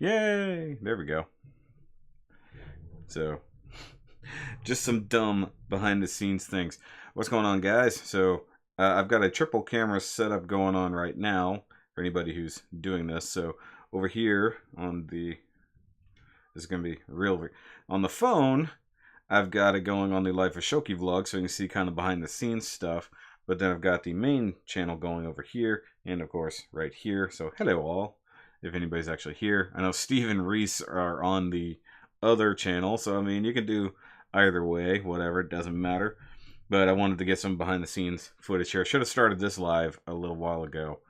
Yay! There we go. So, just some dumb behind-the-scenes things. What's going on, guys? So, I've got a triple camera setup going on right now for anybody who's doing this. So, over here on the... This is going to be real... On the phone, I've got it going on the Life of Shoki vlog, so you can see kind of behind-the-scenes stuff. But then I've got the main channel going over here, and of course, right here. So, hello all, if anybody's actually here. I know Steve and Reese are on the other channel, so I mean, you can do either way, whatever, it doesn't matter. But I wanted to get some behind-the-scenes footage here. I should have started this live a little while ago.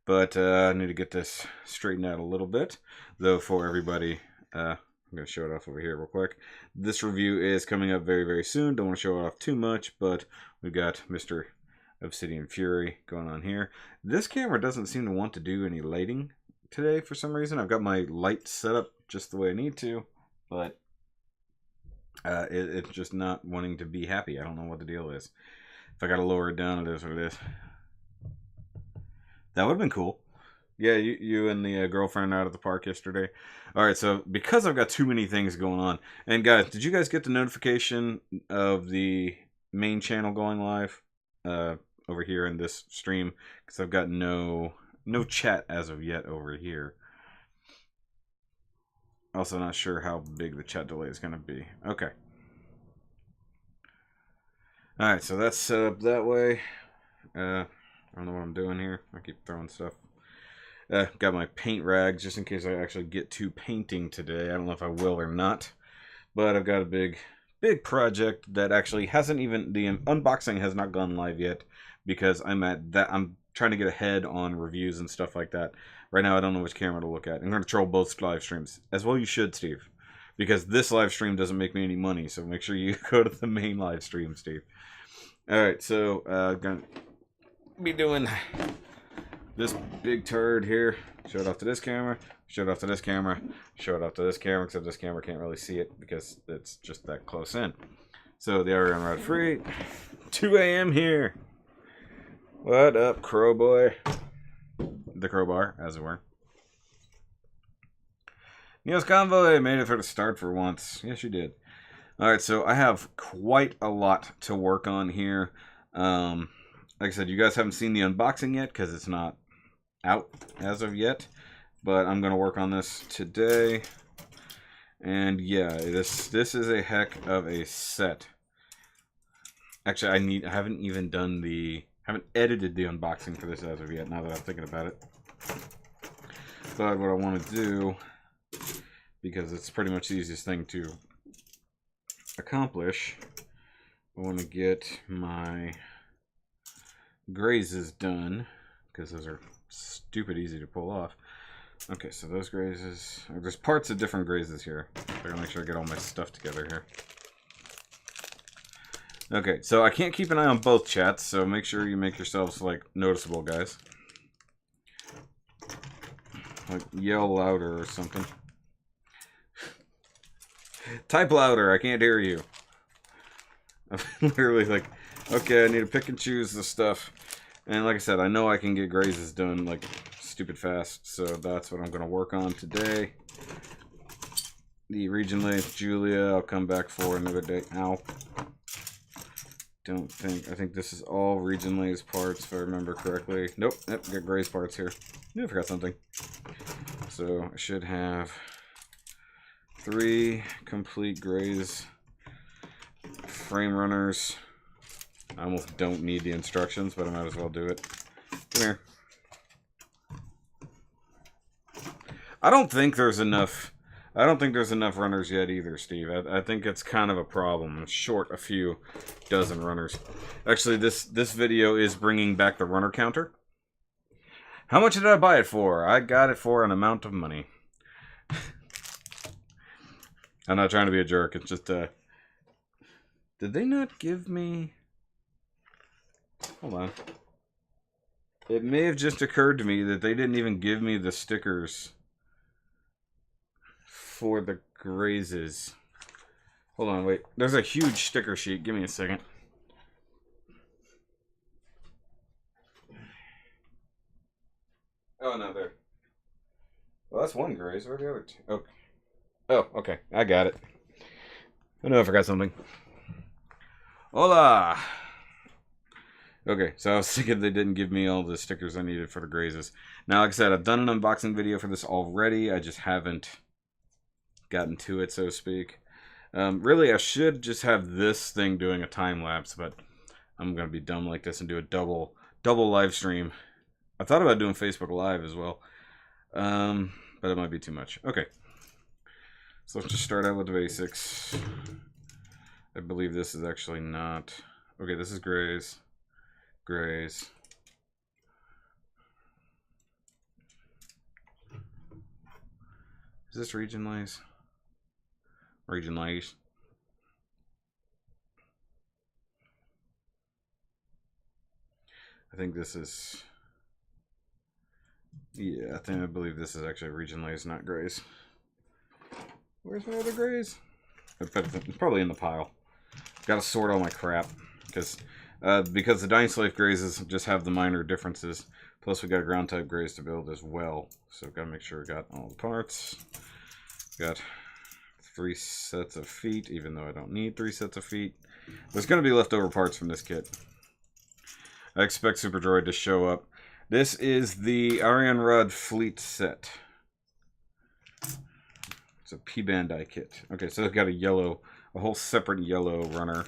But I need to get this straightened out a little bit. Though for everybody, I'm going to show it off over here real quick. This review is coming up very, very soon. Don't want to show it off too much, but we've got Mr. Obsidian Fury going on here. This camera doesn't seem to want to do any lighting today for some reason. I've got my light set up just the way I need to, but it's just not wanting to be happy. I don't know what the deal is. If I got to lower it down, it is what it is. That would have been cool. Yeah, you and the girlfriend out at the park yesterday. Alright, so because I've got too many things going on. And guys, did you guys get the notification of the main channel going live over here in this stream? Because I've got no chat as of yet over here. Also not sure how big the chat delay is going to be. Okay. Alright, so that's set up that way. I don't know what I'm doing here. I keep throwing stuff. Got my paint rags just in case I actually get to painting today. I don't know if I will or not. But I've got a big project that actually hasn't even... The unboxing has not gone live yet. Because I'm trying to get ahead on reviews and stuff like that. Right now I don't know which camera to look at. I'm going to troll both live streams. As well you should, Steve. Because this live stream doesn't make me any money. So make sure you go to the main live stream, Steve. Alright, so I'm going to be doing... this big turd here. Show it off to this camera. Show it off to this camera. Show it off to this camera, except this camera can't really see it because it's just that close in. So the iron rod free. 2 a.m. here. What up, crow boy? The crowbar, as it were. Neos Convoy made it through the start for once. Yes, you did. Alright, so I have quite a lot to work on here. Like I said, you guys haven't seen the unboxing yet because it's not out as of yet, but I'm going to work on this today. And yeah, this is a heck of a set. Actually, I haven't edited the unboxing for this as of yet, now that I'm thinking about it. But what I want to do, because it's pretty much the easiest thing to accomplish, I want to get my grazes done, because those are stupid easy to pull off. Okay, so those grazes, there's parts of different grazes here. I gotta make sure I get all my stuff together here. Okay, so I can't keep an eye on both chats, so make sure you make yourselves like noticeable, guys. Like yell louder or something. Type louder, I can't hear you. I'm literally like, okay, I need to pick and choose the stuff. And like I said, I know I can get grazes done like stupid fast, so that's what I'm going to work on today. The region length Julia, I'll come back for another day. Ow. I think this is all region lays parts, if I remember correctly. Nope, got graze parts here. Yeah, I forgot something. So I should have 3 complete graze frame runners. I almost don't need the instructions, but I might as well do it. Come here. I don't think there's enough runners yet either, Steve. I think it's kind of a problem. I'm short a few dozen runners. Actually, this video is bringing back the runner counter. How much did I buy it for? I got it for an amount of money. I'm not trying to be a jerk. It's just, did they not give me... Hold on. It may have just occurred to me that they didn't even give me the stickers for the grazes. Hold on, wait. There's a huge sticker sheet. Give me a second. Oh, no, there. Well, that's one grays. Where are the other two? Oh. Oh, okay. I got it. I know I forgot something. Hola! Okay, so I was thinking they didn't give me all the stickers I needed for the grazes. Now, like I said, I've done an unboxing video for this already. I just haven't gotten to it, so to speak. Really, I should just have this thing doing a time lapse, but I'm gonna be dumb like this and do a double live stream. I thought about doing Facebook Live as well, but it might be too much. Okay, so let's just start out with the basics. I believe this is actually not. Okay, this is grays. Grays. Is this region lace? Region lace. I think this is. Yeah, I believe this is actually region lace, not grays. Where's my other grays? It's probably in the pile. Gotta sort all my crap because the Dying Slave grazes just have the minor differences. Plus, we got ground type grays to build as well, so gotta make sure we got all the parts. Got 3 sets of feet, even though I don't need 3 sets of feet. There's gonna be leftover parts from this kit. I expect Super Droid to show up. This is the Arian Rod Fleet set. It's a P Bandai kit. Okay, so I've got a whole separate yellow runner.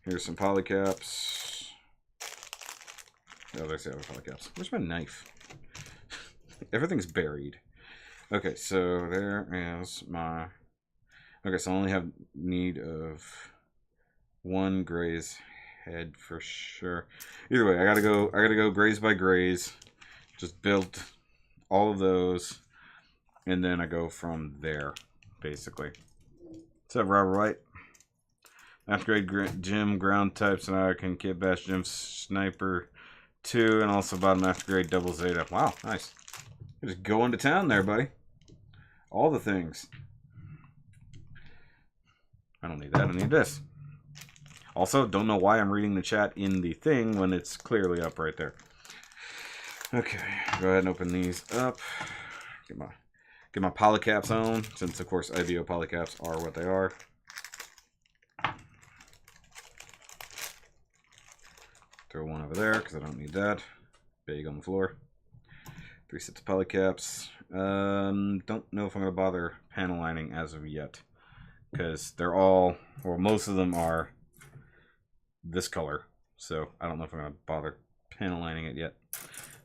Here's some polycaps. Oh, there's the other polycaps. Where's my knife? Everything's buried. Okay, so there is my. Okay, so I only have need of 1 grays head for sure. Either way, I gotta go grays by grays. Just build all of those, and then I go from there, basically. What's up, Robert White? After grade gym ground types, and I can kit bash gym sniper 2, and also bottom after grade double zeta. Wow, nice. You're just going to town there, buddy. All the things. I don't need that. I need this. Also, don't know why I'm reading the chat in the thing when it's clearly up right there. Okay, go ahead and open these up. Get my polycaps on, since of course IBO polycaps are what they are. Throw one over there because I don't need that. Bag on the floor. 3 sets of polycaps. Don't know if I'm gonna bother panel lining as of yet, because they're all, or most of them are this color. So I don't know if I'm gonna bother panel lining it yet.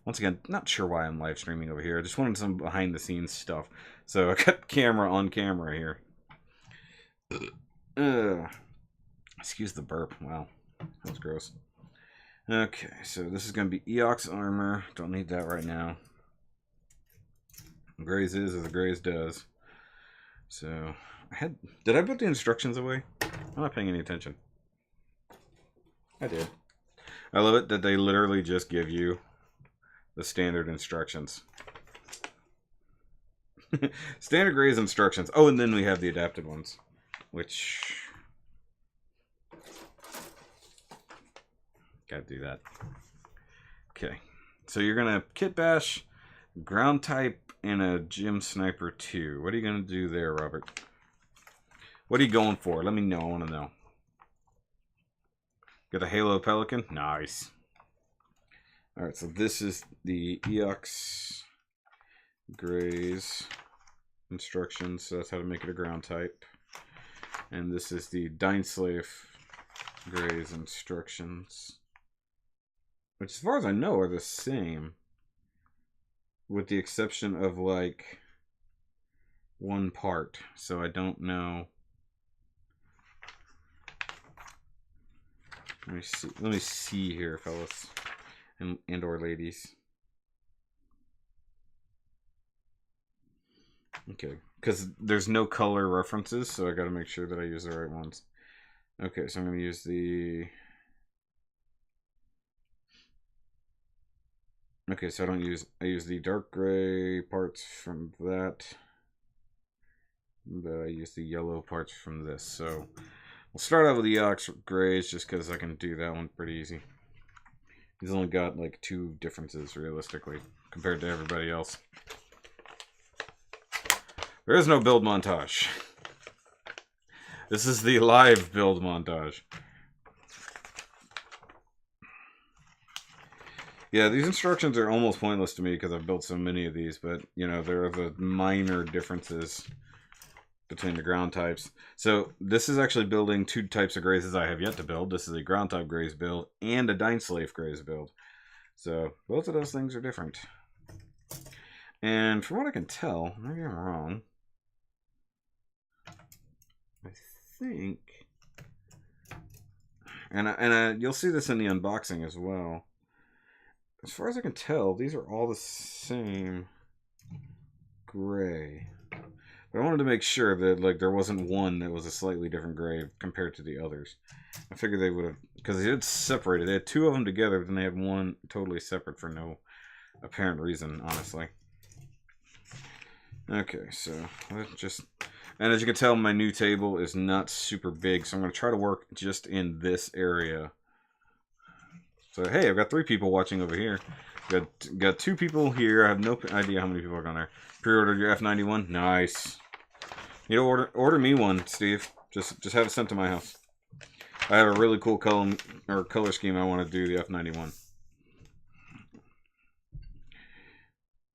Once again, not sure why I'm live streaming over here. I just wanted some behind the scenes stuff. So I got camera on camera here. Excuse the burp. Wow, that was gross. Okay, so this is going to be Eox armor. Don't need that right now. Grays is as the Grays does. So, did I put the instructions away? I'm not paying any attention. I did. I love it that they literally just give you the standard instructions. Standard Grays instructions. Oh, and then we have the adapted ones, which... Gotta do that. Okay, so you're gonna kit bash, ground type, and a gym sniper 2. What are you gonna do there, Robert? What are you going for? Let me know. I want to know. Got the Halo Pelican. Nice. All right, so this is the Eox Grays instructions. So that's how to make it a ground type. And this is the Dying Slave Grays instructions, which as far as I know are the same, with the exception of like 1 part. So I don't know. Let me see here, fellas and or ladies. Okay, because there's no color references, so I got to make sure that I use the right ones. Okay, so I'm going to use the... Okay, so I use the dark gray parts from that, but I use the yellow parts from this. So we'll start out with the Eox Grays just because I can do that one pretty easy. He's only got like 2 differences realistically compared to everybody else. There is no build montage. This is the live build montage. Yeah, these instructions are almost pointless to me because I've built so many of these, but, you know, there are the minor differences between the ground types. So this is actually building two types of grazes I have yet to build. This is a ground type graze build and a Dine-Slave graze build. So both of those things are different. And from what I can tell, maybe I'm wrong, I think, and you'll see this in the unboxing as well. As far as I can tell, these are all the same gray. But I wanted to make sure that like there wasn't one that was a slightly different gray compared to the others. I figured they would have, because they had separated. They had two of them together, but then they had one totally separate for no apparent reason, honestly. Okay, so let's just... And as you can tell, my new table is not super big, so I'm going to try to work just in this area. So, hey, I've got 3 people watching over here. Got 2 people here. I have no idea how many people are going there. Pre-ordered your F91? Nice. You know, order me one, Steve. Just have it sent to my house. I have a really cool color scheme I want to do the F91.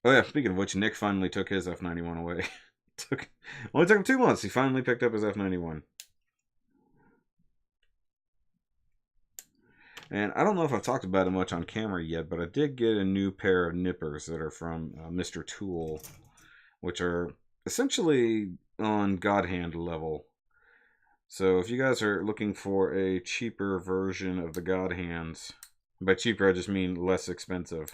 Oh yeah, speaking of which, Nick finally took his F91 away. Only took him 2 months. He finally picked up his F91. And I don't know if I've talked about it much on camera yet, but I did get a new pair of nippers that are from Mr. Tool, which are essentially on God Hand level. So if you guys are looking for a cheaper version of the God Hands, by cheaper I just mean less expensive,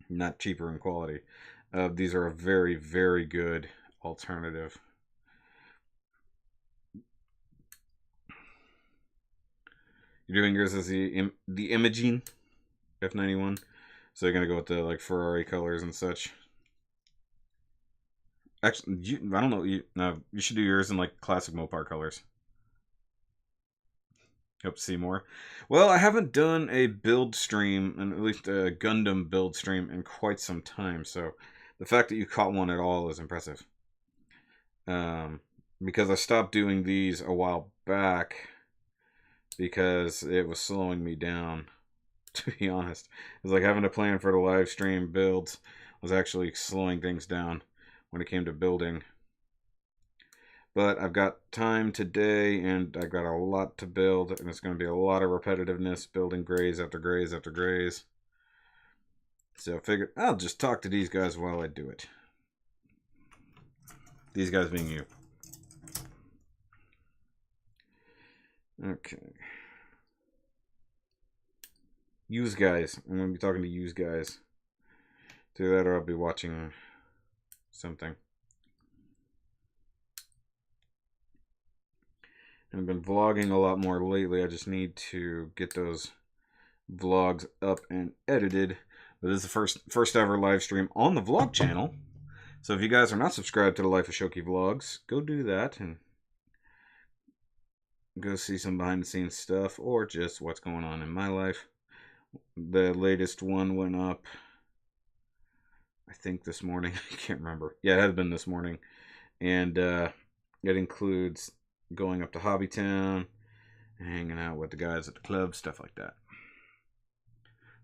not cheaper in quality, these are a very, very good alternative. You're doing yours as the Imaging F91, so you're gonna go with the like Ferrari colors and such. Actually, I don't know. You should do yours in like classic Mopar colors. Hope to see more. Well, I haven't done a build stream, and at least a Gundam build stream, in quite some time. So the fact that you caught one at all is impressive. Because I stopped doing these a while back because it was slowing me down. To be honest, it was like having a plan for the live stream builds was actually slowing things down when it came to building. But I've got time today, and I've got a lot to build, and it's going to be a lot of repetitiveness, building graze after graze after graze. So I figured I'll just talk to these guys while I do it. These guys being you. Okay. Use guys. I'm going to be talking to use guys. Do that, or I'll be watching something. I've been vlogging a lot more lately. I just need to get those vlogs up and edited. But this is the first ever live stream on the vlog channel. So if you guys are not subscribed to the Life of Shoki vlogs, go do that and go see some behind the scenes stuff or just what's going on in my life. The latest one went up, I think this morning. I can't remember. Yeah, it has been this morning. And it includes going up to Hobbytown, hanging out with the guys at the club, stuff like that.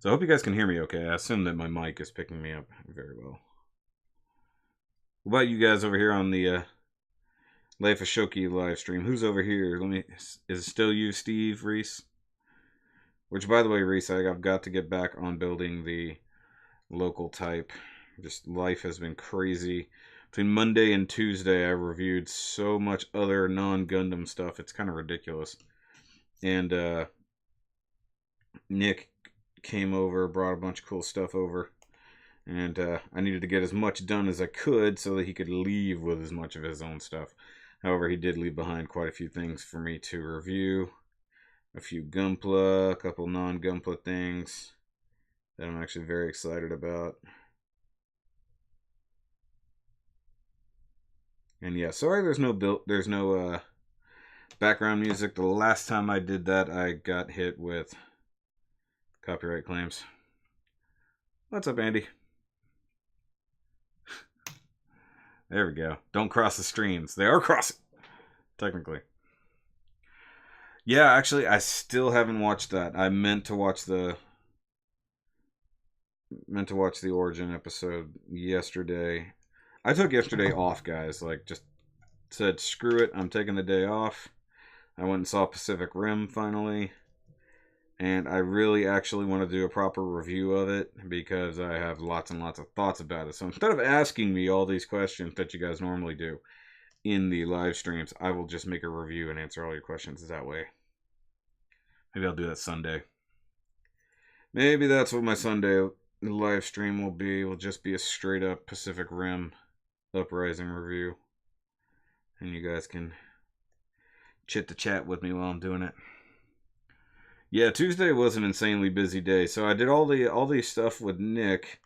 So I hope you guys can hear me okay. I assume that my mic is picking me up very well. What about you guys over here on the Life of Shoki live stream? Who's over here? Is it still you, Steve, Reese? Which, by the way, Reese, I've got to get back on building the local type. Just life has been crazy. Between Monday and Tuesday, I reviewed so much other non-Gundam stuff. It's kind of ridiculous. And Nick came over, brought a bunch of cool stuff over. And I needed to get as much done as I could so that he could leave with as much of his own stuff. However, he did leave behind quite a few things for me to review. A few Gunpla, a couple non-Gunpla things that I'm actually very excited about. And yeah, sorry there's no background music. The last time I did that, I got hit with copyright claims. What's up, Andy? There we go. Don't cross the streams. They are crossing, technically. Yeah, actually, I still haven't watched that. I meant to watch the Origin episode yesterday. I took yesterday off, guys. Like, just said, screw it. I'm taking the day off. I went and saw Pacific Rim finally. And I really actually want to do a proper review of it because I have lots and lots of thoughts about it. So instead of asking me all these questions that you guys normally do in the live streams, I will just make a review and answer all your questions that way. Maybe I'll do that Sunday. Maybe that's what my Sunday live stream will be. It will just be a straight up Pacific Rim Uprising review. And you guys can chit the chat with me while I'm doing it. Yeah, Tuesday was an insanely busy day. So I did all the stuff with Nick,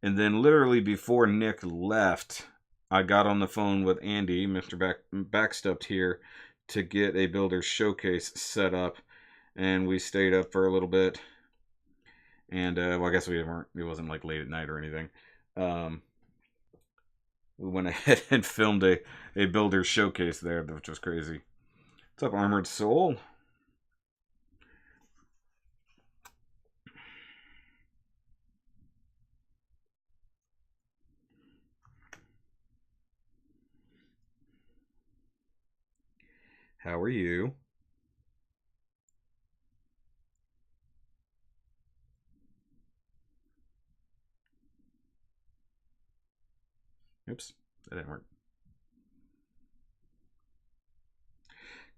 and then literally before Nick left, I got on the phone with Andy, Mr. Backstubbed here, to get a builder showcase set up, and we stayed up for a little bit. And well, I guess we weren't. It wasn't like late at night or anything. We went ahead and filmed a builder showcase there, which was crazy. What's up, Armored Soul? How are you? Oops, that didn't work.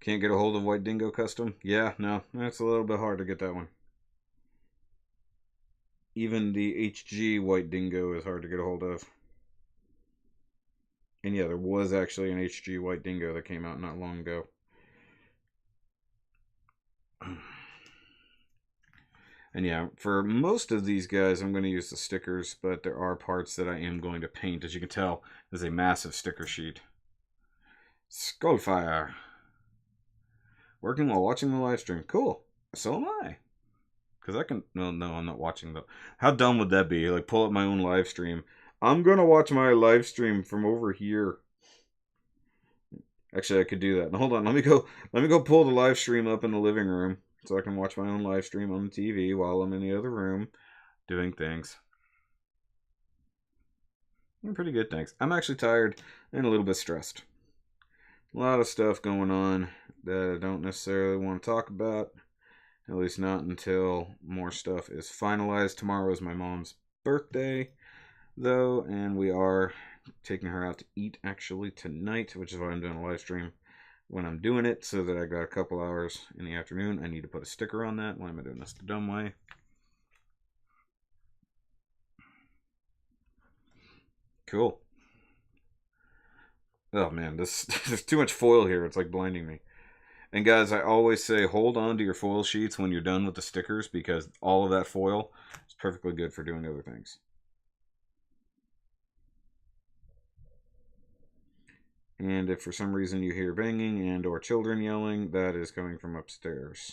Can't get a hold of White Dingo Custom? Yeah, no, that's a little bit hard to get that one. Even the HG White Dingo is hard to get a hold of. And yeah, there was actually an HG White Dingo that came out not long ago. And yeah, for most of these guys, I'm going to use the stickers, but there are parts that I am going to paint. As you can tell, there's a massive sticker sheet. Skullfire. Working while watching the live stream. Cool. So am I. Because I can... No, I'm not watching the... How dumb would that be? Like, pull up my own live stream. I'm going to watch my live stream from over here. Actually, I could do that. Now, hold on. Let me go pull the live stream up in the living room so I can watch my own live stream on the TV while I'm in the other room doing things. I'm pretty good, thanks. I'm actually tired and a little bit stressed. A lot of stuff going on that I don't necessarily want to talk about. At least not until more stuff is finalized. Tomorrow is my mom's birthday, though, and we are taking her out to eat actually tonight, which is why I'm doing a live stream when I'm doing it, so that I got a couple hours in the afternoon. I need to put a sticker on that. Why am I doing this the dumb way? Cool. Oh man, there's too much foil here. It's like blinding me. And guys, I always say hold on to your foil sheets when you're done with the stickers, because all of that foil is perfectly good for doing other things. And if for some reason you hear banging and or children yelling, that is coming from upstairs.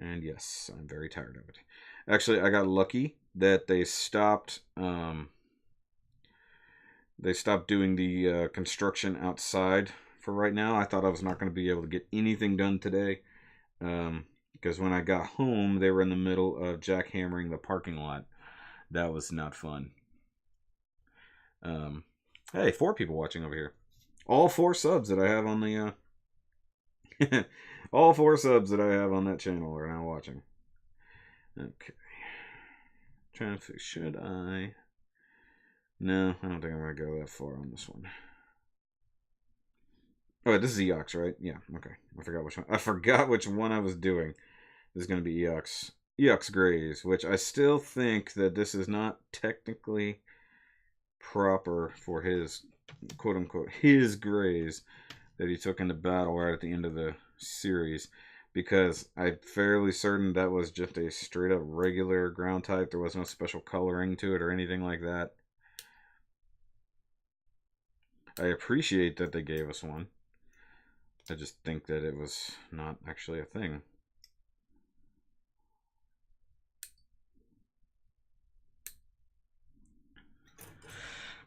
And yes, I'm very tired of it. Actually, I got lucky that they stopped doing the construction outside for right now. I thought I was not going to be able to get anything done today, because when I got home, they were in the middle of jackhammering the parking lot. That was not fun. Hey, 4 people watching over here. All 4 subs that I have on the all 4 subs that I have on that channel are now watching. Okay. Trying to think, should I? No, I don't think I'm going to go that far on this one. Oh, wait, this is Eox, right? Yeah, okay. I forgot which one I was doing. This is going to be Eox Grays, which I still think that this is not technically proper for his, quote-unquote, his Grays that he took into battle right at the end of the series, because I'm fairly certain that was just a straight-up regular ground type. There was no special coloring to it or anything like that. I appreciate that they gave us one. I just think that it was not actually a thing.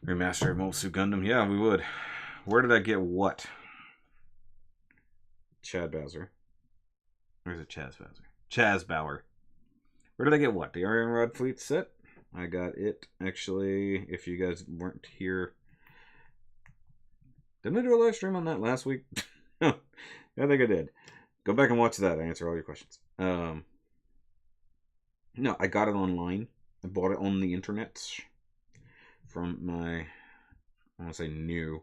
Remaster of Mobile Suit Gundam? Yeah, we would. Where did I get what? Chad Bowser. Or is it Chaz Bowser? Chaz Bauer. Where did I get what? The Iron Rod Fleet set? I got it, actually, if you guys weren't here. Didn't I do a live stream on that last week? I think I did. Go back and watch that. I answer all your questions. No, I got it online. I bought it on the internet from my, I won't say new,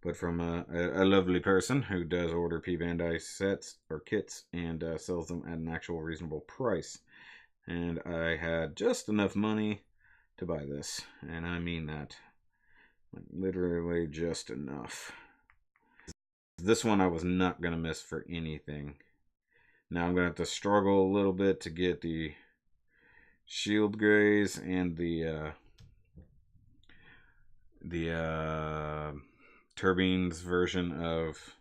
but from a lovely person who does order Bandai sets or kits and sells them at an actual reasonable price. And I had just enough money to buy this, and I mean that. Like, literally just enough. This one I was not going to miss for anything. Now I'm going to have to struggle a little bit to get the shield grays and the turbines version of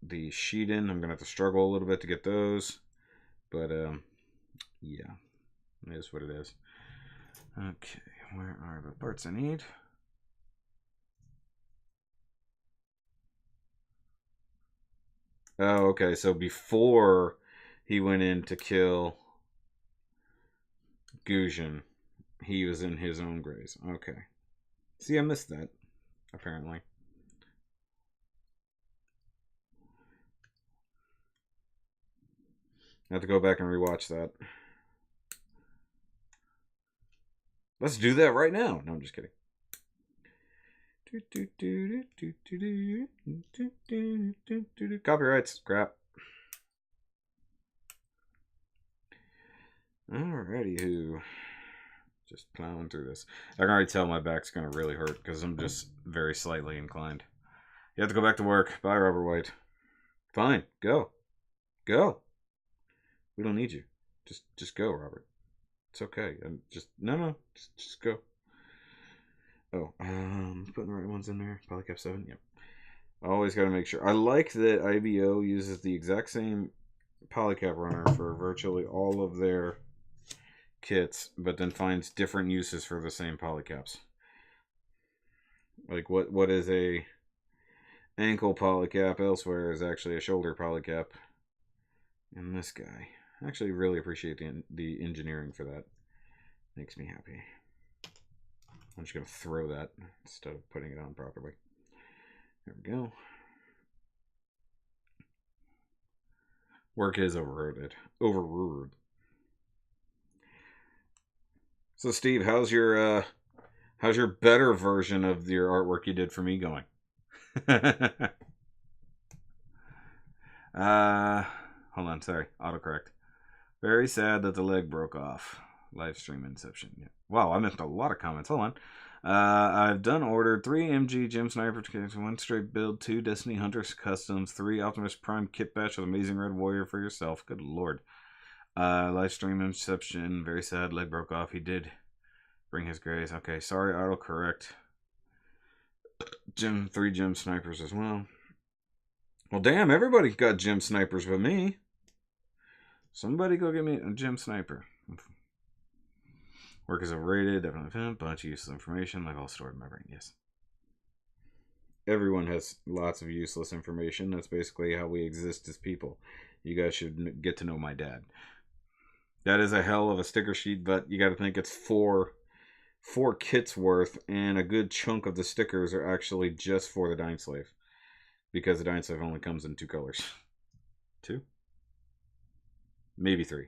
the Sheeden. I'm going to have to struggle a little bit to get those. But, yeah. It is what it is. Okay, where are the parts I need? Oh, okay, so before he went in to kill Gujin, he was in his own grays. Okay. See, I missed that, apparently. I have to go back and rewatch that. Let's do that right now. No, I'm just kidding. Copyrights. Crap. Alrighty, who? Just plowing through this. I can already tell my back's going to really hurt because I'm just very slightly inclined. You have to go back to work. Bye, Robert White. Fine. Go. Go. We don't need you. Just go, Robert. It's okay. No. Just go. Oh, putting the right ones in there. Polycap 7. Yep. Always got to make sure. I like that IBO uses the exact same polycap runner for virtually all of their kits, but then finds different uses for the same polycaps. Like what is a ankle polycap elsewhere is actually a shoulder polycap. And this guy. I actually really appreciate the engineering for that. Makes me happy. I'm just going to throw that instead of putting it on properly. There we go. Work is overruled. Overruled. So Steve, how's your better version of your artwork you did for me going? Hold on, sorry, autocorrect. Very sad that the leg broke off. Live stream inception. Yeah. Wow, I missed a lot of comments. Hold on. I've ordered 3 MG Gem Sniper kits, 1 straight build, 2 Destiny Hunters customs, 3 Optimus Prime kit batch with Amazing Red Warrior for yourself. Good lord. Live stream inception. Very sad. Leg broke off. He did bring his grays. Okay, sorry, autocorrect. 3 Gem Snipers as well. Well, damn, everybody got Gem Snipers but me. Somebody go get me a Gem Sniper. Work is overrated, definitely found. Bunch of useless information, like all stored in my brain, yes. Everyone has lots of useless information. That's basically how we exist as people. You guys should get to know my dad. That is a hell of a sticker sheet, but you got to think it's four kits worth, and a good chunk of the stickers are actually just for the Dying Slave. Because the Dying Slave only comes in 2 colors. 2? Maybe 3.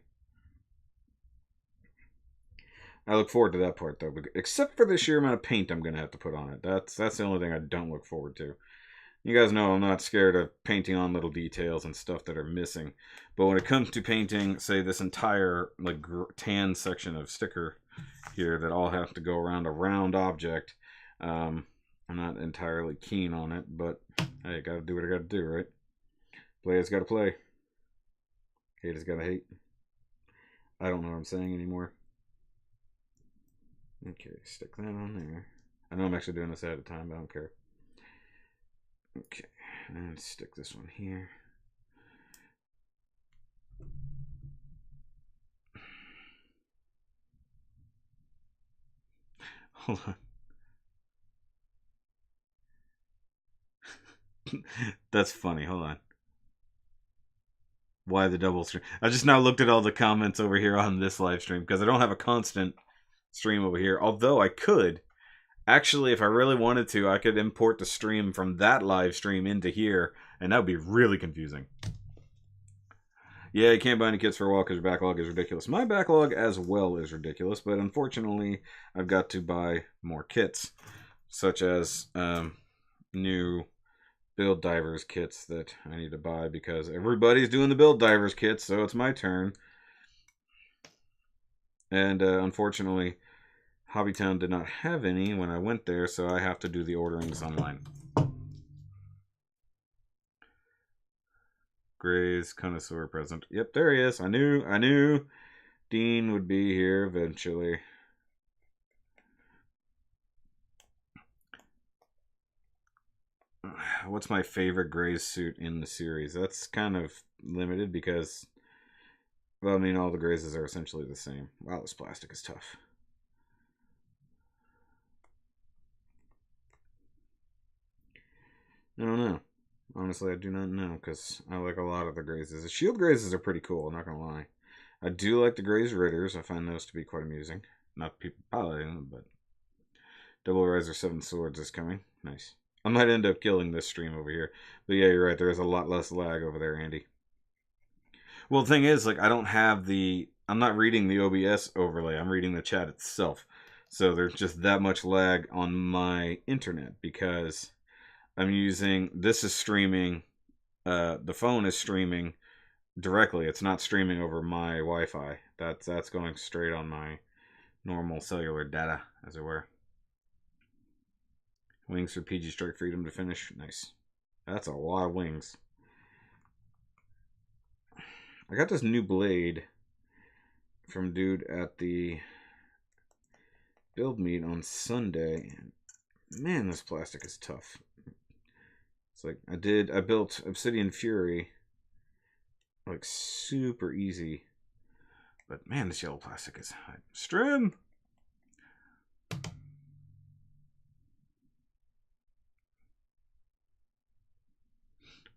I look forward to that part, though. Except for the sheer amount of paint I'm going to have to put on it. That's the only thing I don't look forward to. You guys know I'm not scared of painting on little details and stuff that are missing. But when it comes to painting, say, this entire like tan section of sticker here that all have to go around a round object, I'm not entirely keen on it. But, hey, got to do what I got to do, right? Players got to play. Haters got to hate. I don't know what I'm saying anymore. Okay, stick that on there. I know I'm actually doing this at a time, but I don't care. Okay, and stick this one here. Hold on. That's funny. Hold on. Why the double stream? I just now looked at all the comments over here on this live stream because I don't have a constant stream over here. Although I could. Actually, if I really wanted to, I could import the stream from that live stream into here, and that would be really confusing. Yeah, you can't buy any kits for a while because your backlog is ridiculous. My backlog as well is ridiculous, but unfortunately, I've got to buy more kits, such as new Build Divers kits that I need to buy because everybody's doing the Build Divers kits, so it's my turn. And unfortunately, Hobbytown did not have any when I went there, so I have to do the orderings online. Gray's connoisseur present. Yep, there he is. I knew Dean would be here eventually. What's my favorite Gray's suit in the series? That's kind of limited because, well, I mean, all the Gray's are essentially the same. Wow, this plastic is tough. I don't know. Honestly, I do not know because I like a lot of the Grazes. The Shield Grazes are pretty cool, I'm not going to lie. I do like the Graze Ritters. I find those to be quite amusing. Not people piloting them, but Double Riser 7 Swords is coming. Nice. I might end up killing this stream over here. But yeah, you're right. There is a lot less lag over there, Andy. Well, the thing is, like, I don't have the... I'm not reading the OBS overlay. I'm reading the chat itself. So there's just that much lag on my internet because I'm using... This is streaming... the phone is streaming directly. It's not streaming over my Wi-Fi. That's going straight on my normal cellular data, as it were. Wings for PG Strike Freedom to finish. Nice. That's a lot of wings. I got this new blade from dude at the build meet on Sunday. Man, this plastic is tough. It's like I built Obsidian Fury like super easy. But man, this yellow plastic is hard. Strim!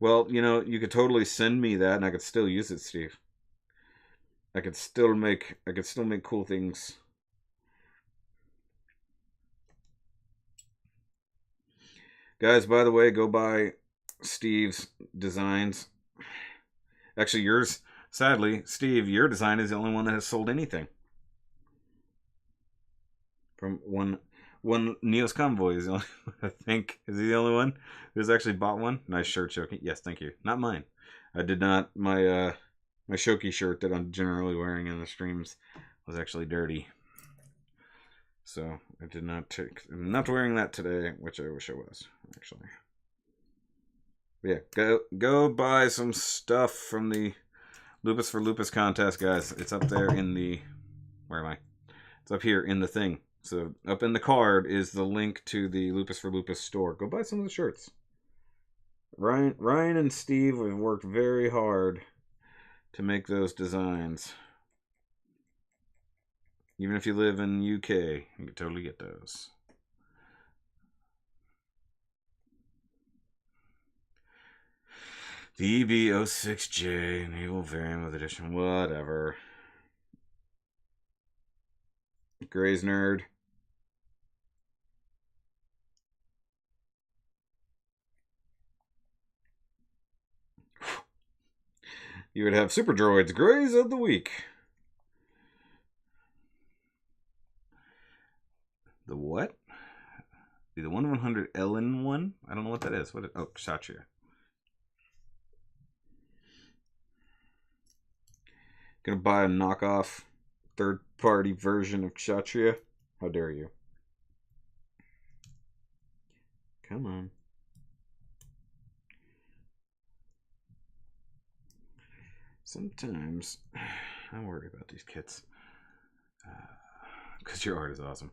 Well, you know, you could totally send me that and I could still use it, Steve. I could still make cool things. Guys, by the way, go buy Steve's designs. Actually, yours, sadly, Steve, your design is the only one that has sold anything. From one Neos Convoy is the only one, I think. Is he the only one who's actually bought one? Nice shirt, Shoki. Yes, thank you. Not mine. I did not. My Shoki shirt that I'm generally wearing in the streams was actually dirty. So I did not take. I'm not wearing that today, which I wish I was, actually. But yeah, go buy some stuff from the Lupus for Lupus contest, guys. It's up there in the... Where am I? It's up here in the thing. So up in the card is the link to the Lupus for Lupus store. Go buy some of the shirts. Ryan and Steve have worked very hard to make those designs. Even if you live in the UK, you can totally get those. The EB06J, Naval Variant with Edition, whatever. Gray's Nerd. You would have Super Droids, Grays of the Week. The what? The 1/100 Ellen one? I don't know what that is. What? Oh, Kshatriya. Gonna buy a knockoff third-party version of Kshatriya? How dare you? Come on. Sometimes I worry about these kits. Because your art is awesome.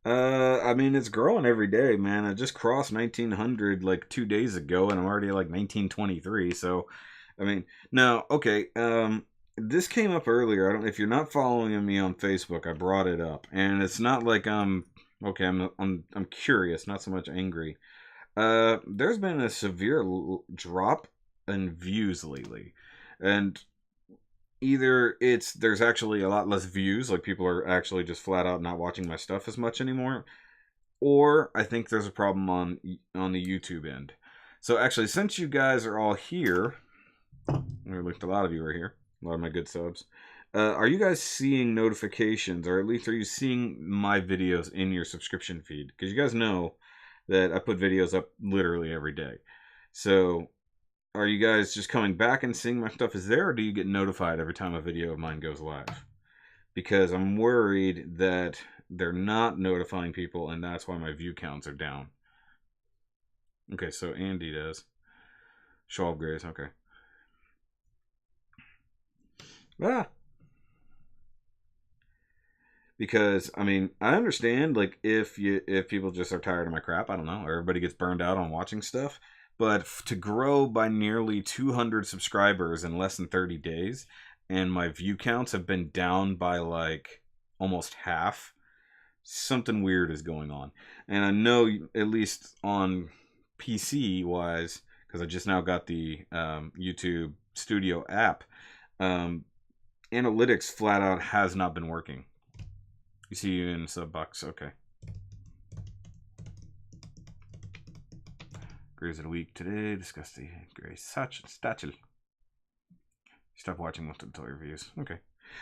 I mean, it's growing every day, man. I just crossed 1900 like 2 days ago, and I'm already like 1923. So, I mean, now, okay. This came up earlier. I don't. If you're not following me on Facebook, I brought it up, and it's not like I'm Okay, I'm curious, not so much angry. There's been a severe drop in views lately, and either there's actually a lot less views, like people are actually just flat out not watching my stuff as much anymore, or I think there's a problem on the YouTube end. So actually, since you guys are all here, or at a lot of you are here, a lot of my good subs. Are you guys seeing notifications, or at least are you seeing my videos in your subscription feed? Because you guys know that I put videos up literally every day. So, are you guys just coming back and seeing my stuff is there, or do you get notified every time a video of mine goes live? Because I'm worried that they're not notifying people, and that's why my view counts are down. Okay, so Andy does. Schwab Grace, okay. Ah! Because I mean, I understand like if people just are tired of my crap, I don't know, everybody gets burned out on watching stuff. But to grow by nearly 200 subscribers in less than 30 days, and my view counts have been down by like almost half, something weird is going on. And I know at least on PC wise, because I just now got the YouTube Studio app, analytics flat out has not been working. You see you in sub box. Okay. Grays of the week today. Discuss the gray statue. Stop watching most of the toy reviews. Okay.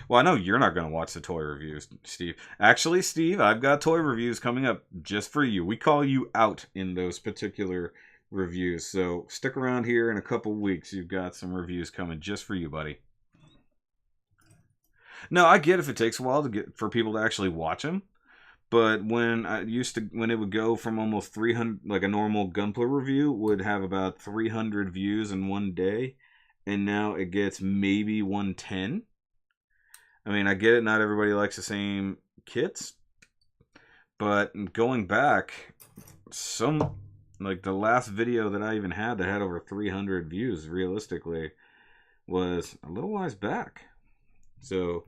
Well, I know you're not going to watch the toy reviews, Steve. Actually, Steve, I've got toy reviews coming up just for you. We call you out in those particular reviews. So stick around here in a couple weeks. You've got some reviews coming just for you, buddy. No, I get if it takes a while to get for people to actually watch them. But when it would go from almost 300, like a normal Gunpla review would have about 300 views in one day, and now it gets maybe 110. I mean, I get it, not everybody likes the same kits, but going back, like the last video that I even had that had over 300 views, realistically, was a little while back. So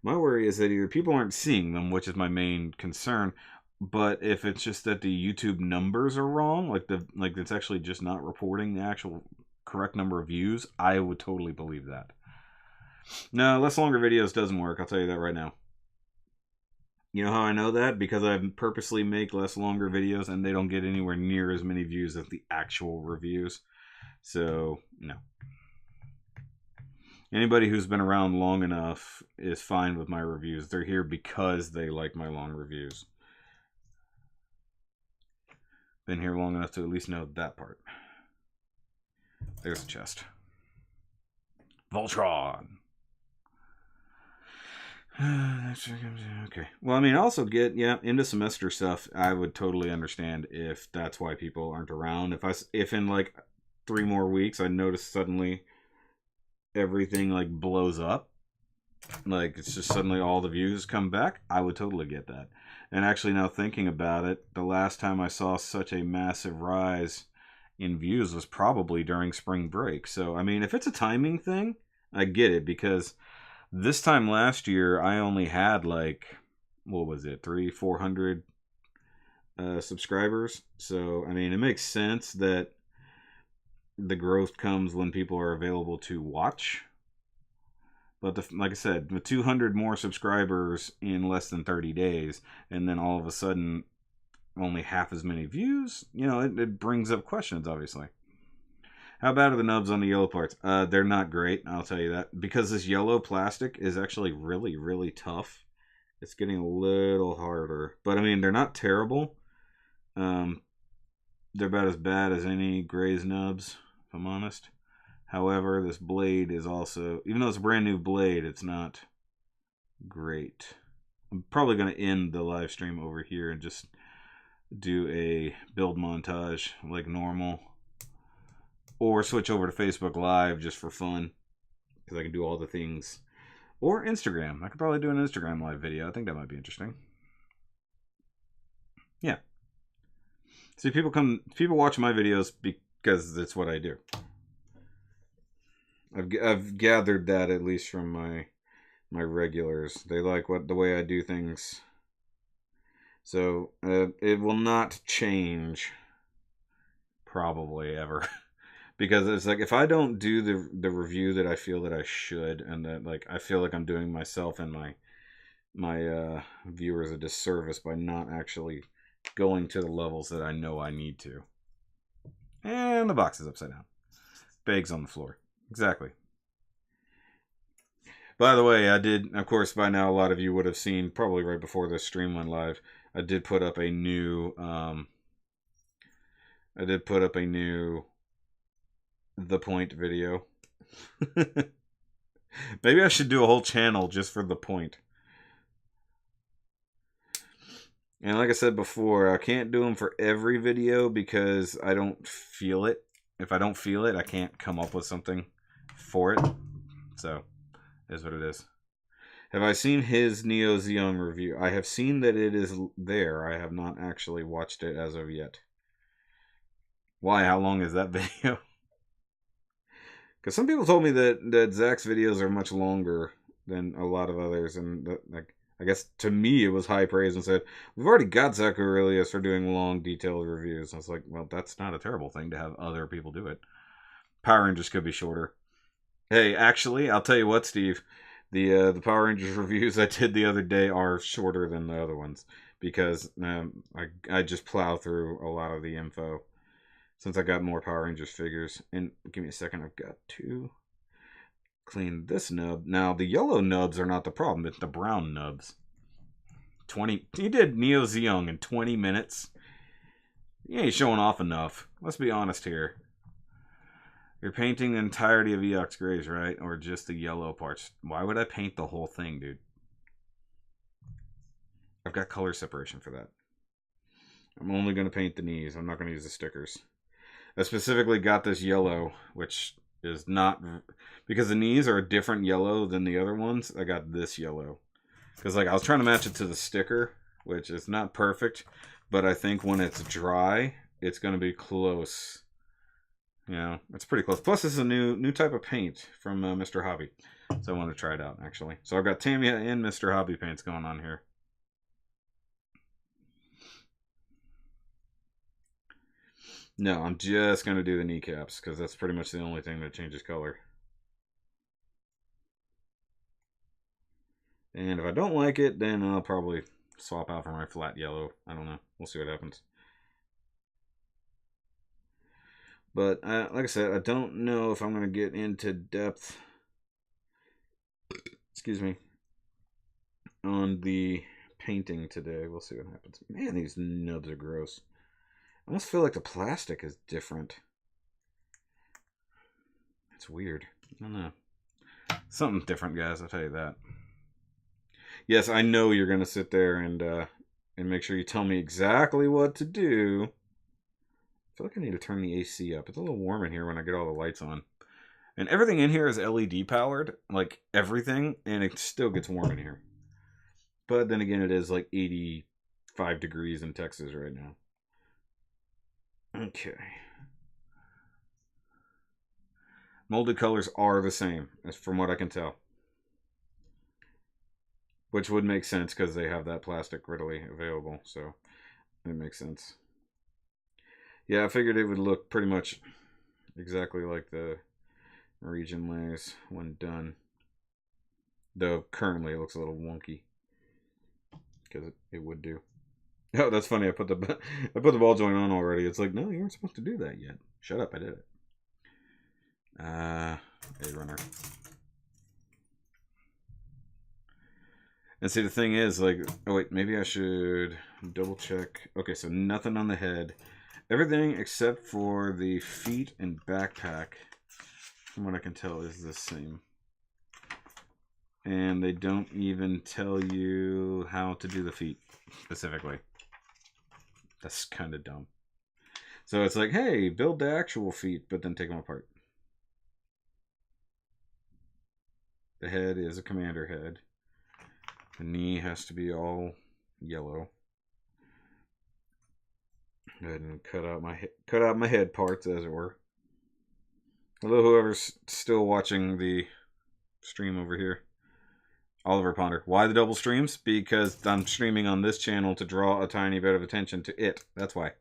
my worry is that either people aren't seeing them, which is my main concern, but if it's just that the YouTube numbers are wrong, like it's actually just not reporting the actual correct number of views, I would totally believe that. No, less longer videos doesn't work, I'll tell you that right now. You know how I know that? Because I purposely make less longer videos and they don't get anywhere near as many views as the actual reviews. So, no. Anybody who's been around long enough is fine with my reviews. They're here because they like my long reviews. Been here long enough to at least know that part. There's the chest. Voltron. Okay. Well, I mean, I also get, into semester stuff, I would totally understand if that's why people aren't around. If in like 3 more weeks I notice suddenly everything like blows up, like it's just suddenly all the views come back, I would totally get that. And actually, now thinking about it, the last time I saw such a massive rise in views was probably during spring break. So I mean, if it's a timing thing, I get it, because this time last year I only had like, what was it, 300-400 subscribers. So I mean, it makes sense that the growth comes when people are available to watch. But like I said, with 200 more subscribers in less than 30 days, and then all of a sudden only half as many views, it brings up questions, obviously. How bad are the nubs on the yellow parts? They're not great, I'll tell you that. Because this yellow plastic is actually really, really tough. It's getting a little harder. But, I mean, they're not terrible. They're about as bad as any Gray's nubs, if I'm honest. However, this blade is also, even though it's a brand new blade, it's not great. I'm probably going to end the live stream over here and just do a build montage like normal. Or switch over to Facebook Live just for fun, because I can do all the things. Or Instagram. I could probably do an Instagram live video. I think that might be interesting. Yeah. See, people watch my videos because that's what I do. I've gathered that at least from my regulars. They like the way I do things. So it will not change probably ever. Because it's like if I don't do the review that I feel that I should, and that like I feel like I'm doing myself and my viewers a disservice by not actually going to the levels that I know I need to. And the box is upside down. Bags on the floor. Exactly. By the way, I did, of course, by now a lot of you would have seen, probably right before this stream went live, I did put up a new, The Point video. Maybe I should do a whole channel just for The Point. And like I said before, I can't do them for every video because I don't feel it. If I don't feel it, I can't come up with something for it. So, is what it is. Have I seen his Neo Xeon review? I have seen that it is there. I have not actually watched it as of yet. Why? How long is that video? Because some people told me that Zach's videos are much longer than a lot of others, and that, like, I guess to me it was high praise and said, we've already got Zach Aurelius for doing long, detailed reviews. And I was like, well, that's not a terrible thing to have other people do it. Power Rangers could be shorter. Hey, actually, I'll tell you what, Steve. The Power Rangers reviews I did the other day are shorter than the other ones because I just plow through a lot of the info since I got more Power Rangers figures. And give me a second, I've got to clean this nub. Now the yellow nubs are not the problem; it's the brown nubs. He did Neo Xeon in 20 minutes. He ain't showing off enough. Let's be honest here. You're painting the entirety of Eox Grays, right? Or just the yellow parts? Why would I paint the whole thing, dude? I've got color separation for that. I'm only going to paint the knees. I'm not going to use the stickers. I specifically got this yellow, which is not... Because the knees are a different yellow than the other ones, I got this yellow. Because like I was trying to match it to the sticker, which is not perfect. But I think when it's dry, it's going to be close. Yeah, it's pretty close. Plus, this is a new type of paint from Mr. Hobby. So I want to try it out, actually. So I've got Tamiya and Mr. Hobby paints going on here. No, I'm just going to do the kneecaps, because that's pretty much the only thing that changes color. And if I don't like it, then I'll probably swap out for my flat yellow. I don't know. We'll see what happens. But like I said, I don't know if I'm going to get into depth, excuse me, on the painting today. We'll see what happens. Man, these nubs are gross. I almost feel like the plastic is different. It's weird. I don't know. Something different, guys, I'll tell you that. Yes, I know you're going to sit there and make sure you tell me exactly what to do. I feel like I need to turn the AC up. It's a little warm in here when I get all the lights on. And everything in here is LED powered. Like, everything. And it still gets warm in here. But then again, it is like 85 degrees in Texas right now. Okay. Molded colors are the same, as from what I can tell. Which would make sense because they have that plastic readily available. So, it makes sense. Yeah, I figured it would look pretty much exactly like the region lays when done. Though currently it looks a little wonky. Because it would do. Oh, that's funny. I put the ball joint on already. It's like, no, you weren't supposed to do that yet. Shut up, I did it. A runner. And see, the thing is, like, oh wait, maybe I should double check. Okay, so nothing on the head. Everything except for the feet and backpack, from what I can tell, is the same. And they don't even tell you how to do the feet, specifically. That's kind of dumb. So it's like, hey, build the actual feet, but then take them apart. The head is a commander head. The knee has to be all yellow. Go ahead and cut out my head parts, as it were. Hello, whoever's still watching the stream over here. Oliver Ponder. Why the double streams? Because I'm streaming on this channel to draw a tiny bit of attention to it. That's why.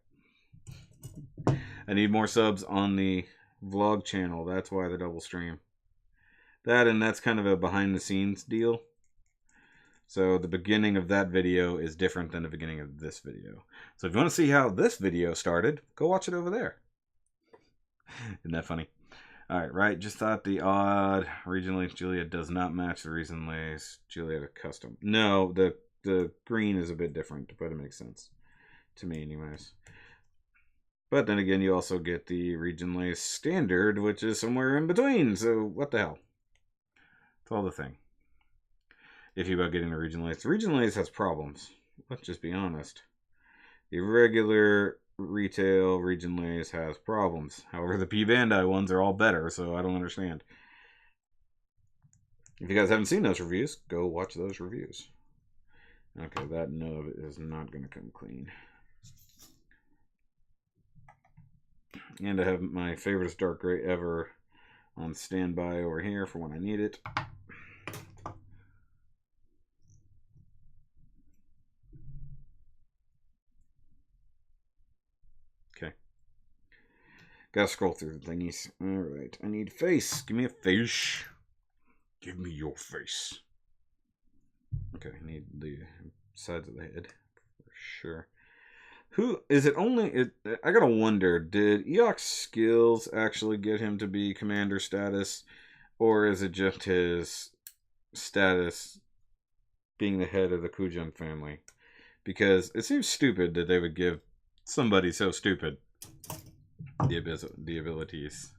I need more subs on the vlog channel. That's why the double stream. That, and that's kind of a behind the scenes deal. So the beginning of that video is different than the beginning of this video. So if you want to see how this video started, go watch it over there. Isn't that funny? Alright, right. Just thought the odd regionally Julia does not match the recently Julia custom. No, the green is a bit different, but it makes sense. To me anyways. But then again, you also get the region lace standard, which is somewhere in between. So what the hell? It's all the thing. Iffy about getting the region lace. The region lace has problems. Let's just be honest. The regular retail region lace has problems. However, the Bandai ones are all better, so I don't understand. If you guys haven't seen those reviews, go watch those reviews. Okay, that nub is not going to come clean. And I have my favorite dark gray ever on standby over here for when I need it. Okay. Gotta scroll through the thingies. Alright, I need face. Give me a face. Give me your face. Okay, I need the sides of the head for sure. Who is it? I gotta wonder, did Eok's skills actually get him to be commander status, or is it just his status being the head of the Kujun family? Because it seems stupid that they would give somebody so stupid the abilities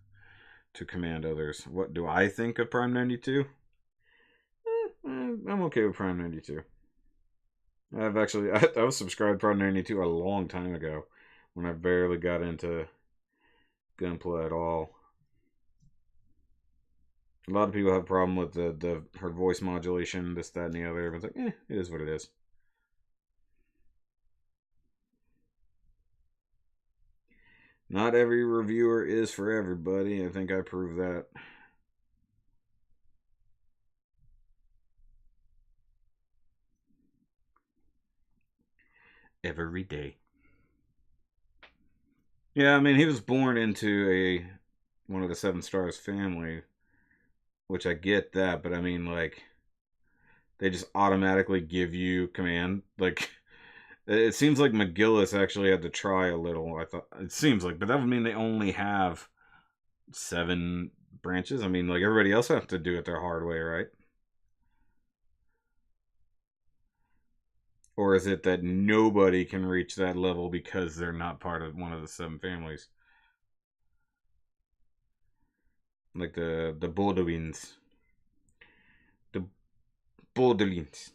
to command others. What do I think of Prime 92? I'm okay with Prime 92. I was subscribed to Prime 92 a long time ago when I barely got into Gunpla at all. A lot of people have a problem with her voice modulation, this, that, and the other. Everyone's like, it is what it is. Not every reviewer is for everybody. I think I proved that. Every day. Yeah, I mean, he was born into one of the 7 Stars family, which I get that, but I mean, like, they just automatically give you command. Like, it seems like McGillis actually had to try a little. I thought it seems like, but that would mean they only have 7 branches. I mean, like, everybody else has to do it their hard way, right? Or is it that nobody can reach that level because they're not part of one of the 7 families? Like the Baudouins. The Baudouins.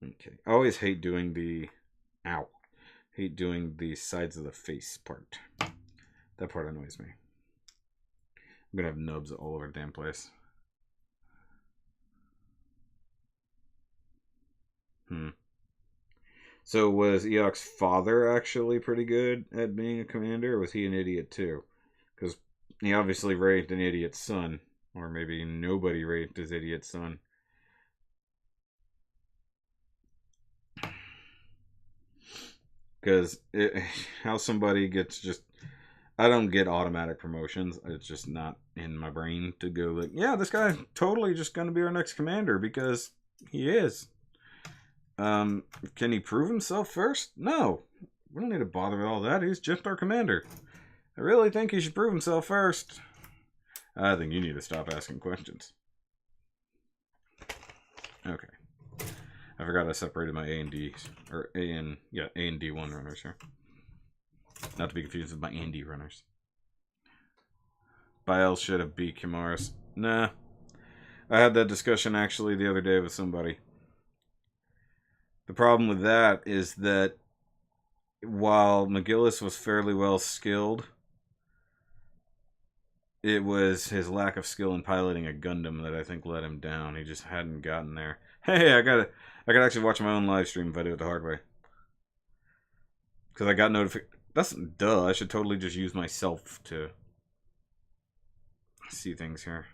Okay. I always hate doing the... Ow. Hate doing the sides of the face part. That part annoys me. I'm gonna have nubs all over the damn place. So was Eok's father actually pretty good at being a commander, or was he an idiot too? Because he obviously raised an idiot son. Or maybe nobody raised his idiot son. Because how somebody gets just... I don't get automatic promotions. It's just not in my brain to go like, yeah, this guy's totally just going to be our next commander because he is. Can he prove himself first? No. We don't need to bother with all that. He's just our commander. I really think he should prove himself first. I think you need to stop asking questions. Okay. I forgot I separated my A and D, or A and D1 runners here. Not to be confused with my A and D runners. Biel should have beat Kimaris. Nah. I had that discussion actually the other day with somebody. The problem with that is that while McGillis was fairly well skilled, it was his lack of skill in piloting a Gundam that I think let him down. He just hadn't gotten there. Hey, I could actually watch my own live stream if I do it the hard way. Because I got notification. That's duh. I should totally just use myself to see things here.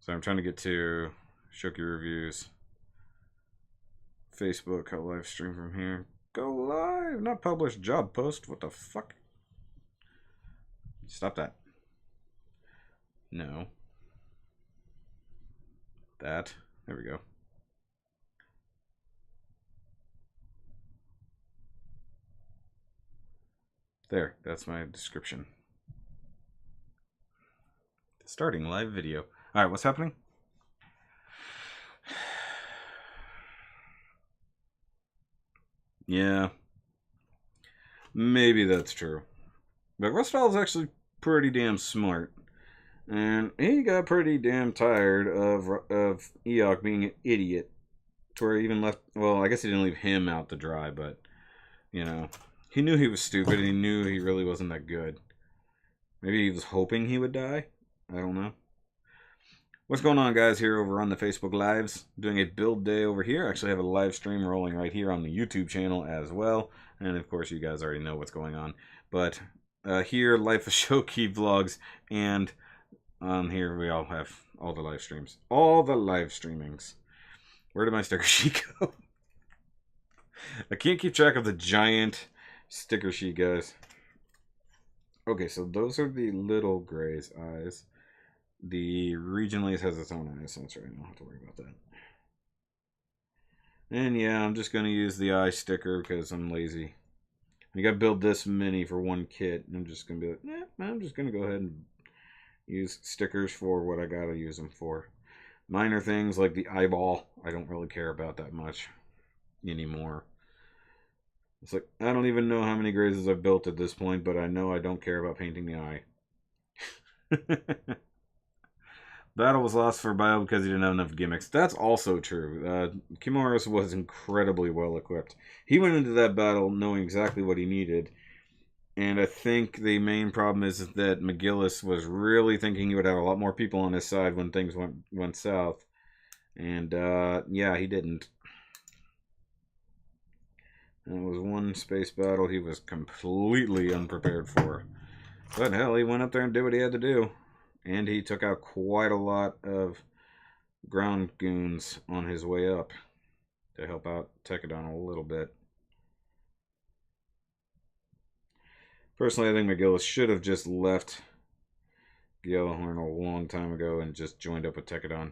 So I'm trying to get to Shoki Reviews. Facebook, I'll live stream from here. Go live, not publish job post. What the fuck? Stop that. No. That. There we go. There, that's my description. Starting live video. Alright, what's happening? Yeah. Maybe that's true. But Rustall is actually pretty damn smart. And he got pretty damn tired of Eok being an idiot. To where he even left... Well, I guess he didn't leave him out to dry, but... You know... He knew he was stupid, and he knew he really wasn't that good. Maybe he was hoping he would die? I don't know. What's going on, guys, here over on the Facebook Lives? Doing a build day over here. Actually, I have a live stream rolling right here on the YouTube channel as well. And, of course, you guys already know what's going on. But here, Life of Shoki vlogs, and on here we all have all the live streams. All the live streamings. Where did my sticker sheet go? I can't keep track of the giant... sticker sheet, guys. Okay, so those are the little Gray's eyes. The Region Lace has its own eyes, so that's right. I don't have to worry about that. And yeah, I'm just going to use the eye sticker because I'm lazy. You got to build this many for one kit. I'm just going to be like, yeah, I'm just going to go ahead and use stickers for what I got to use them for. Minor things like the eyeball, I don't really care about that much anymore. It's like, I don't even know how many Grazes I've built at this point, but I know I don't care about painting the eye. Battle was lost for Bio because he didn't have enough gimmicks. That's also true. Kimura's was incredibly well equipped. He went into that battle knowing exactly what he needed. And I think the main problem is that McGillis was really thinking he would have a lot more people on his side when things went south. And, yeah, he didn't. And it was one space battle he was completely unprepared for. But hell, he went up there and did what he had to do. And he took out quite a lot of ground goons on his way up to help out Tekadon a little bit. Personally, I think McGillis should have just left Gjallarhorn a long time ago and just joined up with Tekadon.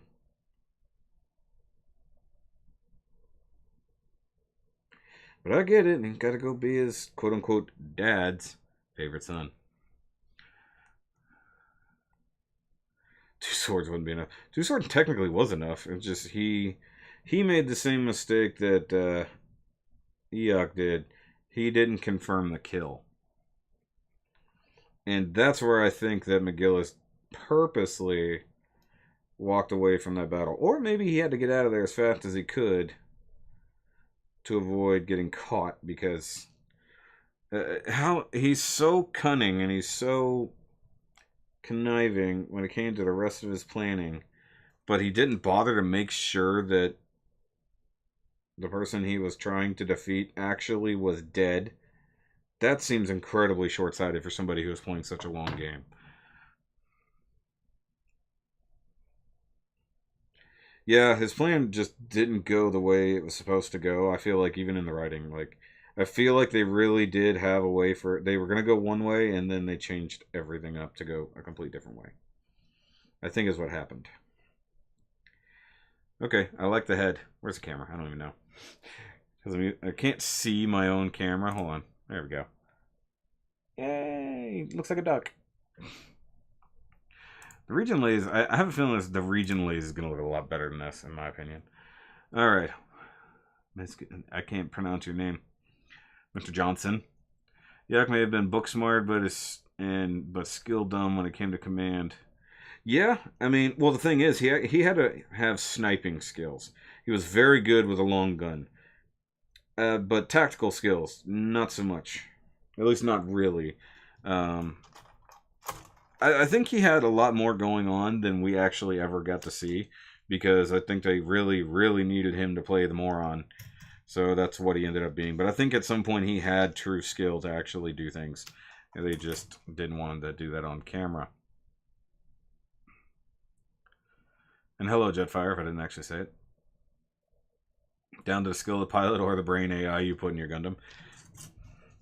But I get it, and gotta go be his quote-unquote dad's favorite son. 2 swords wouldn't be enough. 2 swords technically was enough. It's just he made the same mistake that Eok did. He didn't confirm the kill. And that's where I think that McGillis purposely walked away from that battle. Or maybe he had to get out of there as fast as he could to avoid getting caught, because how he's so cunning and he's so conniving when it came to the rest of his planning, but he didn't bother to make sure that the person he was trying to defeat actually was dead. That seems incredibly short-sighted for somebody who was playing such a long game. Yeah, his plan just didn't go the way it was supposed to go. I feel like even in the writing, like, I feel like they really did have a way for... They were going to go one way, and then they changed everything up to go a complete different way. I think is what happened. Okay, I like the head. Where's the camera? I don't even know. Because I can't see my own camera. Hold on. There we go. Yay! Looks like a duck. The Region Lays, I have a feeling the Region Lays is going to look a lot better than this, in my opinion. Alright. I can't pronounce your name. Mr. Johnson. Yak may have been book smart, but skill dumb when it came to command. Yeah, I mean, well, the thing is, he had to have sniping skills. He was very good with a long gun. But tactical skills, not so much. At least not really. I think he had a lot more going on than we actually ever got to see, because I think they really, really needed him to play the moron. So that's what he ended up being. But I think at some point he had true skill to actually do things. And they just didn't want him to do that on camera. And hello, Jetfire, if I didn't actually say it. Down to the skill of the pilot or the brain AI you put in your Gundam.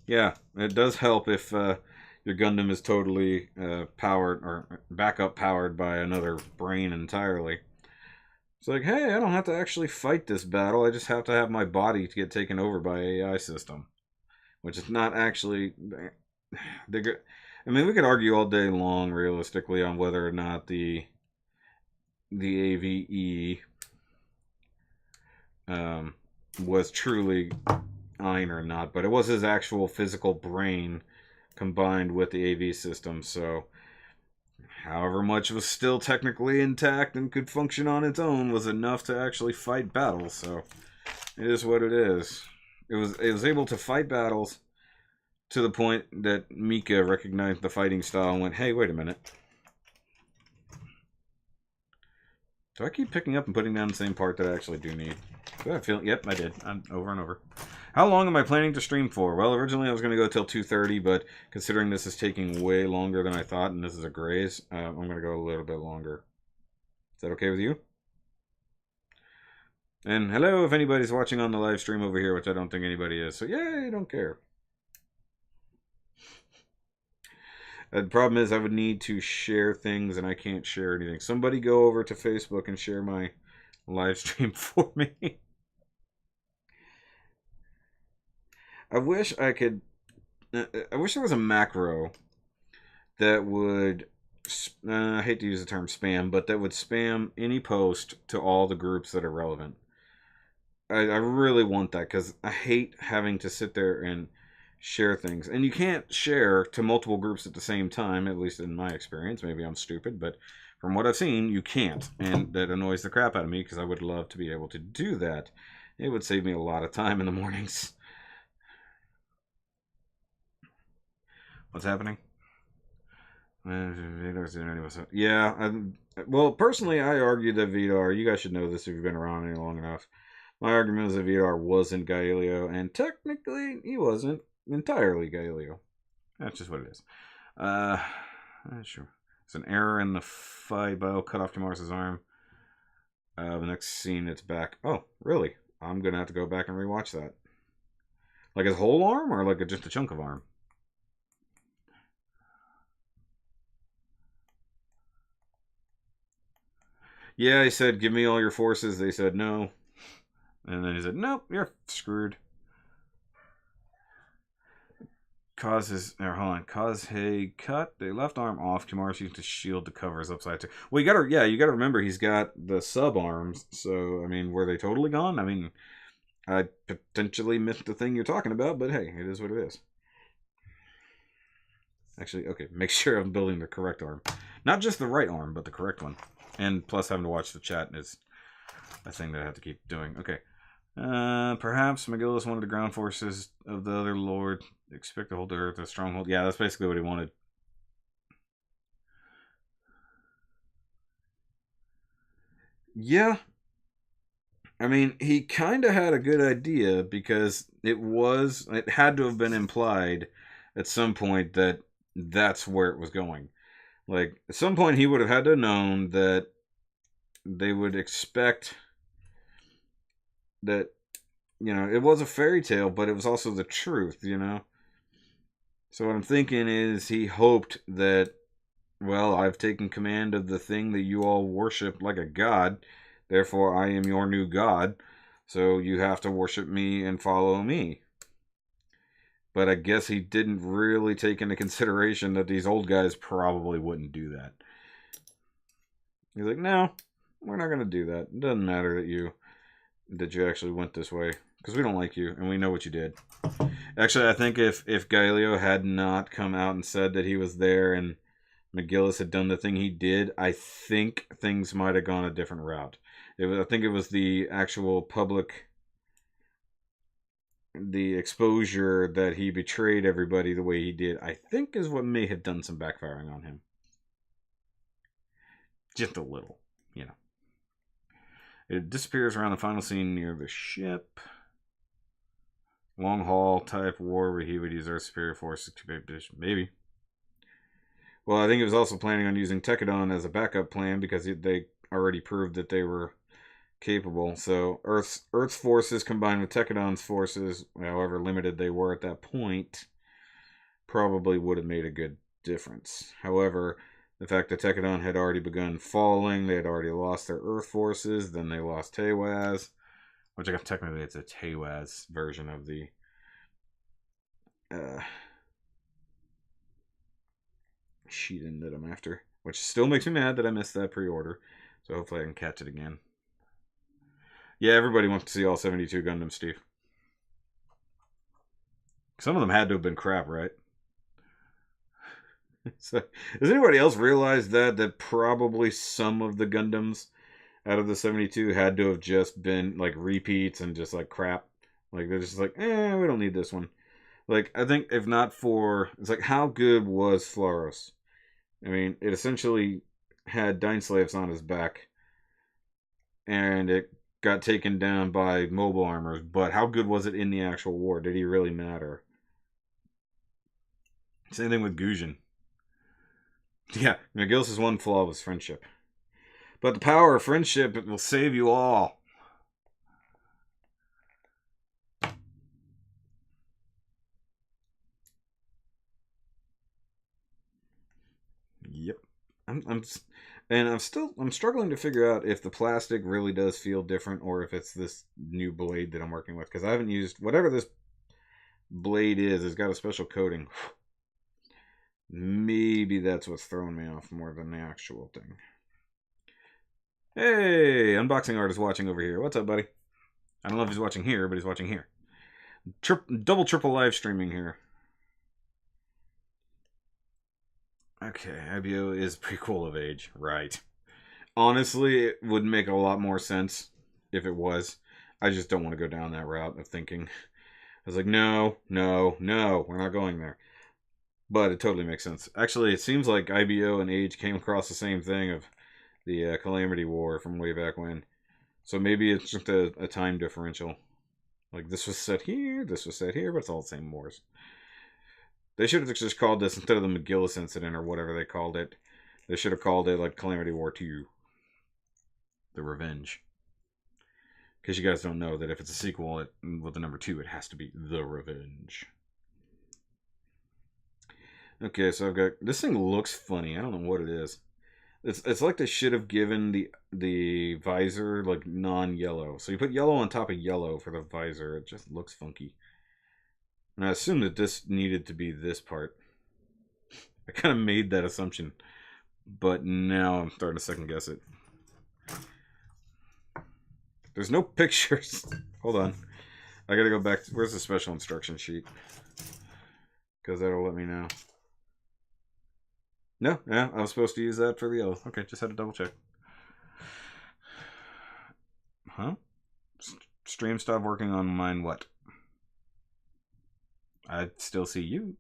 Yeah, it does help if your Gundam is totally powered or backup powered by another brain entirely. It's like, hey, I don't have to actually fight this battle. I just have to have my body to get taken over by AI system, which is not actually. I mean, we could argue all day long, realistically, on whether or not the AVE was truly Ein or not, but it was his actual physical brain combined with the AV system, so however much was still technically intact and could function on its own was enough to actually fight battles, so it is what it is. It was able to fight battles to the point that Mika recognized the fighting style and went, hey, wait a minute. Do I keep picking up and putting down the same part that I actually do need? Do I feel? Yep, I did. Over and over. How long am I planning to stream for? Well, originally I was going to go till 2:30, but considering this is taking way longer than I thought, and this is a graze, I'm going to go a little bit longer. Is that okay with you? And hello if anybody's watching on the live stream over here, which I don't think anybody is. So yay, I don't care. The problem is I would need to share things, and I can't share anything. Somebody go over to Facebook and share my live stream for me. I wish I could. I wish there was a macro that would. I hate to use the term spam, but that would spam any post to all the groups that are relevant. I really want that because I hate having to sit there and share things. And you can't share to multiple groups at the same time, at least in my experience. Maybe I'm stupid, but from what I've seen, you can't. And that annoys the crap out of me because I would love to be able to do that. It would save me a lot of time in the mornings. What's happening? Yeah, well, personally, I argue that Vidar, you guys should know this if you've been around any long enough. My argument is that Vidar wasn't Galileo, and technically, he wasn't entirely Galileo. That's just what it is. Sure. It's an error in the Fibo, cut off Tomaris' arm. The next scene, it's back. Oh, really? I'm gonna have to go back and rewatch that. Like his whole arm, or like just a chunk of arm? Yeah, he said, give me all your forces. They said no. And then he said, nope, you're screwed. Cause hey, cut the left arm off. Tomaris used to shield to cover his upside too. Well, you gotta remember he's got the sub arms. So, I mean, were they totally gone? I mean, I potentially missed the thing you're talking about, but hey, it is what it is. Actually, okay, make sure I'm building the correct arm. Not just the right arm, but the correct one. And plus having to watch the chat is a thing that I have to keep doing. Okay. Perhaps McGillis wanted the ground forces of the other lord. Expect to hold the earth a stronghold. Yeah, that's basically what he wanted. Yeah. I mean, he kind of had a good idea because it had to have been implied at some point that that's where it was going. Like, at some point he would have had to have known that they would expect that, it was a fairy tale, but it was also the truth, So what I'm thinking is he hoped that, well, I've taken command of the thing that you all worship like a god, therefore I am your new god, so you have to worship me and follow me. But I guess he didn't really take into consideration that these old guys probably wouldn't do that. He's like, no, we're not going to do that. It doesn't matter that you actually went this way, because we don't like you, and we know what you did. Actually, I think if Galileo had not come out and said that he was there and McGillis had done the thing he did, I think things might have gone a different route. I think it was the actual public, the exposure that he betrayed everybody the way he did, I think is what may have done some backfiring on him. Just a little, It disappears around the final scene near the ship. Long haul type war where he would use Earth's superior force to maybe. Well, I think he was also planning on using Tekadon as a backup plan because they already proved that they were capable. So Earth's forces combined with Tekadon's forces, however limited they were at that point, probably would have made a good difference. However, the fact that Tekadon had already begun falling, they had already lost their Earth forces, then they lost Tewaz, which I guess technically it's a Tewaz version of the Shiden that I'm after, which still makes me mad that I missed that pre-order. So hopefully I can catch it again. Yeah, everybody wants to see all 72 Gundams, Steve. Some of them had to have been crap, right? So, does anybody else realize that probably some of the Gundams out of the 72 had to have just been like repeats and just like crap? Like they're just like, we don't need this one. Like, I think if not for, it's like, how good was Flaros? I mean, it essentially had Dainslavs on his back, and it got taken down by mobile armors, but how good was it in the actual war? Did he really matter? Same thing with Gujin. Yeah, McGill's one flaw was friendship. But the power of friendship, it will save you all. Yep. I'm struggling to figure out if the plastic really does feel different or if it's this new blade that I'm working with, because I haven't used whatever this blade is. It's got a special coating. Maybe that's what's throwing me off more than the actual thing. Hey, unboxing artist watching over here. What's up, buddy? I don't know if he's watching here, but he's watching here. Triple live streaming here. Okay, IBO is prequel of Age. Right. Honestly, it would make a lot more sense if it was. I just don't want to go down that route of thinking. I was like, no, we're not going there. But it totally makes sense. Actually, it seems like IBO and Age came across the same thing of the Calamity War from way back when. So maybe it's just a time differential. Like, this was set here, this was set here, but it's all the same wars. They should have just called this, instead of the McGillis incident or whatever they called it, they should have called it, like, Calamity War 2. The Revenge. Because you guys don't know that if it's a sequel with the number 2, it has to be The Revenge. Okay, so I've got... This thing looks funny. I don't know what it is. It's like they should have given the visor, like, non-yellow. So you put yellow on top of yellow for the visor. It just looks funky. And I assumed that this needed to be this part. I kind of made that assumption. But now I'm starting to second guess it. There's no pictures. Hold on. I gotta go back to... Where's the special instruction sheet? Because that'll let me know. No, yeah, I was supposed to use that for the yellow. Okay, just had to double check. Huh? Stream stopped working on mine, what? I still see you.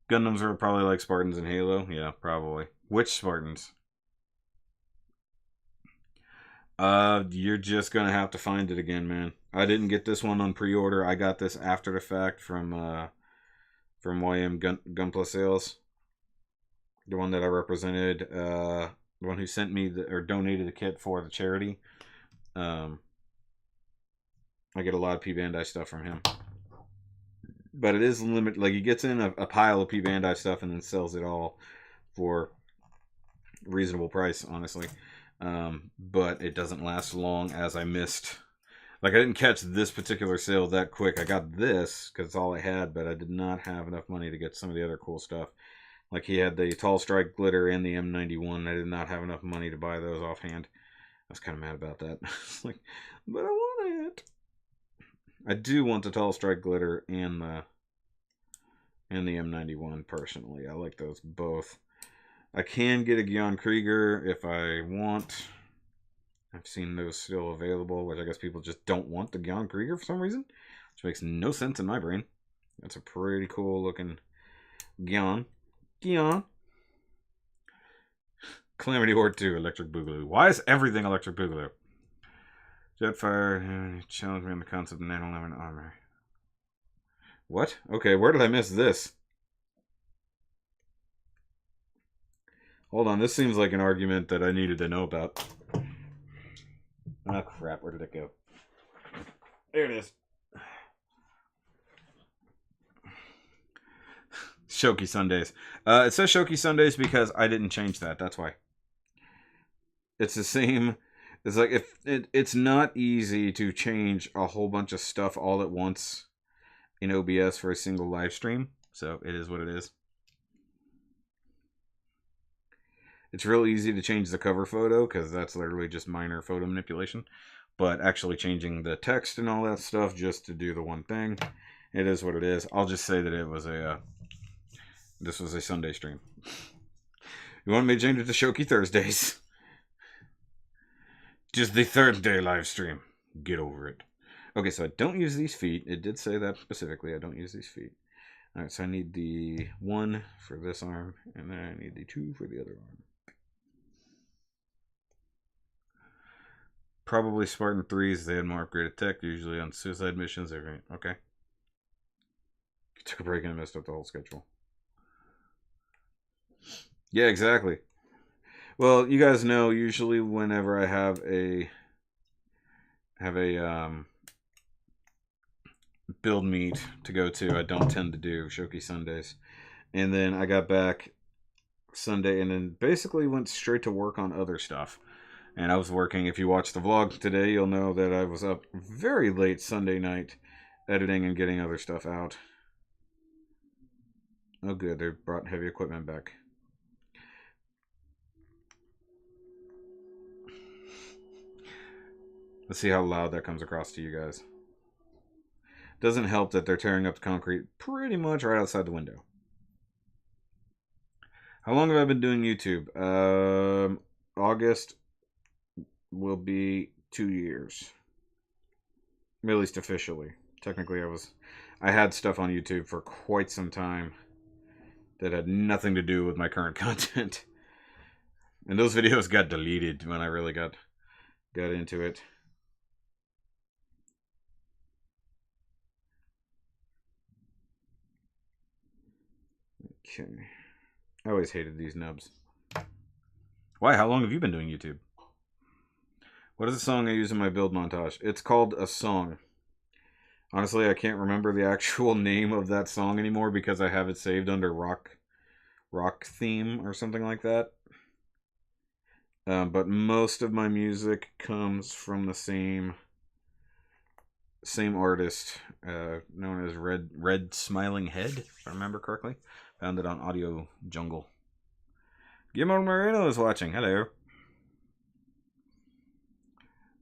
Gundams are probably like Spartans in Halo. Yeah, probably. Which Spartans? You're just gonna have to find it again, man. I didn't get this one on pre-order. I got this after the fact from YM Gunpla sales. The one that I represented, the one who sent me or donated the kit for the charity. I get a lot of P Bandai stuff from him. But it is limited. Like, he gets in a pile of P Bandai stuff and then sells it all for a reasonable price, honestly. But it doesn't last long, as I missed. Like, I didn't catch this particular sale that quick. I got this because it's all I had, but I did not have enough money to get some of the other cool stuff. Like, he had the Tall Strike Glitter and the M91. I did not have enough money to buy those offhand. I was kind of mad about that. Like, but I want it. I do want the Tall Strike Glitter and the M91 personally. I like those both. I can get a Gyan Krieger if I want. I've seen those still available, which I guess people just don't want the Gyan Krieger for some reason, which makes no sense in my brain. That's a pretty cool looking Gyan. Calamity War 2, Electric Boogaloo. Why is everything Electric Boogaloo? Jetfire challenged me on the concept of 911 armor. What? Okay, where did I miss this? Hold on, this seems like an argument that I needed to know about. Oh crap, where did it go? There it is. Shoki Sundays. It says Shoki Sundays because I didn't change that. That's why. It's the same. It's like if it's not easy to change a whole bunch of stuff all at once in OBS for a single live stream. So it is what it is. It's real easy to change the cover photo because that's literally just minor photo manipulation. But actually changing the text and all that stuff just to do the one thing, it is what it is. I'll just say that it was a this was a Sunday stream. You want me to change it to Shoki Thursdays? Just the Thursday live stream. Get over it. Okay, so I don't use these feet. It did say that specifically. I don't use these feet. Alright, so I need the 1 for this arm, and then I need the 2 for the other arm. Probably Spartan 3s. They had more upgraded tech, usually on suicide missions. Okay. Took a break and I messed up the whole schedule. Yeah, exactly. Well, you guys know, usually whenever I have a build meet to go to, I don't tend to do Shoki Sundays. And then I got back Sunday and then basically went straight to work on other stuff. And I was working, if you watch the vlog today, you'll know that I was up very late Sunday night editing and getting other stuff out. Oh good, they brought heavy equipment back. Let's see how loud that comes across to you guys. Doesn't help that they're tearing up the concrete pretty much right outside the window. How long have I been doing YouTube? August will be 2 years. At least officially. Technically I had stuff on YouTube for quite some time that had nothing to do with my current content. And those videos got deleted when I really got into it. Okay. I always hated these nubs. Why? How long have you been doing YouTube? What is the song I use in my build montage? It's called A Song. Honestly, I can't remember the actual name of that song anymore because I have it saved under rock theme or something like that. But most of my music comes from the same artist, known as Red Smiling Head, if I remember correctly. Found it on Audio Jungle. Guillermo Moreno is watching. Hello.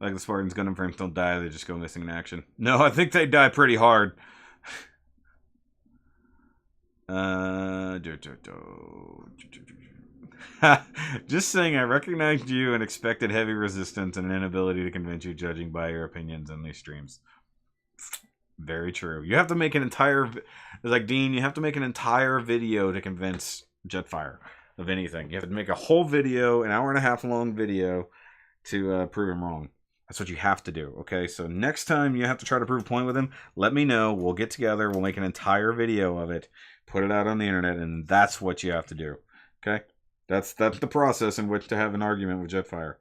Like the Spartans, Gundam frames don't die, they just go missing in action. No, I think they die pretty hard. Just saying, I recognized you and expected heavy resistance and an inability to convince you judging by your opinions in these streams. Very true. You have to make an entire... Like, Dean, you have to make an entire video to convince Jetfire of anything. You have to make a whole video, an 1.5 hour long video, to prove him wrong. That's what you have to do, okay? So next time you have to try to prove a point with him, let me know. We'll get together. We'll make an entire video of it, put it out on the internet, and that's what you have to do, okay? That's the process in which to have an argument with Jetfire.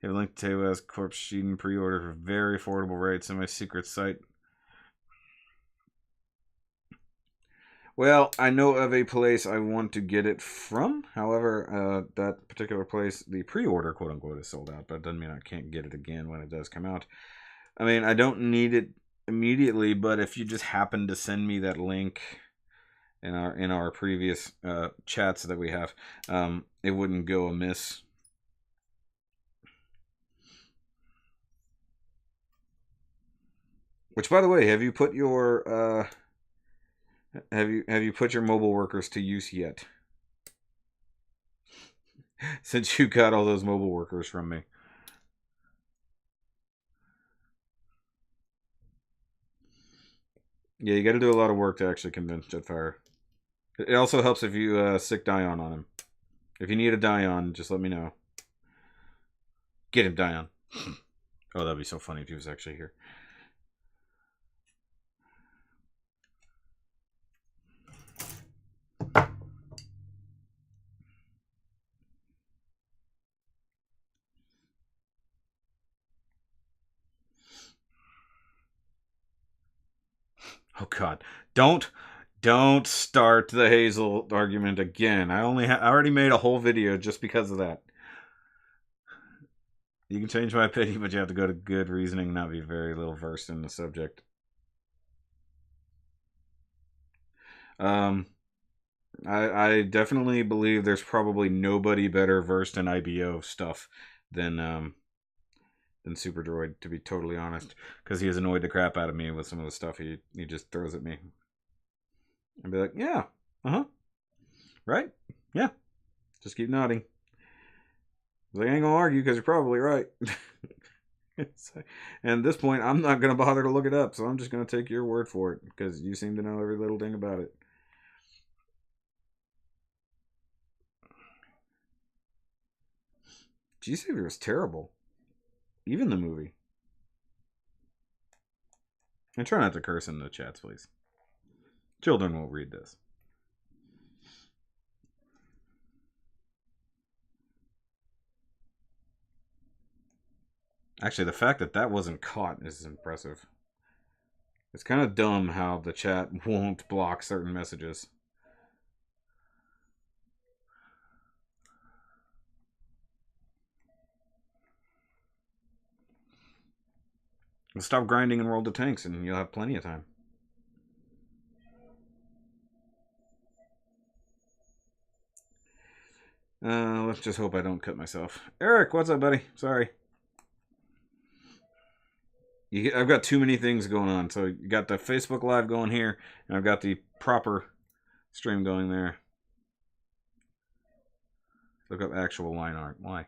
You have a link to Corpse Sheeden pre-order for very affordable rates on my secret site. Well, I know of a place I want to get it from. However, that particular place, the pre-order, quote-unquote, is sold out. But it doesn't mean I can't get it again when it does come out. I mean, I don't need it immediately, but if you just happen to send me that link in our previous chats that we have, it wouldn't go amiss. Which, by the way, have you put your... Have you put your mobile workers to use yet? Since you got all those mobile workers from me. Yeah, you got to do a lot of work to actually convince Jetfire. It also helps if you sick Dion on him. If you need a Dion, just let me know. Get him, Dion. Oh, that'd be so funny if he was actually here. Oh God, don't start the Hazel argument again. I already made a whole video just because of that. You can change my opinion, but you have to go to good reasoning, not be very little versed in the subject. I definitely believe there's probably nobody better versed in IBO stuff than Super Droid, to be totally honest, because he has annoyed the crap out of me with some of the stuff he just throws at me. I'd be like, yeah, right, yeah, just keep nodding. I ain't gonna argue because you're probably right. And at this point, I'm not gonna bother to look it up, so I'm just gonna take your word for it because you seem to know every little thing about it. G-Savior was terrible. Even the movie. And try not to curse in the chats, please. Children will read this. Actually, the fact that that wasn't caught is impressive. It's kind of dumb how the chat won't block certain messages. Stop grinding and roll the tanks and you'll have plenty of time. Let's just hope I don't cut myself. Eric, what's up, buddy? Sorry. I've got too many things going on. So you got the Facebook Live going here, and I've got the proper stream going there. Look up actual line art. Why?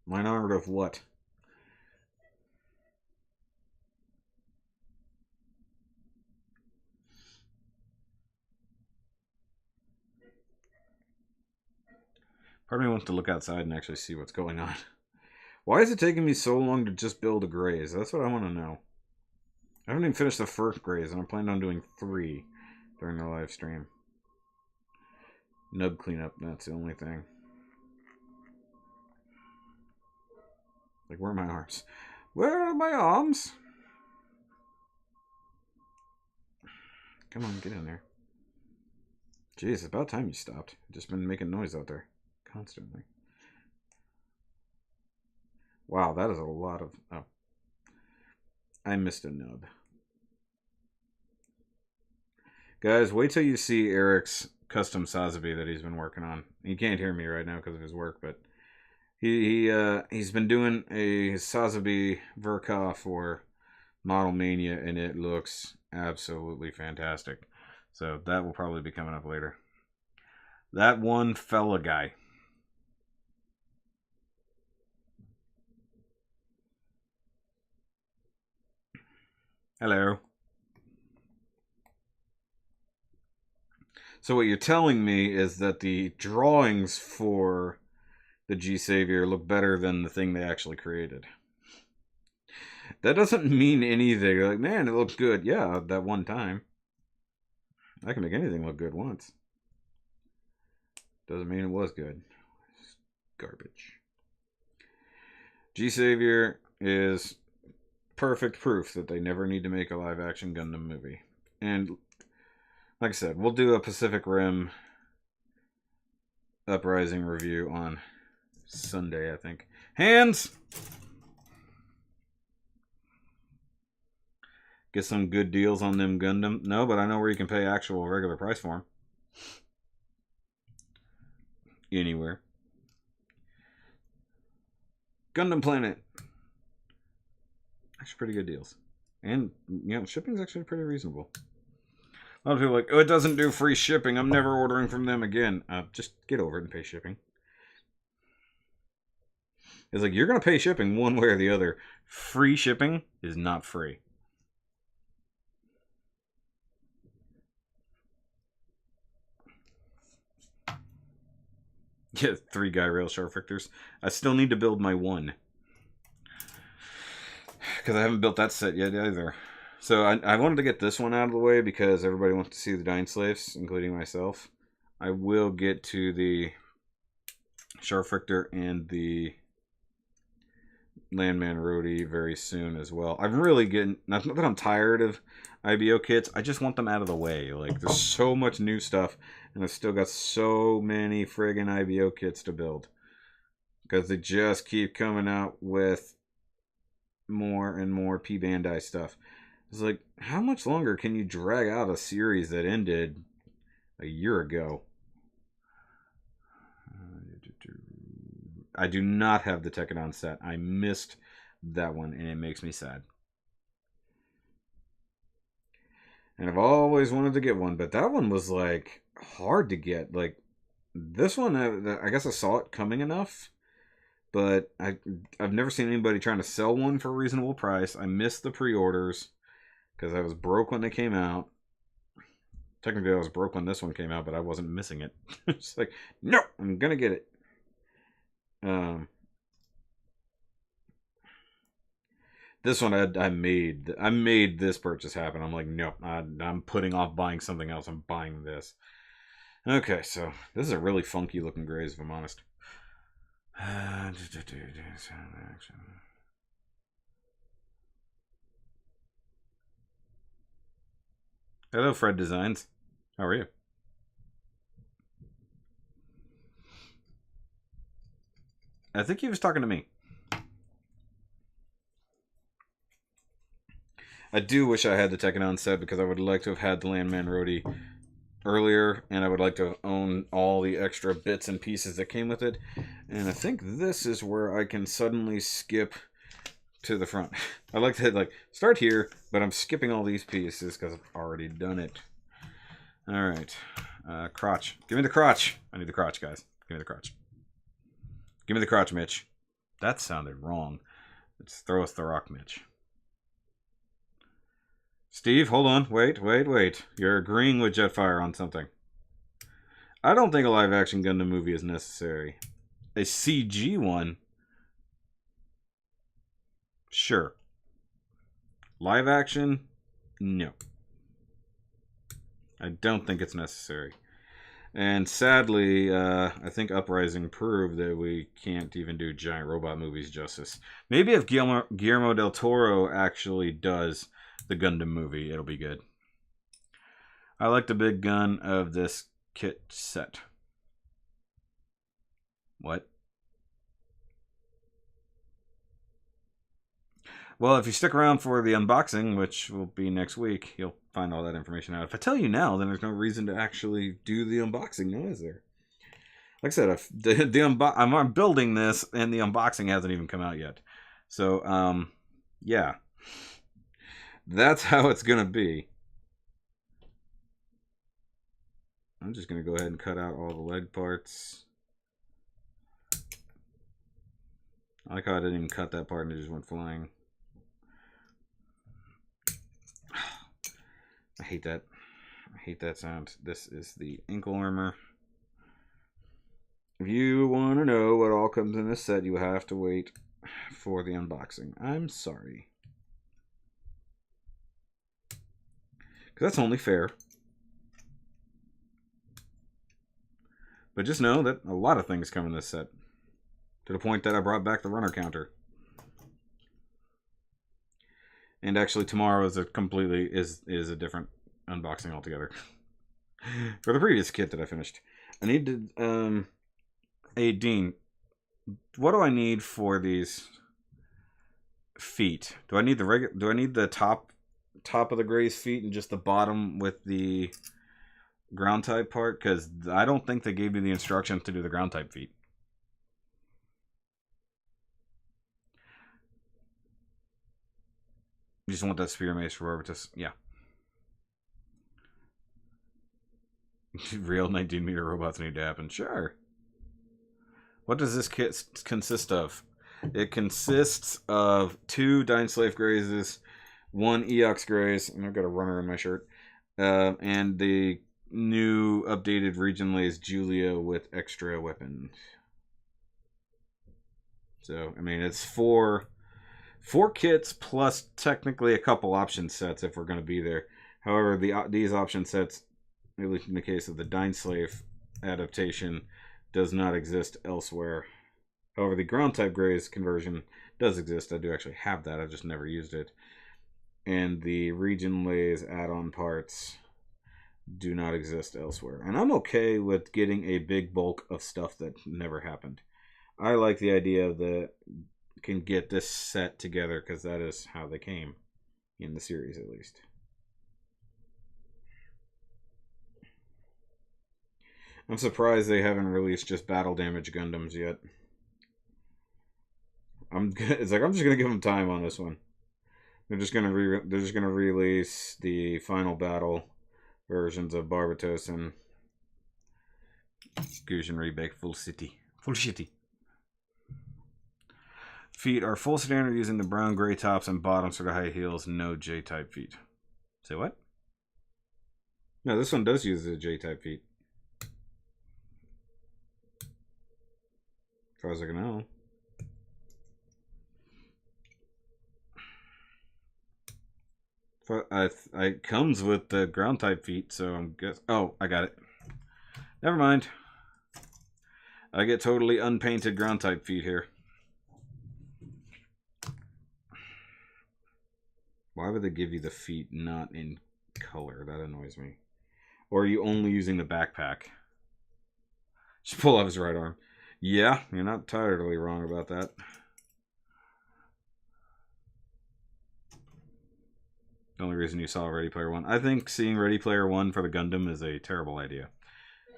Line art of what? Part of me wants to look outside and actually see what's going on. Why is it taking me so long to just build a graze? That's what I want to know. I haven't even finished the first graze, and I'm planning on doing 3 during the live stream. Nub cleanup, that's the only thing. Like, where are my arms? Where are my arms? Come on, get in there. Jeez, it's about time you stopped. You've just been making noise out there. Constantly. Wow, that is a lot of... Oh. I missed a nub. Guys, wait till you see Eric's custom Sazabi that he's been working on. He can't hear me right now because of his work, but he's been doing a Sazabi Verka for Model Mania, and it looks absolutely fantastic. So that will probably be coming up later. That one fella guy. Hello. So what you're telling me is that the drawings for the G-Savior look better than the thing they actually created. That doesn't mean anything. Like, man, it looks good. Yeah, that one time. I can make anything look good once. Doesn't mean it was good. It's garbage. G-Savior is perfect proof that they never need to make a live-action Gundam movie. And like I said, we'll do a Pacific Rim Uprising review on Sunday, I think. Hands! Get some good deals on them Gundam. No, but I know where you can pay actual regular price for them. Anywhere. Gundam Planet. Actually pretty good deals. And, you know, shipping's actually pretty reasonable. A lot of people are like, oh, it doesn't do free shipping. I'm never ordering from them again. Just get over it and pay shipping. It's like, you're going to pay shipping one way or the other. Free shipping is not free. Yeah, 3 guy rail Sharpfrichters. I still need to build my 1. Because I haven't built that set yet either. So I wanted to get this one out of the way because everybody wants to see the Dying Slaves, including myself. I will get to the Sharpfrichter and the Landman Roadie very soon as well. I'm really getting, not that I'm tired of IBO kits, I just want them out of the way. Like, there's so much new stuff, and I've still got so many friggin' IBO kits to build. Because they just keep coming out with more and more P Bandai stuff. It's like, how much longer can you drag out a series that ended a year ago? I do not have the Tekadon set. I missed that one, and it makes me sad. And I've always wanted to get one, but that one was, like, hard to get. Like, this one, I guess I saw it coming enough, but I've never seen anybody trying to sell one for a reasonable price. I missed the pre-orders because I was broke when they came out. Technically, I was broke when this one came out, but I wasn't missing it. It's like, no, I'm going to get it. This one I made this purchase happen. I'm like, nope, I'm putting off buying something else. I'm buying this. Okay, so this is a really funky looking grays, if I'm honest. Hello, Fred Designs. How are you? I think he was talking to me. I do wish I had the Tekadon set because I would like to have had the Landman Roadie earlier, and I would like to own all the extra bits and pieces that came with it. And I think this is where I can suddenly skip to the front. I like to start here, but I'm skipping all these pieces because I've already done it. All right, crotch. Give me the crotch. I need the crotch, guys. Give me the crotch. Give me the crotch, Mitch. That sounded wrong. Let's throw us the rock, Mitch. Steve, hold on. Wait. You're agreeing with Jetfire on something. I don't think a live-action Gundam movie is necessary. A CG one? Sure. Live action? No. I don't think it's necessary. And sadly, I think Uprising proved that we can't even do giant robot movies justice. Maybe if Guillermo del Toro actually does the Gundam movie, it'll be good. I like the big gun of this kit set. What? Well, if you stick around for the unboxing, which will be next week, you'll find all that information out. If I tell you now, then there's no reason to actually do the unboxing, now is there? Like I said, I'm building this, and the unboxing hasn't even come out yet. So, yeah. That's how it's going to be. I'm just going to go ahead and cut out all the leg parts. I like how I didn't even cut that part and it just went flying. I hate that. I hate that sound. This is the ankle armor. If you want to know what all comes in this set, you have to wait for the unboxing. I'm sorry. Because that's only fair. But just know that a lot of things come in this set. To the point that I brought back the runner counter. And actually tomorrow is a a different unboxing altogether. For the previous kit that I finished. I need to hey Dean, what do I need for these feet? Do I need the top of the Gray's feet and just the bottom with the ground type part? Because I don't think they gave me the instructions to do the ground type feet. You just want that spear mace for whoever to... Yeah. Real 19-meter robots need to happen. Sure. What does this kit consist of? It consists of 2 Dine-Slave Grazes, 1 Eox Graze, and I've got a runner in my shirt, and the new updated Region Lays Julia with extra weapons. So, I mean, it's 4 kits plus technically a couple option sets if we're going to be there. However, these option sets, at least in the case of the Dine Slave adaptation, does not exist elsewhere. However, the ground type grays conversion does exist. I do actually have that. I've just never used it. And the region lays add-on parts do not exist elsewhere. And I'm okay with getting a big bulk of stuff that never happened. I like the idea that can get this set together because that is how they came in the series, at least. I'm surprised they haven't released just battle damage Gundams yet. It's like I'm just gonna give them time on this one. They're just gonna release the final battle versions of Barbatos and Fusion Rebake Full City. Full City. Feet are full standard using the brown gray tops and bottoms for the high heels. No J-type feet. Say what? No, this one does use the J-type feet. As far as I can know. It comes with the ground type feet, so I'm guess. Oh, I got it. Never mind. I get totally unpainted ground type feet here. Why would they give you the feet not in color? That annoys me. Or are you only using the backpack? Just pull off his right arm. Yeah, you're not entirely wrong about that. The only reason you saw Ready Player One. I think seeing Ready Player One for the Gundam is a terrible idea.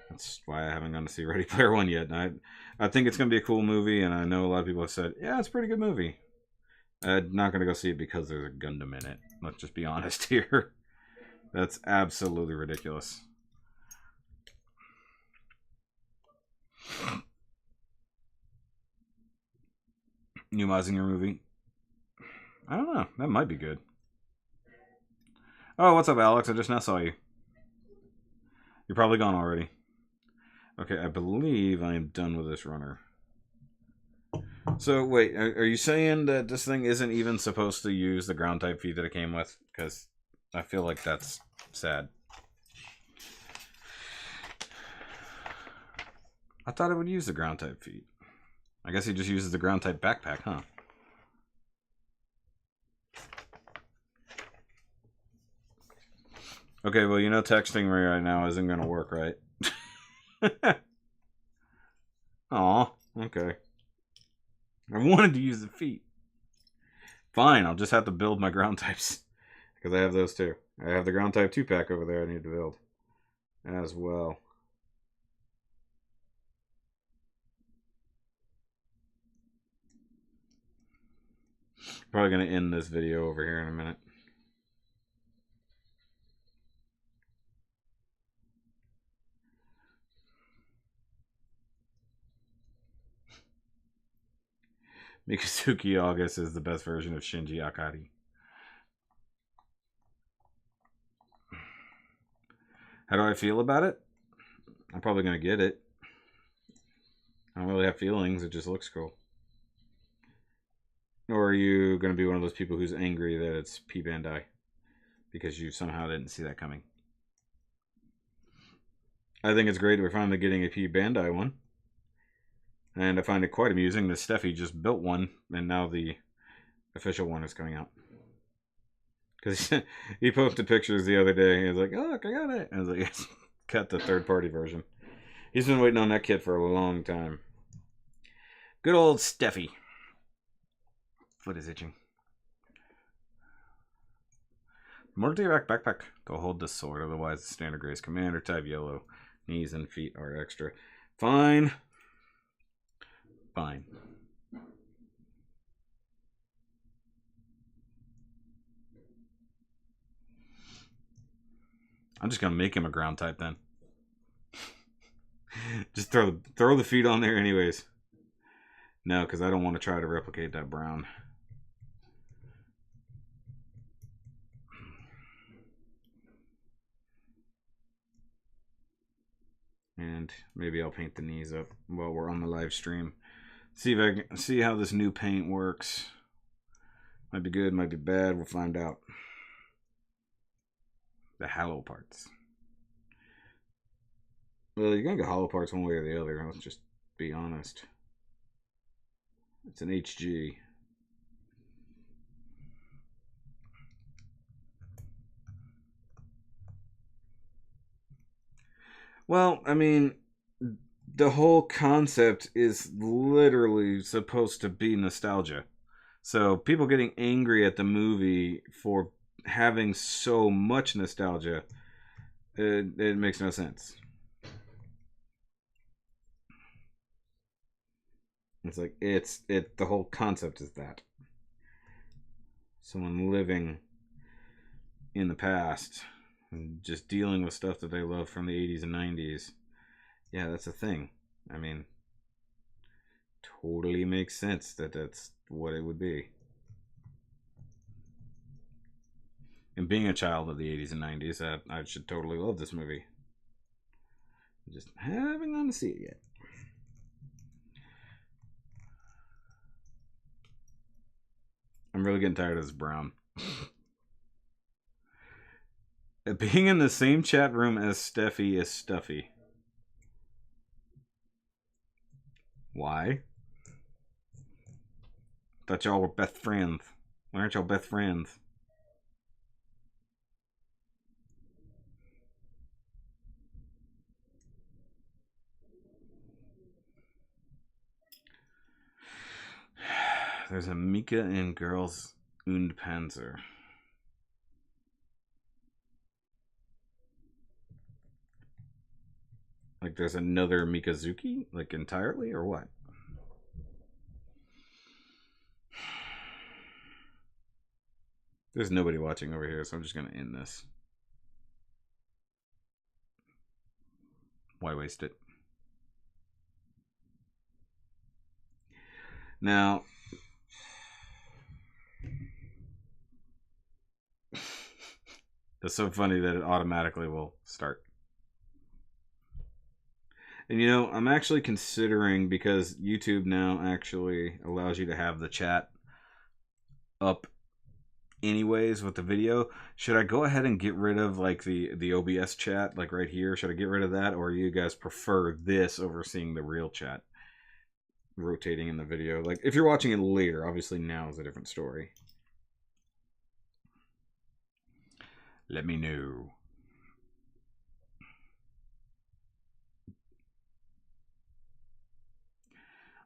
That's why I haven't gone to see Ready Player One yet. And I think it's going to be a cool movie, and I know a lot of people have said, yeah, it's a pretty good movie. I'm not going to go see it because there's a Gundam in it. Let's just be honest here. That's absolutely ridiculous. New Mazinger movie? I don't know. That might be good. Oh, what's up, Alex? I just now saw you. You're probably gone already. Okay, I believe I am done with this runner. So, wait, are you saying that this thing isn't even supposed to use the ground type feed that it came with? Because I feel like that's sad. I thought it would use the ground type feed. I guess he just uses the ground type backpack, huh? Okay, well, you know texting me right now isn't going to work, right? Aw, okay. I wanted to use the feet. Fine, I'll just have to build my ground types. Because I have those too. I have the ground type 2-pack over there I need to build. As well. Probably going to end this video over here in a minute. Mikazuki August is the best version of Shinji Akari. How do I feel about it? I'm probably going to get it. I don't really have feelings. It just looks cool. Or are you going to be one of those people who's angry that it's P Bandai? Because you somehow didn't see that coming. I think it's great that we're finally getting a P Bandai one. And I find it quite amusing that Steffi just built one, and now the official one is coming out. Because he posted pictures the other day, and he was like, oh, look, I got it. And I was like, yes, got the third-party version. He's been waiting on that kit for a long time. Good old Steffi. Foot is itching. Multi-rack backpack to hold the sword, otherwise the standard gray is commander type yellow. Knees and feet are extra. Fine. Fine. I'm just gonna make him a ground type then. Just throw the feet on there anyways. No, because I don't want to try to replicate that brown. And maybe I'll paint the knees up while we're on the live stream. See if I can see how this new paint works. Might be good, might be bad. We'll find out. The hollow parts. Well, you're gonna get hollow parts one way or the other. Let's just be honest. It's an HG. Well, I mean, the whole concept is literally supposed to be nostalgia. So people getting angry at the movie for having so much nostalgia, it makes no sense. It's like the whole concept is that someone living in the past and just dealing with stuff that they love from the 80s and 90s. Yeah, that's a thing. I mean, totally makes sense that that's what it would be. And being a child of the 80s and 90s, I should totally love this movie. Just haven't gone to see it yet. I'm really getting tired of this brown. Being in the same chat room as Steffi is stuffy. Why? Thought y'all were best friends. Why aren't y'all best friends? There's a Mika in Girls und Panzer. Like there's another Mikazuki? Like entirely or what? There's nobody watching over here, so I'm just going to end this. Why waste it? Now, it's so funny that it automatically will start. And you know, I'm actually considering, because YouTube now actually allows you to have the chat up anyways with the video, should I go ahead and get rid of like the OBS chat, like right here? Should I get rid of that, or you guys prefer this over seeing the real chat rotating in the video? Like if you're watching it later, obviously now is a different story. Let me know.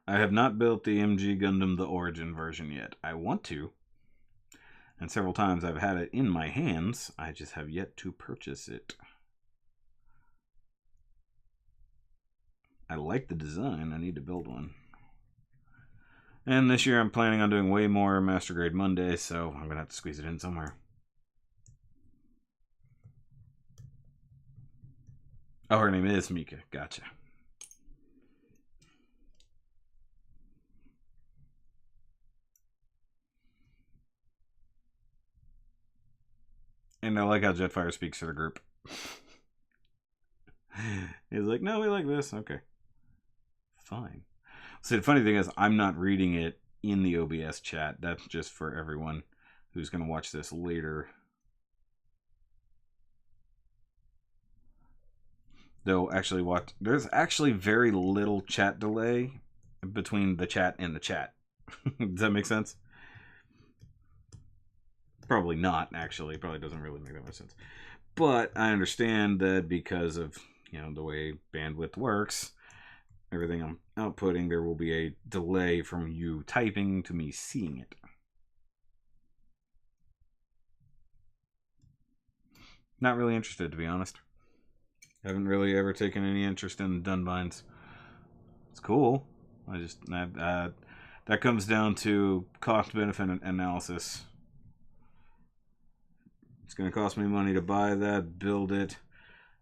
I have not built the MG Gundam the Origin version yet. I want to. And several times I've had it in my hands. I just have yet to purchase it. I like the design. I need to build one. And this year I'm planning on doing way more Master Grade Monday, so I'm going to have to squeeze it in somewhere. Oh, her name is Mika. Gotcha. And I like how Jetfire speaks to the group. He's like, no, we like this. Okay. Fine. So the funny thing is, I'm not reading it in the OBS chat. That's just for everyone who's going to watch this later. They'll actually watch. There's actually very little chat delay between the chat and the chat. Does that make sense? Probably not, actually. Probably doesn't really make that much sense. But I understand that because of, you know, the way bandwidth works, everything I'm outputting, there will be a delay from you typing to me seeing it. Not really interested, to be honest. Haven't really ever taken any interest in Dunbines. It's cool. That comes down to cost-benefit analysis. It's going to cost me money to buy that, build it,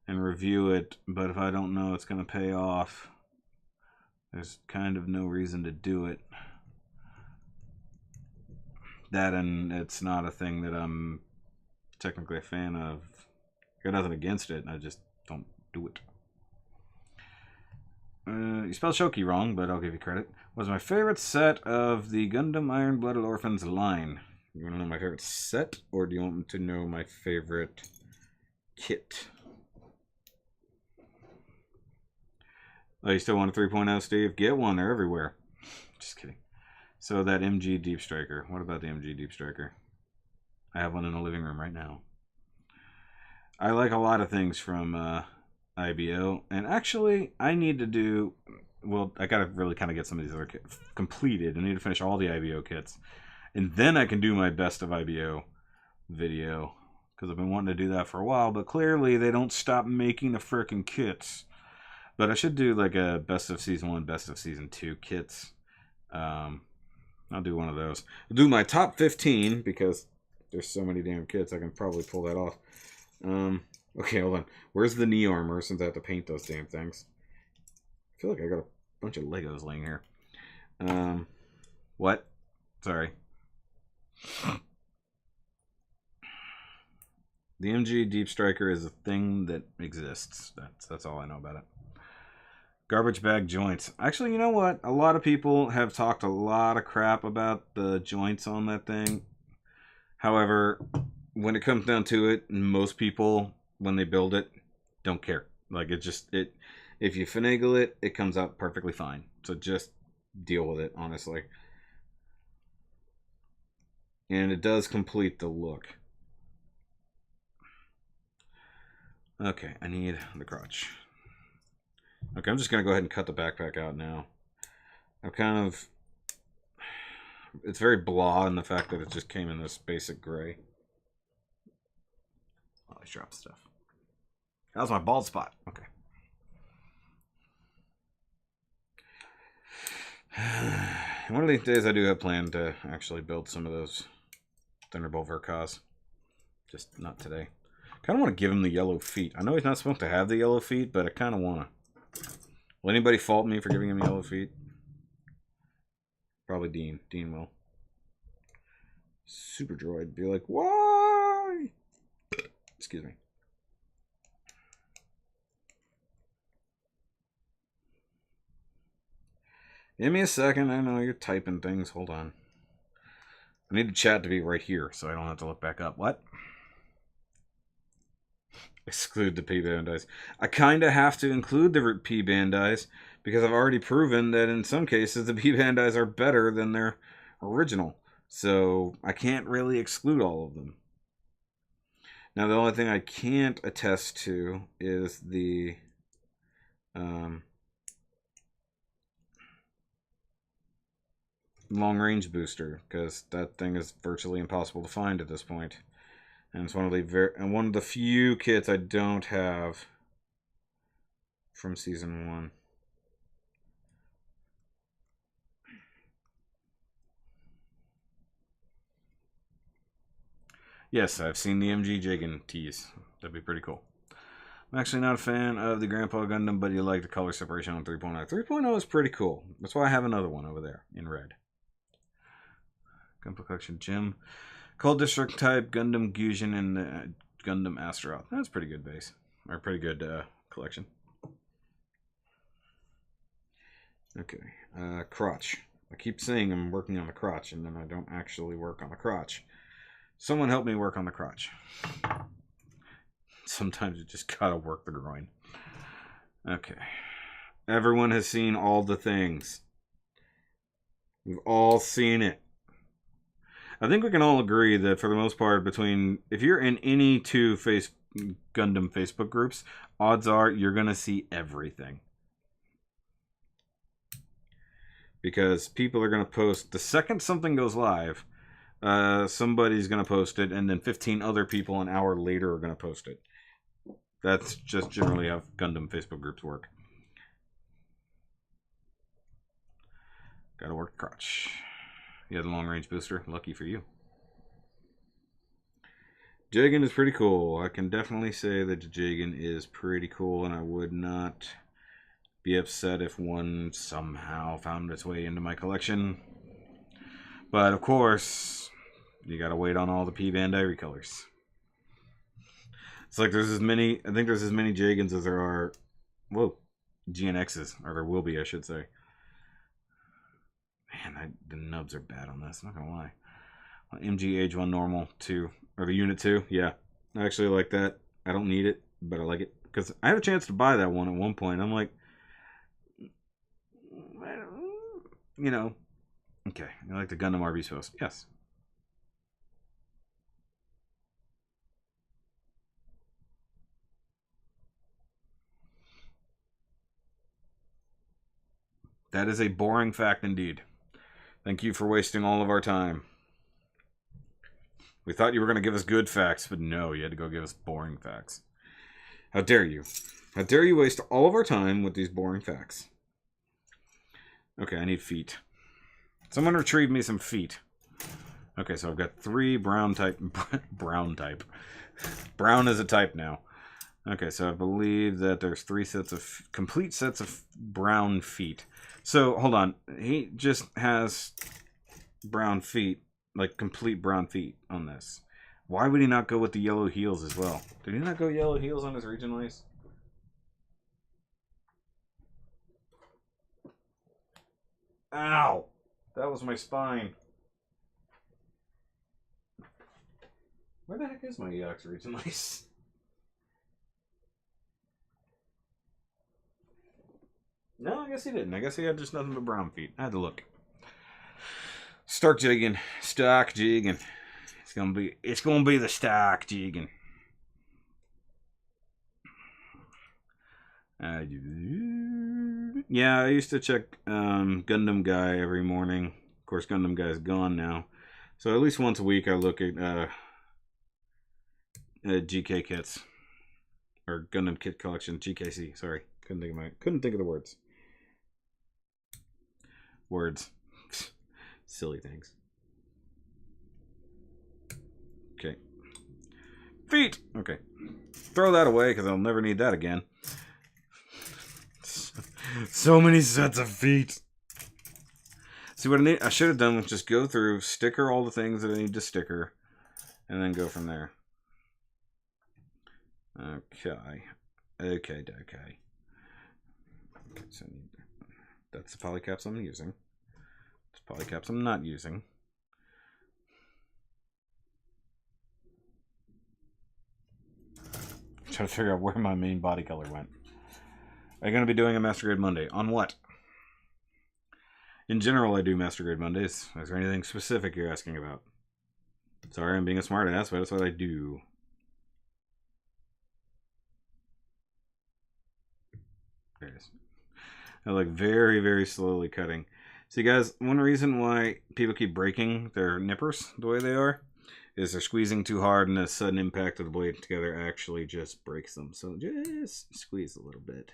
and review it, but if I don't know it's going to pay off, there's kind of no reason to do it. That, and it's not a thing that I'm technically a fan of. Got nothing against it, I just don't do it. You spelled Shoki wrong, but I'll give you credit. Was my favorite set of the Gundam Iron-Blooded Orphans line. You want to know my favorite set, or do you want to know my favorite kit? Oh, you still want a 3.0, Steve? Get one, they're everywhere. Just kidding. So that MG Deep Striker. What about the MG Deep Striker? I have one in the living room right now. I like a lot of things from IBO. And actually, I need to do... Well, I gotta really kind of get some of these other kits completed. I need to finish all the IBO kits. And then I can do my best of IBO video. Because I've been wanting to do that for a while. But clearly, they don't stop making the frickin' kits. But I should do like a best of season 1, best of season 2 kits. I'll do one of those. I'll do my top 15 because there's so many damn kits. I can probably pull that off. Okay, hold on. Where's the knee armor since I have to paint those damn things? I feel like I got a bunch of Legos laying here. What? Sorry. The MG Deep Striker is a thing that exists. That's all I know about it. Garbage bag joints. Actually, you know what? A lot of people have talked a lot of crap about the joints on that thing. However, when it comes down to it, most people, when they build it, don't care. Like, if you finagle it, it comes out perfectly fine. So just deal with it, honestly. And it does complete the look. Okay, I need the crotch. Okay, I'm just going to go ahead and cut the backpack out now. It's very blah in the fact that it just came in this basic gray. Oh, I dropped stuff. That was my bald spot. Okay. One of these days I do have planned to actually build some of those Thunderbolt Verkaz. Just not today. Kind of want to give him the yellow feet. I know he's not supposed to have the yellow feet, but I kind of want to. Will anybody fault me for giving him yellow feet? Probably Dean. Dean will. Super Droid be like, why? Excuse me. Give me a second. I know you're typing things. Hold on. I need the chat to be right here so I don't have to look back up. What? Exclude the P Bandais. I kind of have to include the P Bandais because I've already proven that in some cases the P Bandais are better than their original. So I can't really exclude all of them. Now the only thing I can't attest to is the long range booster, because that thing is virtually impossible to find at this point. And it's one of the few kits I don't have from season 1. Yes, I've seen the MG Jigen tease. That'd be pretty cool. I'm actually not a fan of the Grandpa Gundam, but you like the color separation on 3.0. 3.0 is pretty cool. That's why I have another one over there in red. Gunpla Collection Gym. Cold District type, Gundam Fusion, and Gundam Astaroth. That's pretty good base. Or pretty good collection. Okay. Crotch. I keep saying I'm working on the crotch, and then I don't actually work on the crotch. Someone help me work on the crotch. Sometimes you just gotta work the groin. Okay. Everyone has seen all the things. We've all seen it. I think we can all agree that for the most part, if you're in any two Gundam Facebook groups, odds are you're going to see everything. Because people are going to post, the second something goes live, somebody's going to post it, and then 15 other people an hour later are going to post it. That's just generally how Gundam Facebook groups work. Gotta work crotch. You had a long-range booster. Lucky for you. Jigen is pretty cool. I can definitely say that Jigen is pretty cool, and I would not be upset if one somehow found its way into my collection. But, of course, you gotta wait on all the P Bandai recolors. It's like there's as many... I think there's as many Jigens as there are... Whoa. GNXs. Or there will be, I should say. Man, the nubs are bad on this. I'm not gonna lie. MG Age 1 Normal 2. Or the Unit 2. Yeah. I actually like that. I don't need it, but I like it. Because I had a chance to buy that one at one point. I'm like... You know... Okay, you like the Gundam RB post? Yes. That is a boring fact indeed. Thank you for wasting all of our time. We thought you were going to give us good facts, but no, you had to go give us boring facts. How dare you? How dare you waste all of our time with these boring facts? Okay, I need feet. Someone retrieve me some feet. Okay, so I've got 3 brown type. Brown type. Brown is a type now. Okay, so I believe that there's 3 sets of complete sets of brown feet. So hold on, he just has brown feet, like complete brown feet on this. Why would he not go with the yellow heels as well? Did he not go yellow heels on his region lace? Ow! That was my spine. Where the heck is my EOX region lace? No, I guess he didn't. I guess he had just nothing but brown feet. I had to look. Stark jigging. Stock jigging. It's gonna be the stock jigging. Yeah, I used to check Gundam Guy every morning. Of course, Gundam Guy is gone now. So at least once a week I look at GK kits. Or Gundam Kit Collection, GKC, sorry. Couldn't think of the words. Silly things. Okay. Feet! Okay. Throw that away because I'll never need that again. So many sets of feet. See what I should have done was just go through, sticker all the things that I need to sticker, and then go from there. Okay. Okay. So that's the polycaps I'm using. It's polycaps I'm not using. I'm trying to figure out where my main body color went. Are you going to be doing a Master Grade Monday? On what? In general, I do Master Grade Mondays. Is there anything specific you're asking about? Sorry, I'm being a smart ass, but that's what I do. There it is. I like very, very slowly cutting. See, guys, one reason why people keep breaking their nippers the way they are is they're squeezing too hard, and the sudden impact of the blade together actually just breaks them. So just squeeze a little bit.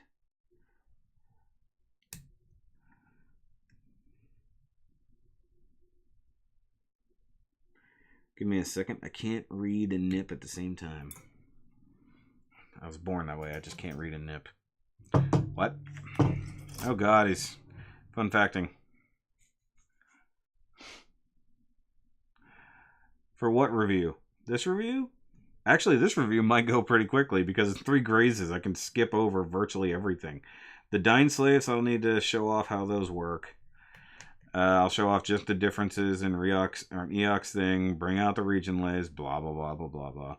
Give me a second. I can't read and nip at the same time. I was born that way. I just can't read and nip. What? Oh god, he's fun facting. For what review? This review? Actually, this review might go pretty quickly because it's 3 grazes. I can skip over virtually everything. The Dying Slaves, I'll need to show off how those work. I'll show off just the differences in EOX thing, bring out the region lays, blah, blah, blah, blah, blah, blah.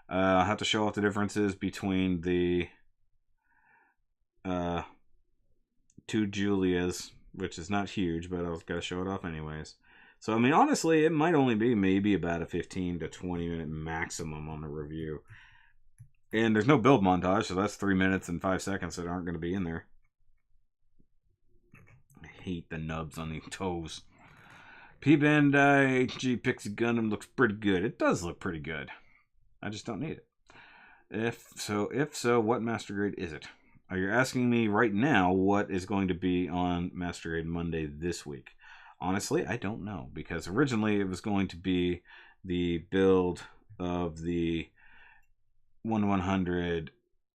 I'll have to show off the differences between the 2 Julias, which is not huge, but I've got to show it off anyways. So, I mean, honestly, it might only be maybe about a 15 to 20 minute maximum on the review. And there's no build montage, so that's 3 minutes and 5 seconds that aren't going to be in there. I hate the nubs on the toes. Bandai HG Pixie Gundam looks pretty good. It does look pretty good. I just don't need it. If so, what Master Grade is it? Are you asking me right now what is going to be on Master Grade Monday this week? Honestly, I don't know, because originally it was going to be the build of the 1/100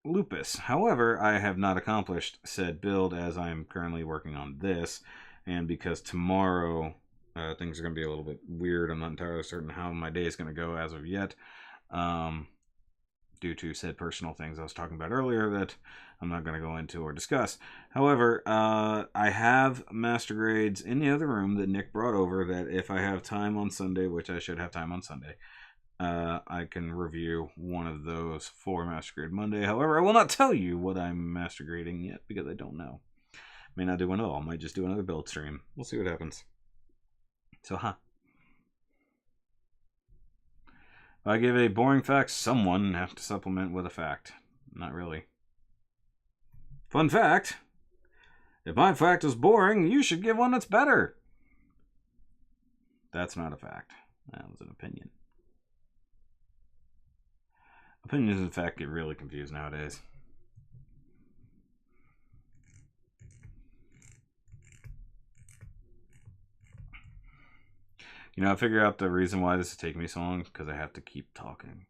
Lupus. However, I have not accomplished said build as I am currently working on this, and because tomorrow things are going to be a little bit weird. I'm not entirely certain how my day is going to go as of yet, due to said personal things I was talking about earlier that I'm not going to go into or discuss. However, I have Master Grades in the other room that Nick brought over that if I have time on Sunday, which I should have time on Sunday, I can review one of those for Master Grade Monday. However, I will not tell you what I'm Master Grading yet because I don't know. May not do one at all. Might just do another build stream. We'll see what happens. So, huh. If I give a boring fact, someone have to supplement with a fact. Not really. Fun fact. If my fact is boring, you should give one that's better. That's not a fact. That was an opinion. Opinions, in fact, get really confused nowadays. You know, I figure out the reason why this is taking me so long, because I have to keep talking.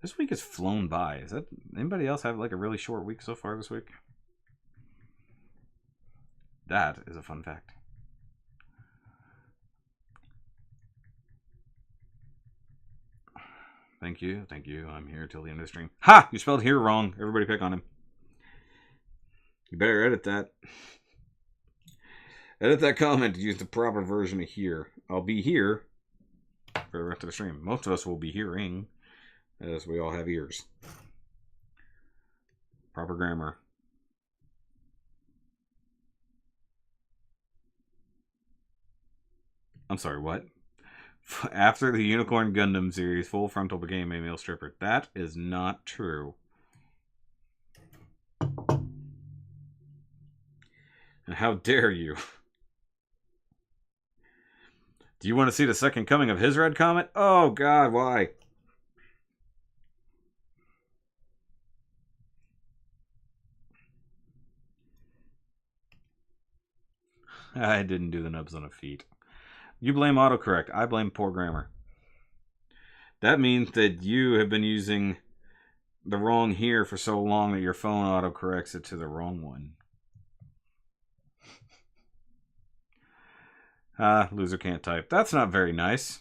This week has flown by. Is that anybody else have like a really short week so far this week? That is a fun fact. Thank you, thank you. I'm here till the end of the stream. Ha! You spelled here wrong. Everybody pick on him. You better edit that. Edit that comment to use the proper version of here. I'll be here for the rest of the stream. Most of us will be hearing, as we all have ears. Proper grammar. I'm sorry, what? After the Unicorn Gundam series, Full Frontal became a male stripper. That is not true. And how dare you? Do you want to see the second coming of his red comet? Oh, God, why? I didn't do the nubs on a feet. You blame autocorrect. I blame poor grammar. That means that you have been using the wrong here for so long that your phone autocorrects it to the wrong one. Loser can't type. That's not very nice.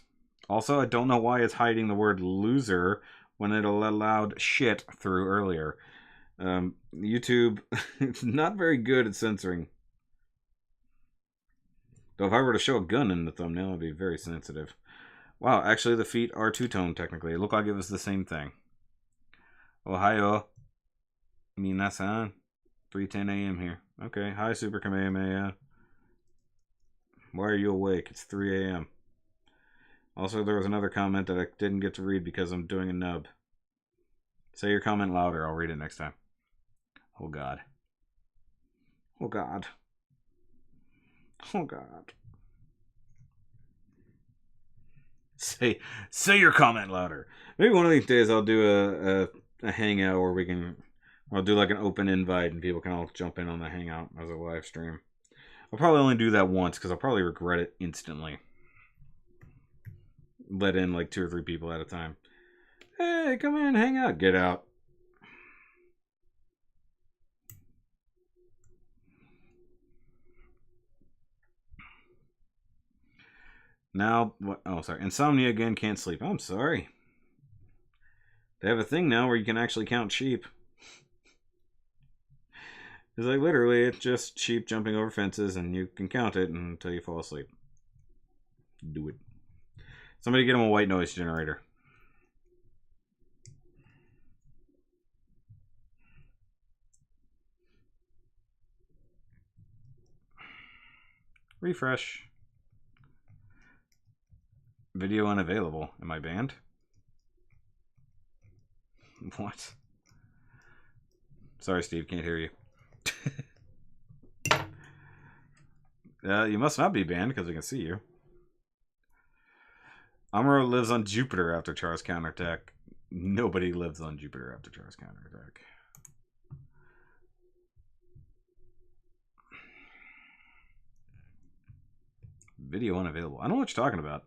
Also, I don't know why it's hiding the word loser when it allowed shit through earlier. YouTube, it's not very good at censoring. Though if I were to show a gun in the thumbnail, it'd be very sensitive. Wow, actually the feet are two-tone technically. It looked like it was the same thing. Ohio. Minasan. 3:10 a.m. here. Okay, hi Super Kamehameha. Why are you awake? It's 3 a.m. Also, there was another comment that I didn't get to read because I'm doing a nub. Say your comment louder. I'll read it next time. Oh, God. Oh, God. Oh, God. Say your comment louder. Maybe one of these days I'll do a hangout where I'll do like an open invite and people can all jump in on the hangout as a live stream. I'll probably only do that once because I'll probably regret it instantly. Let in like 2 or 3 people at a time. Hey, come in, hang out, get out. Now, what? Oh, sorry. Insomnia again, can't sleep. I'm sorry. They have a thing now where you can actually count sheep. It's like literally, it's just sheep jumping over fences and you can count it until you fall asleep. Do it. Somebody get him a white noise generator. Refresh. Video unavailable. Am I banned? What? Sorry, Steve, can't hear you. You must not be banned because I can see you. Amuro lives on Jupiter after Char's counterattack. Nobody lives on Jupiter after Char's counterattack. Video unavailable. I don't know what you're talking about.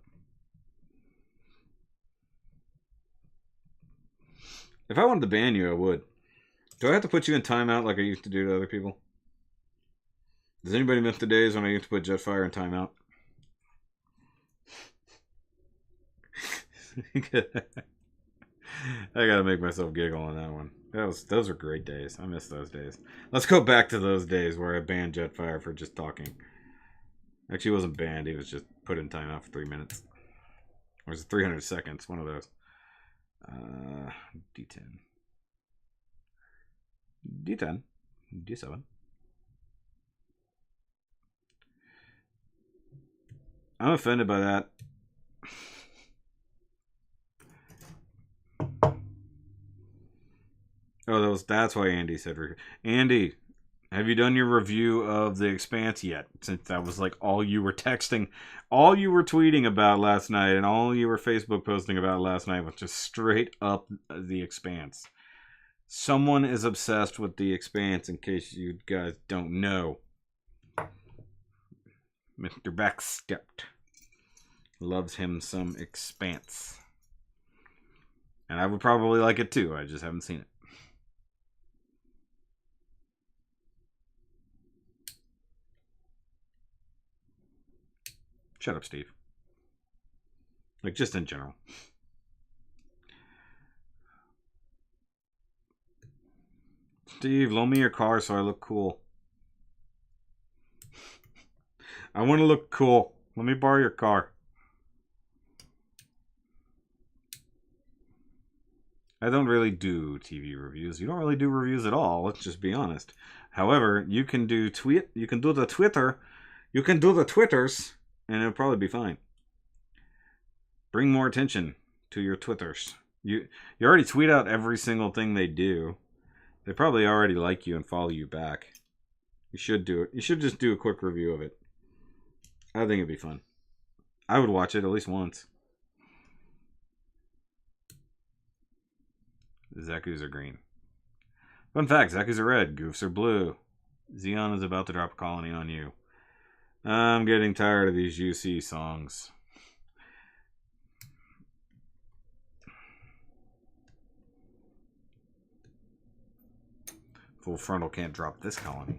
If I wanted to ban you, I would. Do I have to put you in timeout like I used to do to other people? Does anybody miss the days when I used to put Jetfire in timeout? I gotta make myself giggle on that one. Those were great days. I miss those days. Let's go back to those days where I banned Jetfire for just talking. Actually, he wasn't banned. He was just put in timeout for 3 minutes. Or was it 300 seconds? One of those. D10. D10. D7. I'm offended by that. Oh, that's why Andy said. Andy, have you done your review of The Expanse yet? Since that was like all you were texting, all you were tweeting about last night, and all you were Facebook posting about last night was just straight up The Expanse. Someone is obsessed with The Expanse, in case you guys don't know. Mr. Backstepped loves him some Expanse. And I would probably like it too, I just haven't seen it. Shut up, Steve. Like, just in general. Steve, loan me your car so I look cool. I want to look cool. Let me borrow your car. I don't really do TV reviews. You don't really do reviews at all. Let's just be honest. However, you can do You can do the Twitter. You can do the Twitters. And it'll probably be fine. Bring more attention to your Twitters. You already tweet out every single thing they do. They probably already like you and follow you back. You should do it. You should just do a quick review of it. I think it'd be fun. I would watch it at least once. The Zekus are green. Fun fact, Zekus are red. Goofs are blue. Xeon is about to drop a colony on you. I'm getting tired of these UC songs. Full frontal can't drop this colony.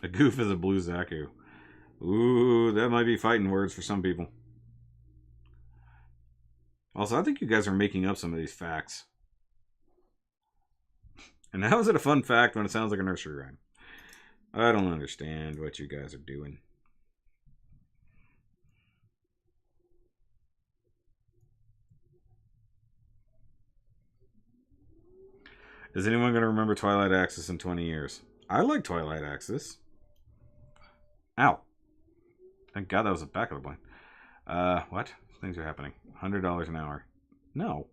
A goof is a blue Zaku. Ooh, that might be fighting words for some people. Also, I think you guys are making up some of these facts. And how is it a fun fact when it sounds like a nursery rhyme? I don't understand what you guys are doing. Is anyone going to remember Twilight Axis in 20 years? I like Twilight Axis. Ow. Thank God that was the back of the blind. What? Things are happening. $100 an hour. No.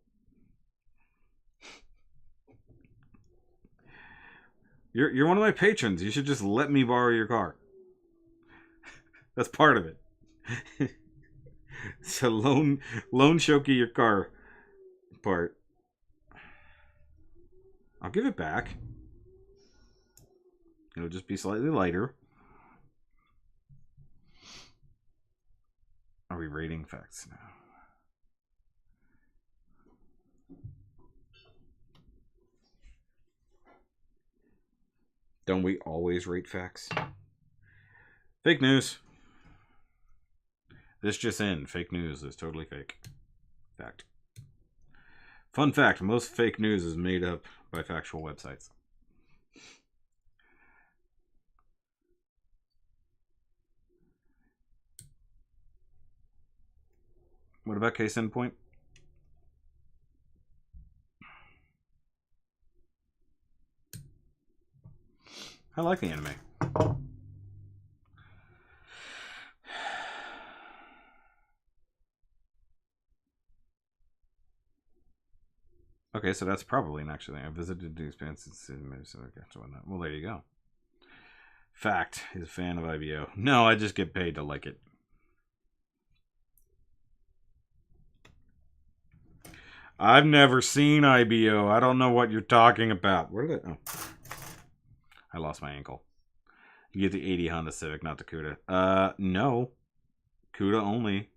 You're one of my patrons. You should just let me borrow your car. That's part of it. So loan Shoki your car part. I'll give it back. It'll just be slightly lighter. Are we rating facts now? Don't we always rate facts? Fake news. This just in. Fake news is totally fake. Fact. Fun fact, most fake news is made up by factual websites. What about case in point? I like the anime. Okay, so that's probably an actual thing. I visited the expanses in Minnesota. Well, there you go. Fact, he's a fan of IBO. No, I just get paid to like it. I've never seen IBO. I don't know what you're talking about. Where did it? Oh. I lost my ankle. You get the 80 Honda Civic, not the Cuda. No. Cuda only.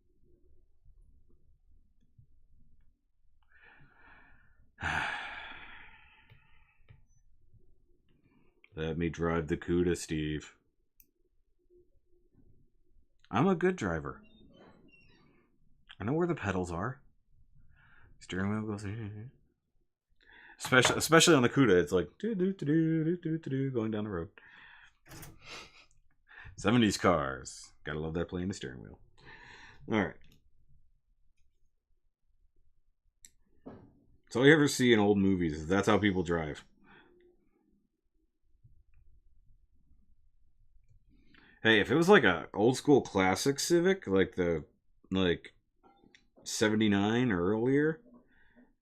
Let me drive the Cuda, Steve. I'm a good driver. I know where the pedals are. Steering wheel goes... Especially on the Cuda, it's like going down the road. 70s cars. Gotta love that playing the steering wheel. Alright. That's all you ever see in old movies. That's how people drive. Hey, if it was like a old school classic Civic, like the 79 or earlier,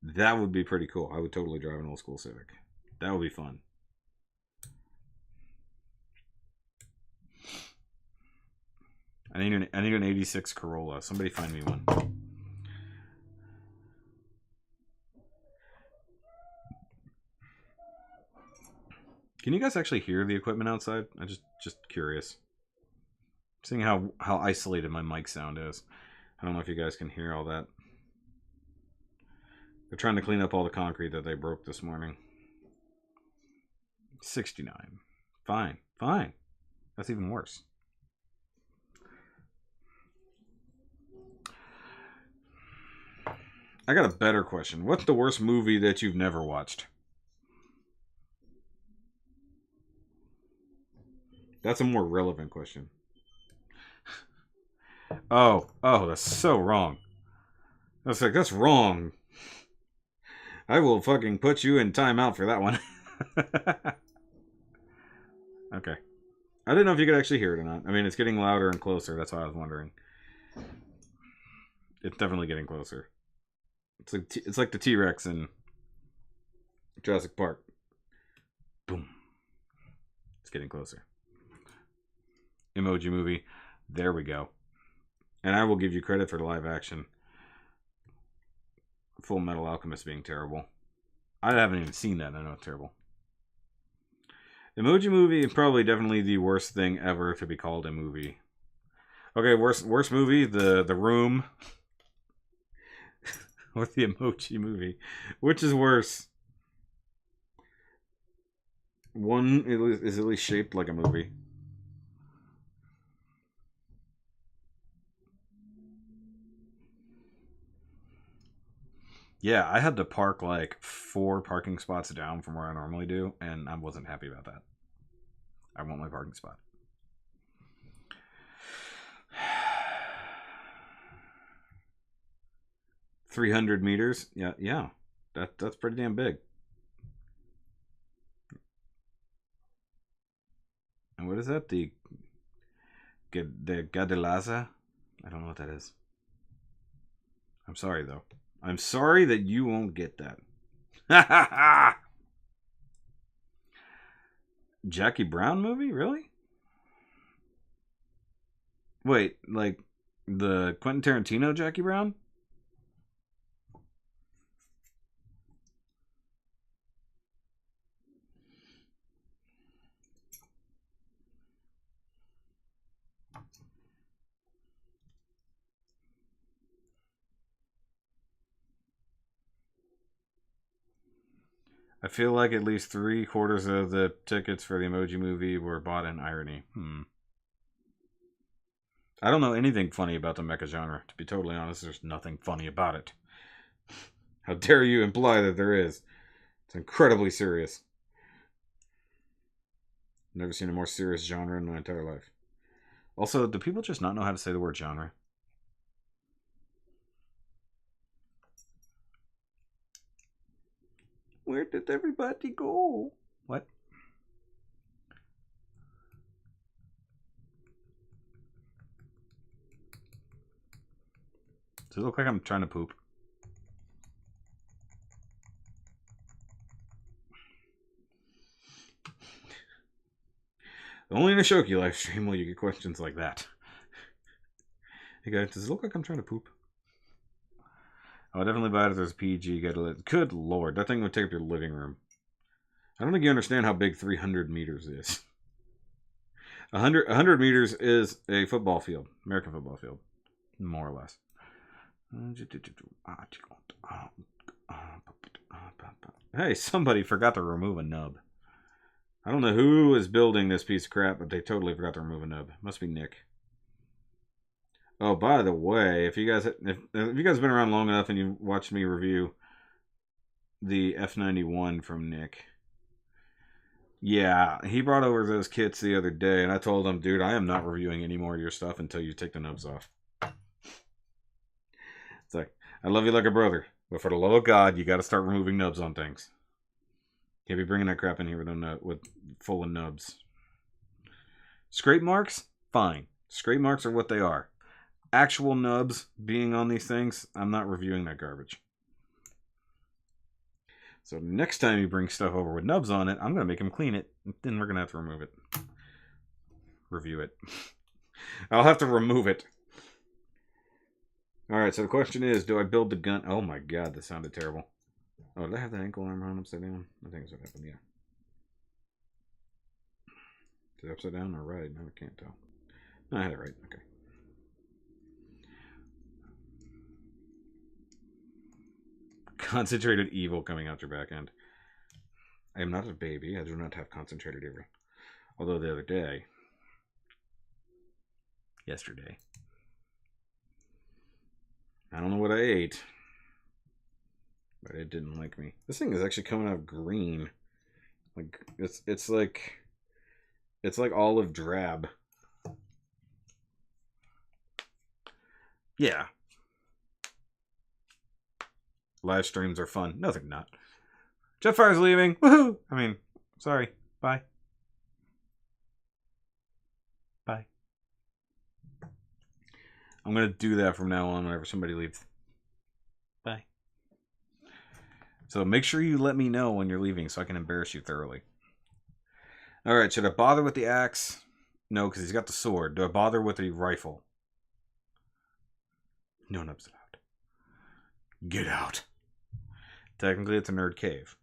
that would be pretty cool. I would totally drive an old school Civic. That would be fun. I need an 86 Corolla. Somebody find me one. Can you guys actually hear the equipment outside? I'm just curious. Seeing how isolated my mic sound is. I don't know if you guys can hear all that. They're trying to clean up all the concrete that they broke this morning. 69. Fine. Fine. That's even worse. I got a better question. What's the worst movie that you've never watched? That's a more relevant question. Oh, that's so wrong. That's wrong. I will fucking put you in timeout for that one. Okay. I didn't know if you could actually hear it or not. I mean, it's getting louder and closer. That's why I was wondering. It's definitely getting closer. It's like the T-Rex in Jurassic Park. Boom. It's getting closer. Emoji Movie. There we go. And I will give you credit for the live action. Full Metal Alchemist being terrible. I haven't even seen that. I know it's terrible. Emoji Movie is probably definitely the worst thing ever to be called a movie. Okay, worst movie, The Room. Or the Emoji Movie. Which is worse? One is at least shaped like a movie. Yeah, I had to park like 4 parking spots down from where I normally do, and I wasn't happy about that. I want my parking spot. $300 meters. Yeah. That's pretty damn big. And what is that? The Gadelaza? I don't know what that is. I'm sorry though. I'm sorry that you won't get that. Jackie Brown movie? Really? Wait, like the Quentin Tarantino Jackie Brown? I feel like at least 3/4 of the tickets for the Emoji Movie were bought in irony. I don't know anything funny about the mecha genre. To be totally honest, there's nothing funny about it. How dare you imply that there is? It's incredibly serious. Never seen a more serious genre in my entire life. Also, do people just not know how to say the word genre? Where did everybody go? What? Does it look like I'm trying to poop? Only in a Shoki live stream will you get questions like that. Hey guys, does it look like I'm trying to poop? I'll definitely buy it if there's a PG. Good lord, that thing would take up your living room. I don't think you understand how big 300 meters is. 100 meters is a football field. American football field. More or less. Hey, somebody forgot to remove a nub. I don't know who is building this piece of crap, but they totally forgot to remove a nub. Must be Nick. Oh, by the way, if you guys have been around long enough and you watched me review the F91 from Nick, yeah, he brought over those kits the other day, and I told him, dude, I am not reviewing any more of your stuff until you take the nubs off. It's like, I love you like a brother, but for the love of God, you got to start removing nubs on things. Can't be bringing that crap in here with full of nubs. Scrape marks? fine. Scrape marks are what they are. Actual nubs being on these things, I'm not reviewing that garbage. So next time you bring stuff over with nubs on it, I'm going to make him clean it. Then we're going to have to remove it. Review it. I'll have to remove it. Alright, so the question is, do I build the gun? Oh my god, that sounded terrible. Oh, did I have the ankle arm on upside down? I think that's what happened, yeah. Is it upside down or right? No, I can't tell. No, I had it right. Okay. Concentrated evil coming out your back end. I am not a baby. I do not have concentrated evil. Although the other day, yesterday, I don't know what I ate, but it didn't like me. This thing is actually coming out green. Like it's like olive drab. Yeah. Live streams are fun. No, they're not. Jetfire's leaving. Woohoo! I mean, sorry. Bye. Bye. I'm going to do that from now on whenever somebody leaves. Bye. So make sure you let me know when you're leaving so I can embarrass you thoroughly. Alright, should I bother with the axe? No, because he's got the sword. Do I bother with the rifle? No nubs allowed. Get out. Technically, it's a nerd cave.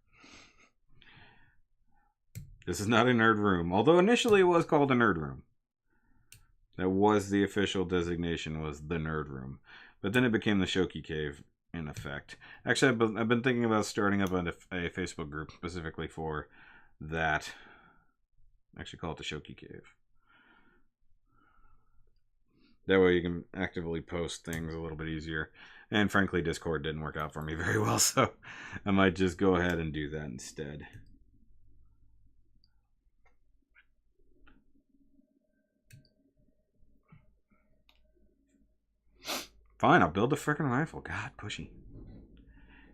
This is not a nerd room, although initially it was called a nerd room. That was the official designation, was the nerd room. But then it became the Shoki cave, in effect. Actually, I've been thinking about starting up a Facebook group specifically for that. Actually call it the Shoki cave. That way you can actively post things a little bit easier. And frankly, Discord didn't work out for me very well, so I might just go ahead and do that instead. Fine, I'll build a frickin' rifle. God, pushy.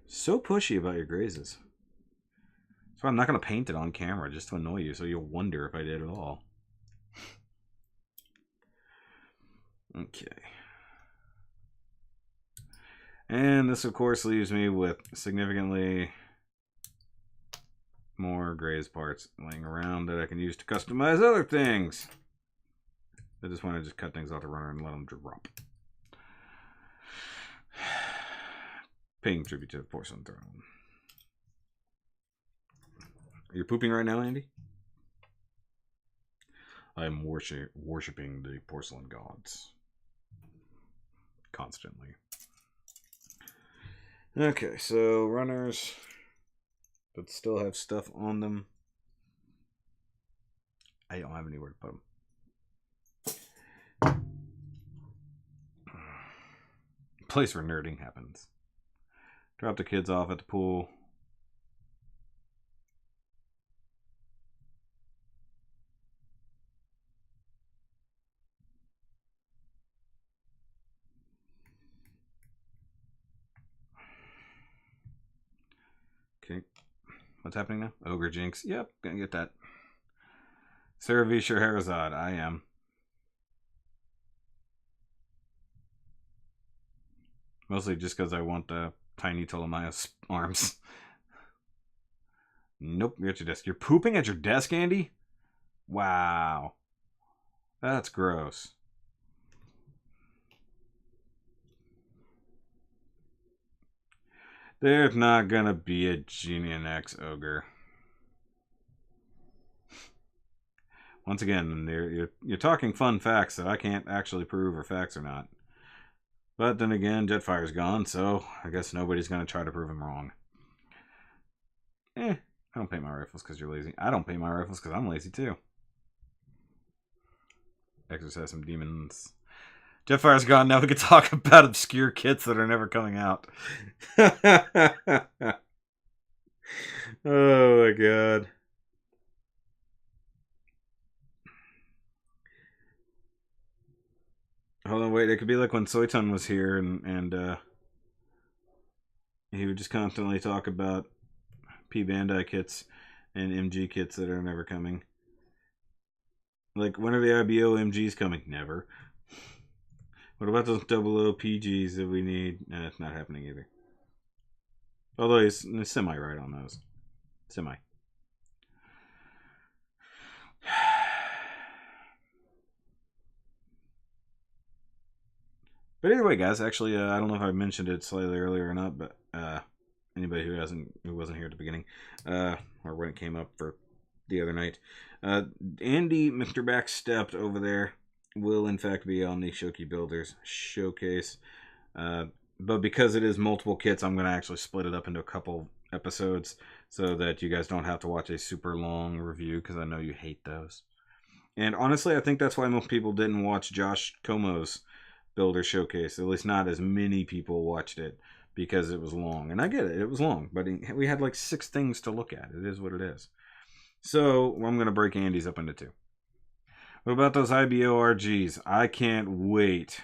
So pushy about your grazes. So I'm not going to paint it on camera just to annoy you, so you'll wonder if I did at all. Okay. And this, of course, leaves me with significantly more grazed parts laying around that I can use to customize other things. I just want to just cut things off the runner and let them drop. Paying tribute to the porcelain throne. Are you pooping right now, Andy? I am worshipping the porcelain gods. Constantly. Okay, so runners that still have stuff on them. I don't have anywhere to put them. Place where nerding happens. Drop the kids off at the pool. Okay. What's happening now? Ogre Jinx. Yep, gonna get that. Sarah V. Scheherazade. I am. Mostly just because I want the tiny Ptolemaeus arms. Nope, you're at your desk. You're pooping at your desk, Andy? Wow. That's gross. There's not gonna be a Genian X ogre. Once again, you're talking fun facts that I can't actually prove are facts or not. But then again, Jetfire's gone, so I guess nobody's gonna try to prove him wrong. I don't paint my rifles because you're lazy. I don't paint my rifles because I'm lazy too. Exercise some demons. Jetfire's gone, now we can talk about obscure kits that are never coming out. Oh my god. Hold on, wait, it could be like when Soitan was here and he would just constantly talk about Bandai kits and MG kits that are never coming. Like, when are the IBO MGs coming? Never. What about those double O PGs that we need? Nah, it's not happening either. Although he's semi right on those. Semi. But either way, guys, actually, I don't know if I mentioned it slightly earlier or not, but anybody who wasn't here at the beginning, or when it came up for the other night, Andy, Mr. Backstepped over there, will in fact be on the Shoki Builders showcase. But because it is multiple kits, I'm going to actually split it up into a couple episodes so that you guys don't have to watch a super long review, because I know you hate those. And honestly, I think that's why most people didn't watch Josh Como's Builder Showcase. At least not as many people watched it, because it was long. And I get it, it was long, but we had like 6 things to look at. It is what it is. So I'm going to break Andy's up into 2. What about those IBO RGs? I can't wait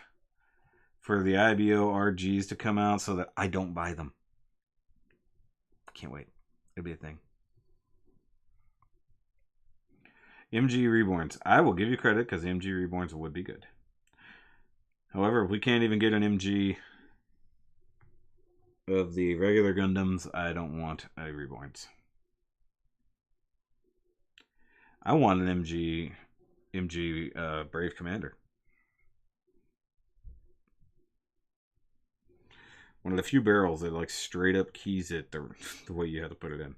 for the IBO RGs to come out so that I don't buy them. Can't wait. It'll be a thing. MG Reborns. I will give you credit, because MG Reborns would be good. However, if we can't even get an MG of the regular Gundams, I don't want a Reborns. I want an MG Brave Commander. One of the few barrels that like straight up keys it the way you have to put it in.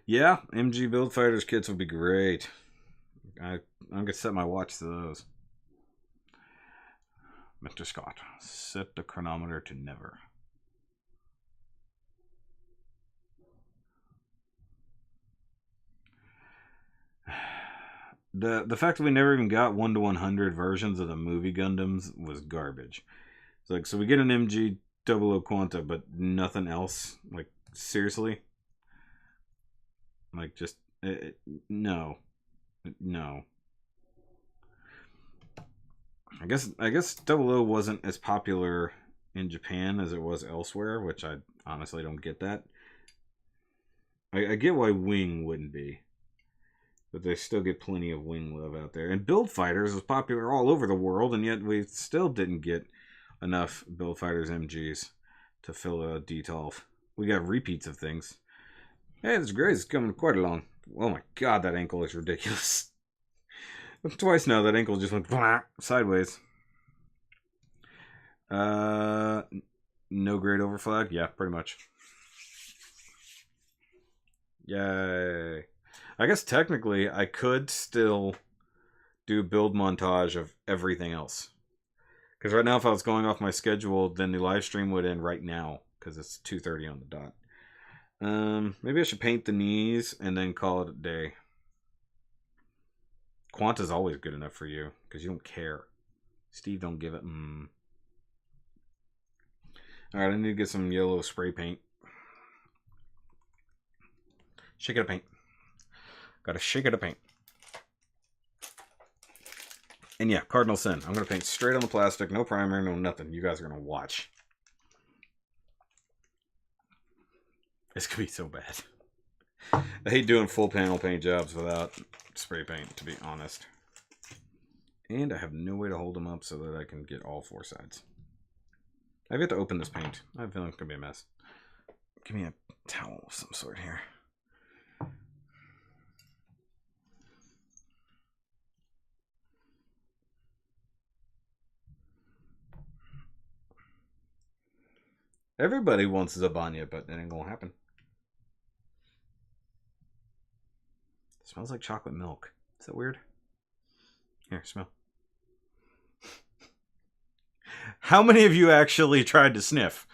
Yeah, MG Build Fighters kits would be great. I'm going to set my watch to those. Mr. Scott, set the chronometer to never. The fact that we never even got 1-100 versions of the movie Gundams was garbage. It's like, so we get an MG 00 Quanta, but nothing else? Like, seriously? Like, just, no. No. I guess 00 wasn't as popular in Japan as it was elsewhere, which I honestly don't get that. I get why Wing wouldn't be, but they still get plenty of Wing love out there. And Build Fighters was popular all over the world, and yet we still didn't get enough Build Fighters MGs to fill a DTOLF. We got repeats of things. Hey, this Grace is coming quite along. Oh my god, that ankle is ridiculous. Twice now, that ankle just went sideways. No grade overflag? Yeah, pretty much. Yay. I guess technically I could still do build montage of everything else. Because right now, if I was going off my schedule, then the live stream would end right now, because it's 2:30 on the dot. Maybe I should paint the knees and then call it a day. Quanta's always good enough for you, because you don't care. Steve don't give it. Alright, I need to get some yellow spray paint. Shake it up paint. Gotta shake it up paint. And yeah, Cardinal Sin. I'm gonna paint straight on the plastic, no primer, no nothing. You guys are gonna watch. It's gonna be so bad. I hate doing full panel paint jobs without spray paint, to be honest. And I have no way to hold them up so that I can get all 4 sides. I've got to open this paint. I have a feeling it's gonna be a mess. Give me a towel of some sort here. Everybody wants Zabanya, but it ain't gonna happen. It smells like chocolate milk. Is that weird? Here, smell. How many of you actually tried to sniff?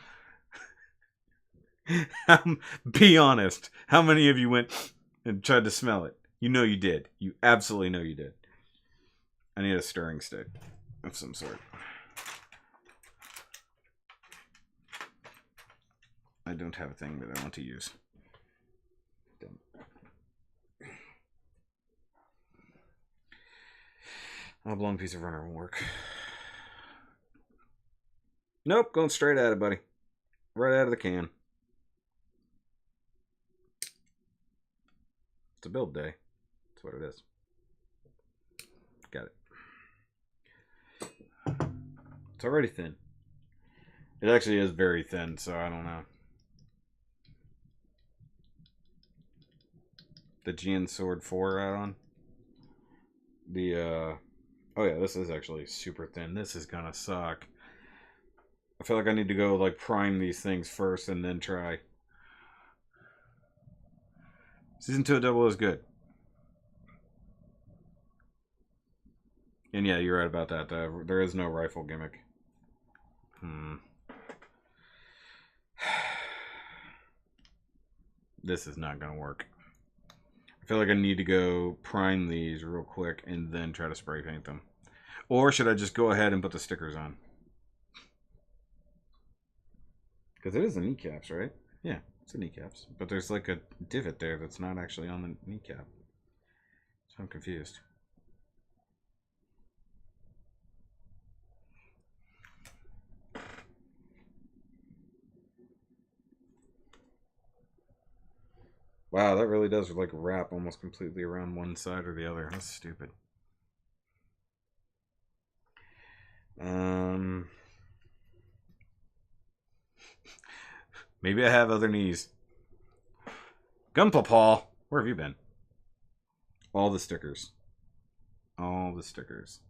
Be honest. How many of you went and tried to smell it? You know you did. You absolutely know you did. I need a stirring stick of some sort. I don't have a thing that I want to use. A oblong piece of runner won't work. Nope, going straight at it, buddy. Right out of the can. It's a build day. That's what it is. Got it. It's already thin. It actually is very thin, so I don't know. The GN Sword 4 add-on. Oh yeah, this is actually super thin. This is gonna suck. I feel like I need to go like prime these things first and then try. Season 2 of Double is good. And yeah, you're right about that. There is no rifle gimmick. This is not gonna work. I feel like I need to go prime these real quick and then try to spray paint them. Or should I just go ahead and put the stickers on? Because it is the kneecaps, right? Yeah, it's the kneecaps. But there's like a divot there that's not actually on the kneecap. So I'm confused. Wow, that really does like wrap almost completely around one side or the other. That's stupid. Maybe I have other knees. Gunpla Paul, where have you been? All the stickers. All the stickers.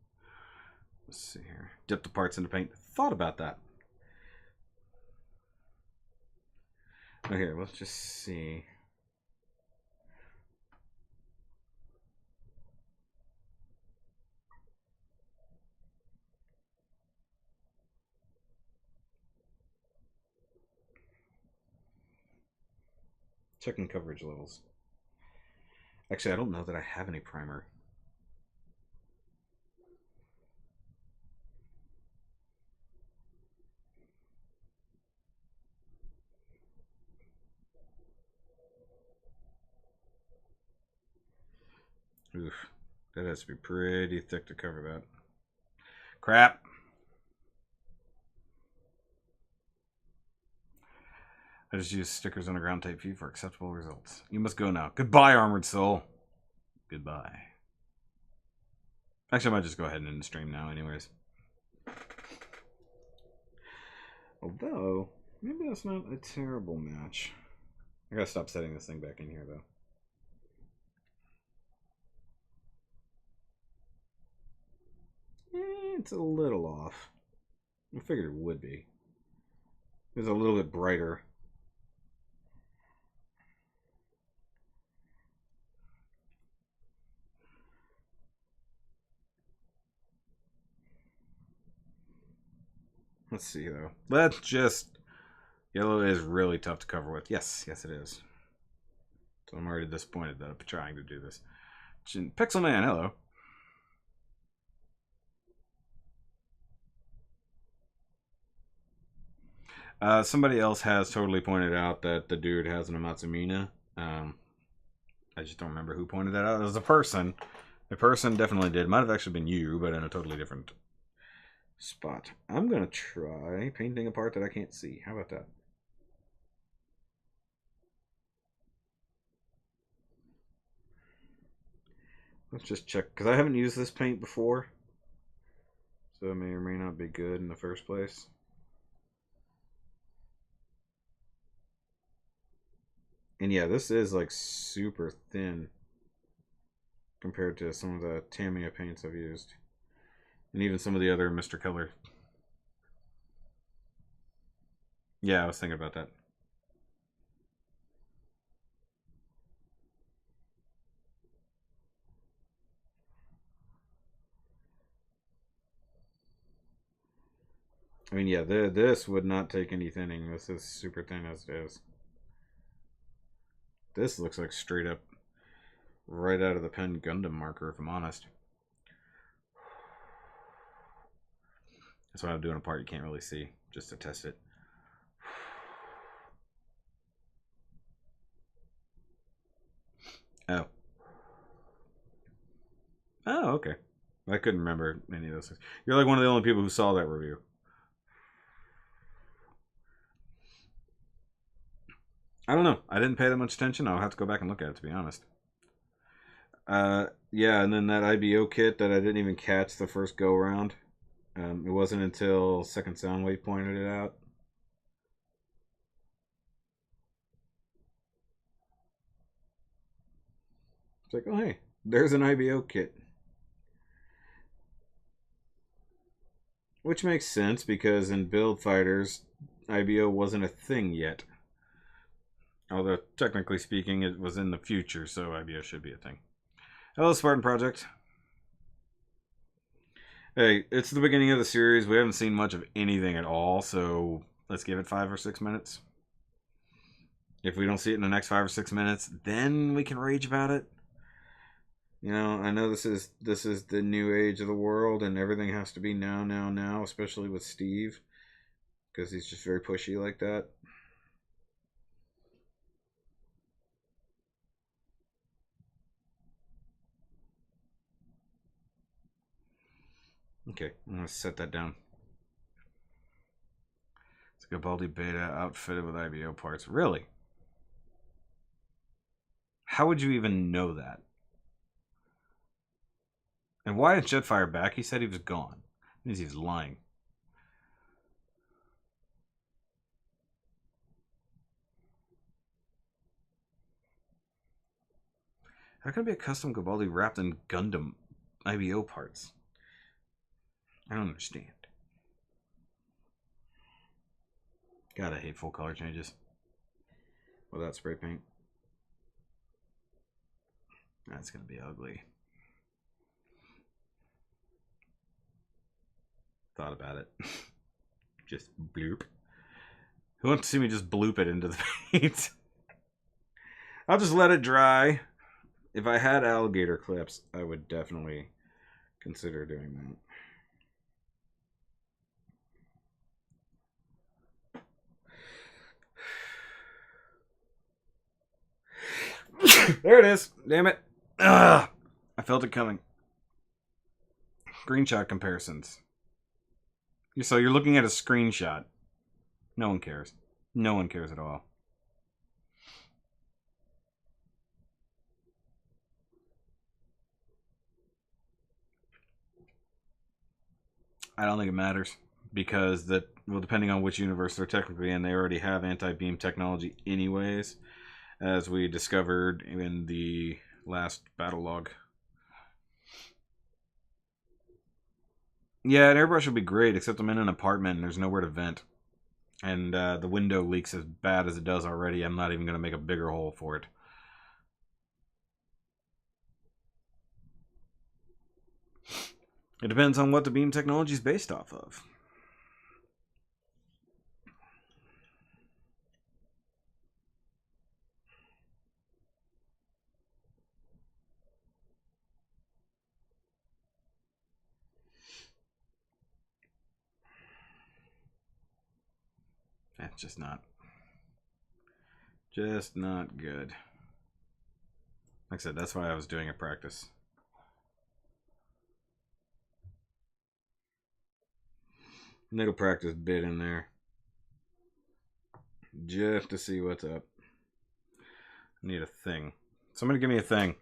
Let's see here. Dip the parts into paint. Thought about that. Okay, let's just see. Checking coverage levels. Actually, I don't know that I have any primer. Oof. That has to be pretty thick to cover that. Crap. I just used stickers on a ground tape view for acceptable results. You must go now. Goodbye, Armored Soul. Goodbye. Actually, I might just go ahead and end the stream now anyways. Although, maybe that's not a terrible match. I gotta stop setting this thing back in here, though. It's a little off. I figured it would be. It's a little bit brighter. Let's see, though. Let's just... Yellow is really tough to cover with. Yes, yes it is. So I'm already disappointed that I'm trying to do this. Pixel Man, hello. Somebody else has totally pointed out that the dude has an Amatsumina. I just don't remember who pointed that out. It was a person. The person definitely did. Might have actually been you, but in a totally different spot. I'm going to try painting a part that I can't see. How about that? Let's just check, because I haven't used this paint before. So it may or may not be good in the first place. And yeah, this is like super thin compared to some of the Tamiya paints I've used. And even some of the other Mr. Color. Yeah, I was thinking about that. I mean, yeah, this would not take any thinning. This is super thin as it is. This looks like straight up right out of the pen Gundam marker, if I'm honest. That's why I'm doing a part you can't really see, just to test it. Oh. Oh, okay. I couldn't remember any of those things. You're like one of the only people who saw that review. I don't know. I didn't pay that much attention. I'll have to go back and look at it, to be honest. Yeah, and then that IBO kit that I didn't even catch the first go round. It wasn't until Second Soundwave pointed it out. It's like, oh hey, there's an IBO kit. Which makes sense because in Build Fighters, IBO wasn't a thing yet. Although, technically speaking, it was in the future, so IBO should be a thing. Hello, Spartan Project. Hey, it's the beginning of the series. We haven't seen much of anything at all, so let's give it 5 or 6 minutes. If we don't see it in the next 5 or 6 minutes, then we can rage about it. You know, I know this is the new age of the world, and everything has to be now, especially with Steve, because he's just very pushy like that. Okay, I'm gonna set that down. It's a Garibaldi Beta outfitted with IBO parts. Really? How would you even know that? And why is Jetfire back? He said he was gone. That means he's lying. How can it be a custom Garibaldi wrapped in Gundam IBO parts? I don't understand. God, I hate full color changes without spray paint. That's gonna be ugly. Thought about it. Just bloop. Who wants to see me just bloop it into the paint? I'll just let it dry. If I had alligator clips, I would definitely consider doing that. There it is. Damn it. Ugh. I felt it coming. Screenshot comparisons. So you're looking at a screenshot. No one cares. No one cares at all. I don't think it matters because depending on which universe they're technically in, they already have anti-beam technology anyways, as we discovered in the last battle log. Yeah, an airbrush would be great, except I'm in an apartment and there's nowhere to vent. And the window leaks as bad as it does already. I'm not even going to make a bigger hole for it. It depends on what the beam technology is based off of. That's just not good. Like I said, that's why I was doing a practice. Little practice bit in there. Just to see what's up. I need a thing. Somebody give me a thing.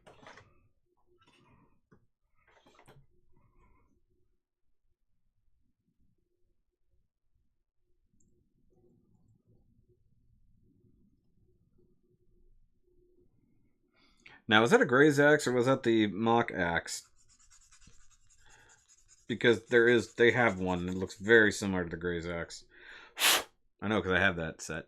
Now, was that a Gray's axe or was that the mock axe? Because they have one that looks very similar to the Gray's axe. I know because I have that set.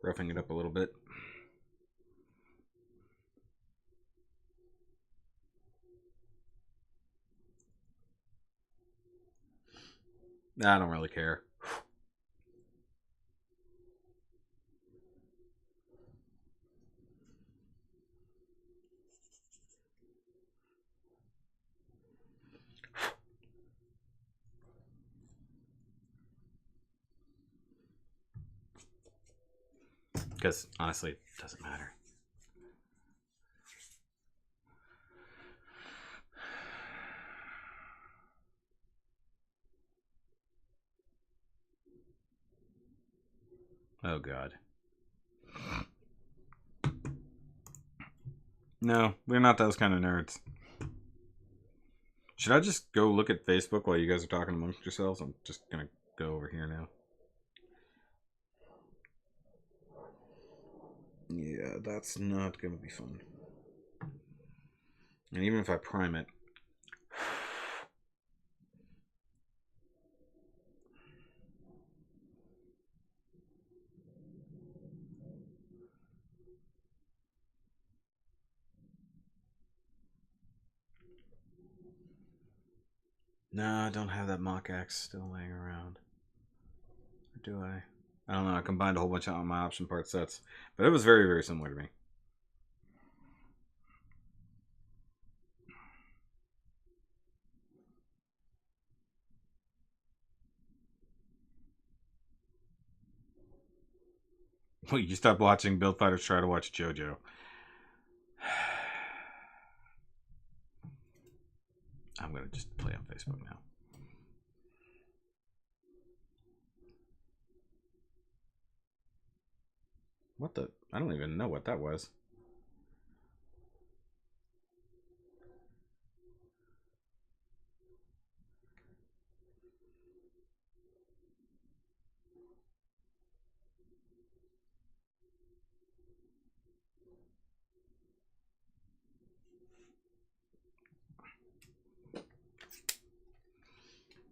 Roughing it up a little bit. I don't really care. Because, honestly, it doesn't matter. Oh, God. No, we're not those kind of nerds. Should I just go look at Facebook while you guys are talking amongst yourselves? I'm just going to go over here now. Yeah, that's not going to be fun. And even if I prime it... No, I don't have that mock axe still laying around. Or do I? I don't know. I combined a whole bunch of my option part sets. But it was very, very similar to me. Well, you stopped watching Build Fighters try to watch JoJo. I'm going to just play on Facebook now. What the? I don't even know what that was.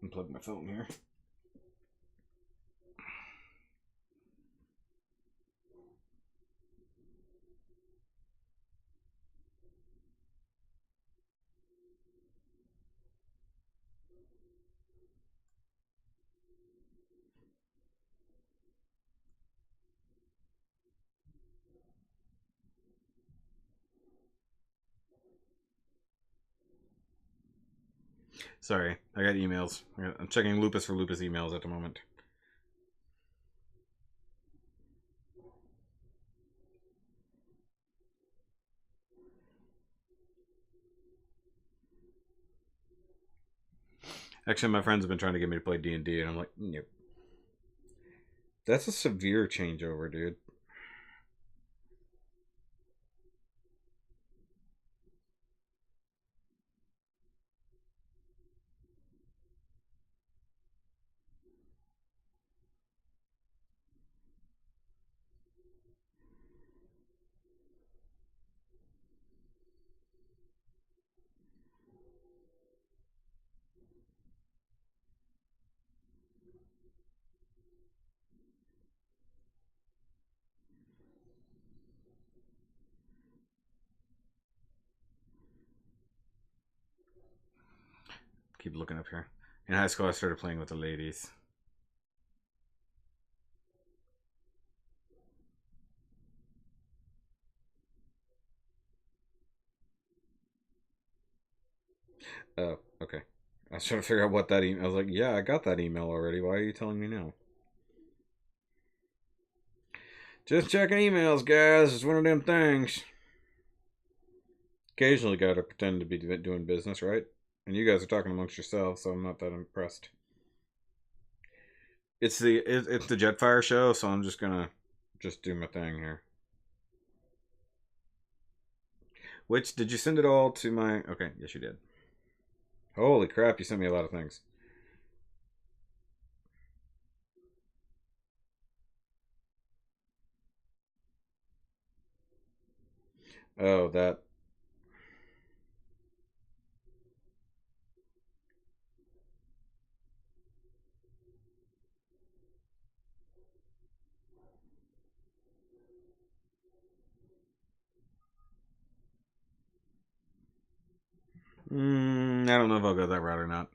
Unplug my phone here. Sorry, I got emails. I'm checking Lupus for Lupus emails at the moment. Actually, my friends have been trying to get me to play D&D, and I'm like, nope. That's a severe changeover, dude. Keep looking up here. In high school, I started playing with the ladies. Oh, okay. I was trying to figure out what that email... I was like, yeah, I got that email already. Why are you telling me now? Just checking emails, guys. It's one of them things. Occasionally gotta pretend to be doing business, right? And you guys are talking amongst yourselves, so I'm not that impressed. It's the Jetfire show, so I'm just gonna do my thing here. Which, did you send it all to my... Okay, yes you did. Holy crap, you sent me a lot of things. Oh, that... I don't know if I'll go that route or not.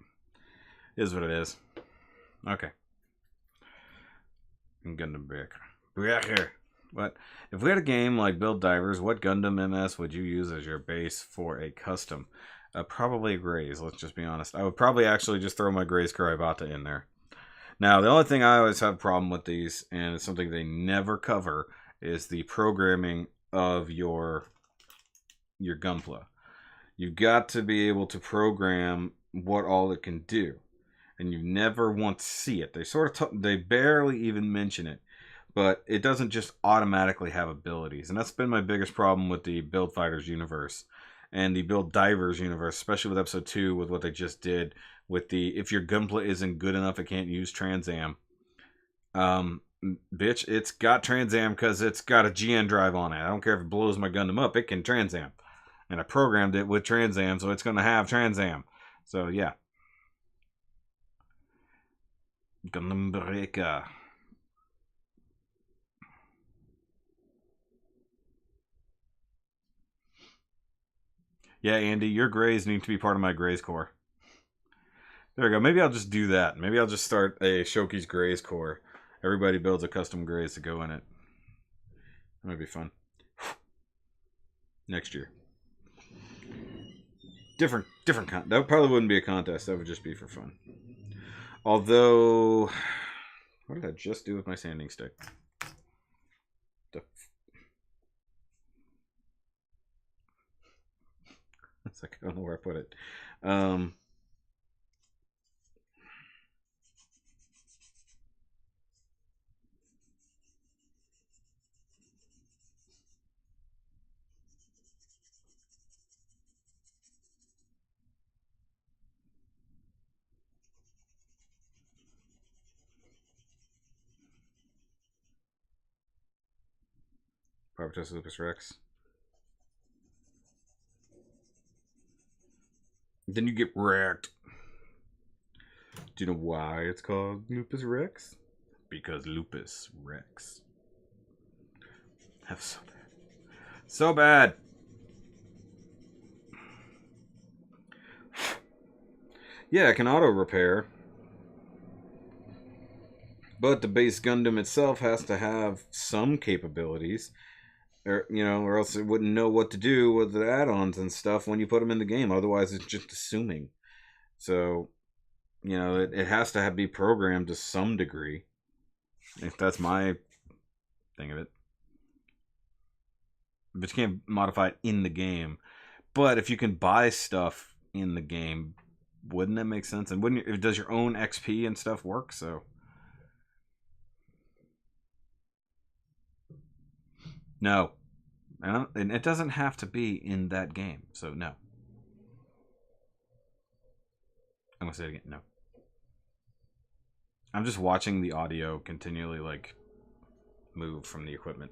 It is what it is. Okay. Gundam Breaker. What? If we had a game like Build Divers, what Gundam MS would you use as your base for a custom? Probably Grays, let's just be honest. I would probably actually just throw my Grays Karaibata in there. Now, the only thing I always have a problem with these, and it's something they never cover, is the programming of your Gunpla. You've got to be able to program what all it can do, and you never want to see it. They they barely even mention it, but it doesn't just automatically have abilities, and that's been my biggest problem with the Build Fighters universe and the Build Divers universe, especially with episode 2, with what they just did with the if your Gunpla isn't good enough, it can't use Trans Am. Bitch, it's got Trans Am because it's got a GN drive on it. I don't care if it blows my Gundam up, it can Trans Am. And I programmed it with Trans Am, so it's going to have Trans Am. So, yeah. Gundam Breaker. Yeah, Andy, your Grays need to be part of my Grays Corps. There we go. Maybe I'll just do that. Maybe I'll just start a Shoki's Grays Corps. Everybody builds a custom Grays to go in it. That might be fun. Next year. Different that probably wouldn't be a contest. That would just be for fun. Although, what did I just do with my sanding stick? It's like, I don't know where I put it. Propertus Lupus Rex. Then you get wrecked. Do you know why it's called Lupus Rex? Because Lupus Rex. That's so bad. So bad. Yeah, it can auto repair. But the base Gundam itself has to have some capabilities. Or else it wouldn't know what to do with the add-ons and stuff when you put them in the game. Otherwise, it's just assuming. So, it has to be programmed to some degree. If that's my thing of it. But you can't modify it in the game. But if you can buy stuff in the game, wouldn't that make sense? And does your own XP and stuff work? So, no. And it doesn't have to be in that game. So, no. I'm going to say it again. No. I'm just watching the audio continually, move from the equipment.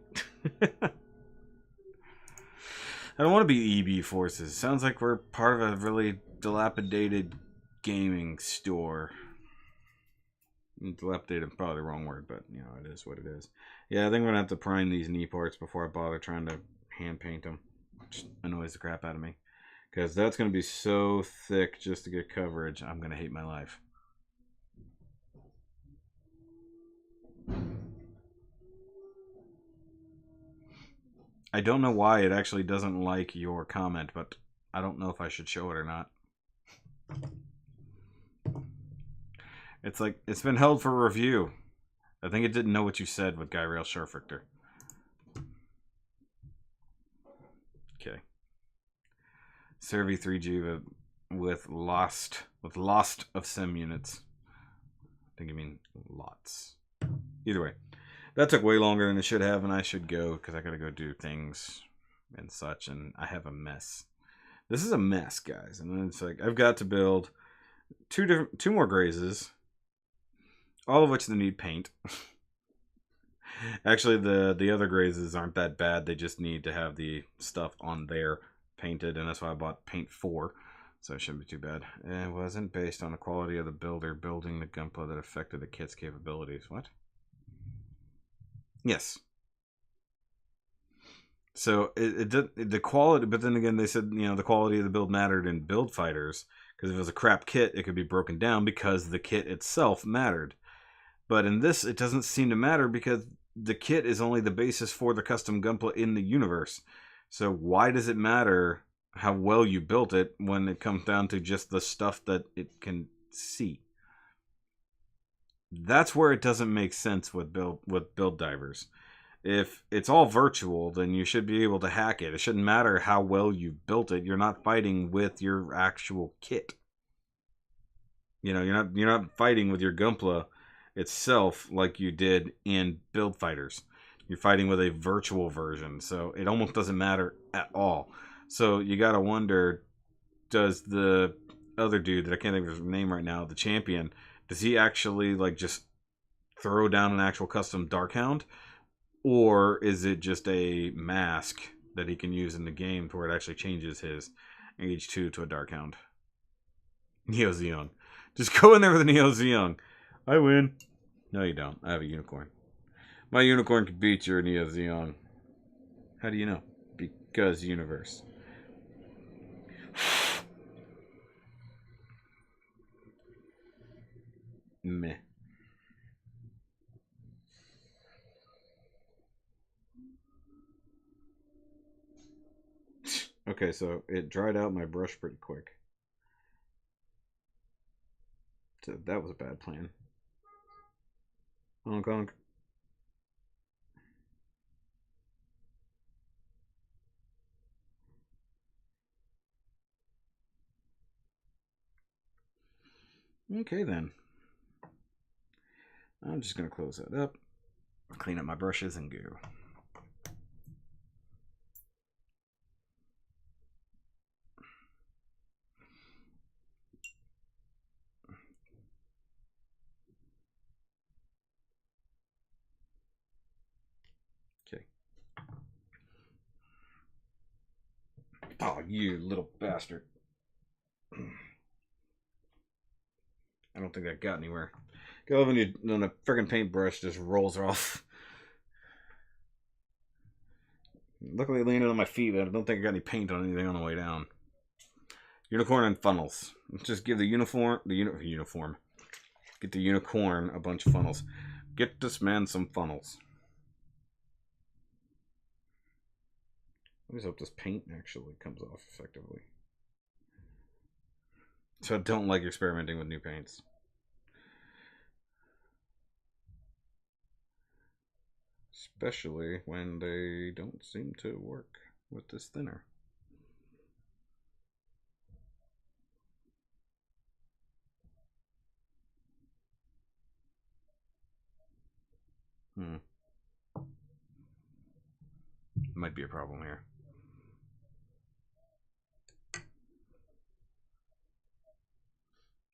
I don't want to be EB Forces. Sounds like we're part of a really dilapidated gaming store. Dilapidated, probably the wrong word, but it is what it is. Yeah, I think I'm gonna have to prime these knee parts before I bother trying to hand paint them. Which annoys the crap out of me, because that's gonna be so thick just to get coverage. I'm gonna hate my life. I don't know why it actually doesn't like your comment, but I don't know if I should show it or not. It's like, it's been held for review. I think it didn't know what you said with Guy Rail Scharfrichter. Okay. Servi 3G with lost of sim units. I think you mean lots. Either way. That took way longer than it should have, and I should go because I gotta go do things and such, and I have a mess. This is a mess, guys. And then it's like I've got to build two more Grazes, all of which they need paint. Actually, the other Grazes aren't that bad. They just need to have the stuff on there painted, and that's why I bought Paint 4. So it shouldn't be too bad. It wasn't based on the quality of the builder building the Gunpla that affected the kit's capabilities. What? Yes. So the quality, but then again, they said the quality of the build mattered in Build Fighters, because if it was a crap kit, it could be broken down because the kit itself mattered. But in this, it doesn't seem to matter because the kit is only the basis for the custom Gunpla in the universe. So why does it matter how well you built it when it comes down to just the stuff that it can see? That's where it doesn't make sense with build divers. If it's all virtual, then you should be able to hack it. It shouldn't matter how well you built it. You're not fighting with your actual kit. You know, you're not fighting with your Gunpla itself like you did in Build Fighters. You're fighting with a virtual version, so it almost doesn't matter at all. So you gotta wonder, does the other dude that I can't think of his name right now, the champion, does he actually like just throw down an actual custom Darkhound? Or is it just a mask that he can use in the game where it actually changes his H2 to a Darkhound? Neo Zeon. Just go in there with a Neo Zeon. I win. No, you don't. I have a unicorn. My unicorn can beat your Neo Zeon. How do you know? Because universe. Meh. Okay, so it dried out my brush pretty quick. So that was a bad plan. Hong Kong. Okay then. I'm just going to close that up, clean up my brushes, and go. Okay. Oh, you little bastard. I don't think that got anywhere. Go when a friggin' paintbrush just rolls off. Luckily, I landed on my feet, but I don't think I got any paint on anything on the way down. Unicorn and funnels. Let's just give the uniform. Get the unicorn a bunch of funnels. Get this man some funnels. I just hope this paint actually comes off effectively. So I don't like experimenting with new paints. Especially when they don't seem to work with this thinner. Might be a problem here.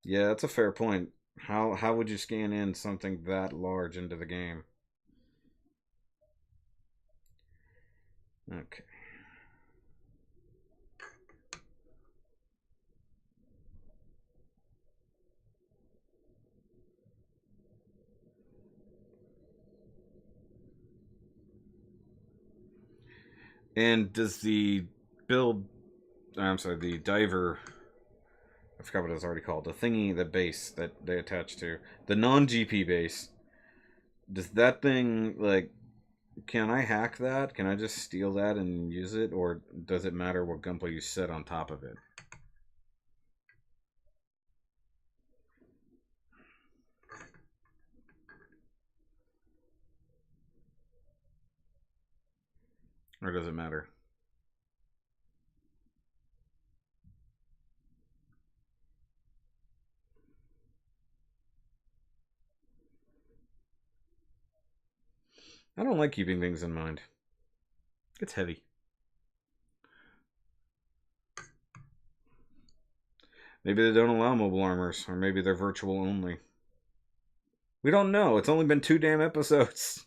Yeah, that's a fair point. How would you scan in something that large into the game? Okay. And does the the diver, I forgot what it was already called, the thingy, the base that they attach to, the non-GP base, does that thing, like, can I hack that? Can I just steal that and use it? Or does it matter what Gunpla you set on top of it? Or does it matter? I don't like keeping things in mind. It's heavy. Maybe they don't allow mobile armors, or maybe they're virtual only. We don't know. It's only been 2 damn episodes.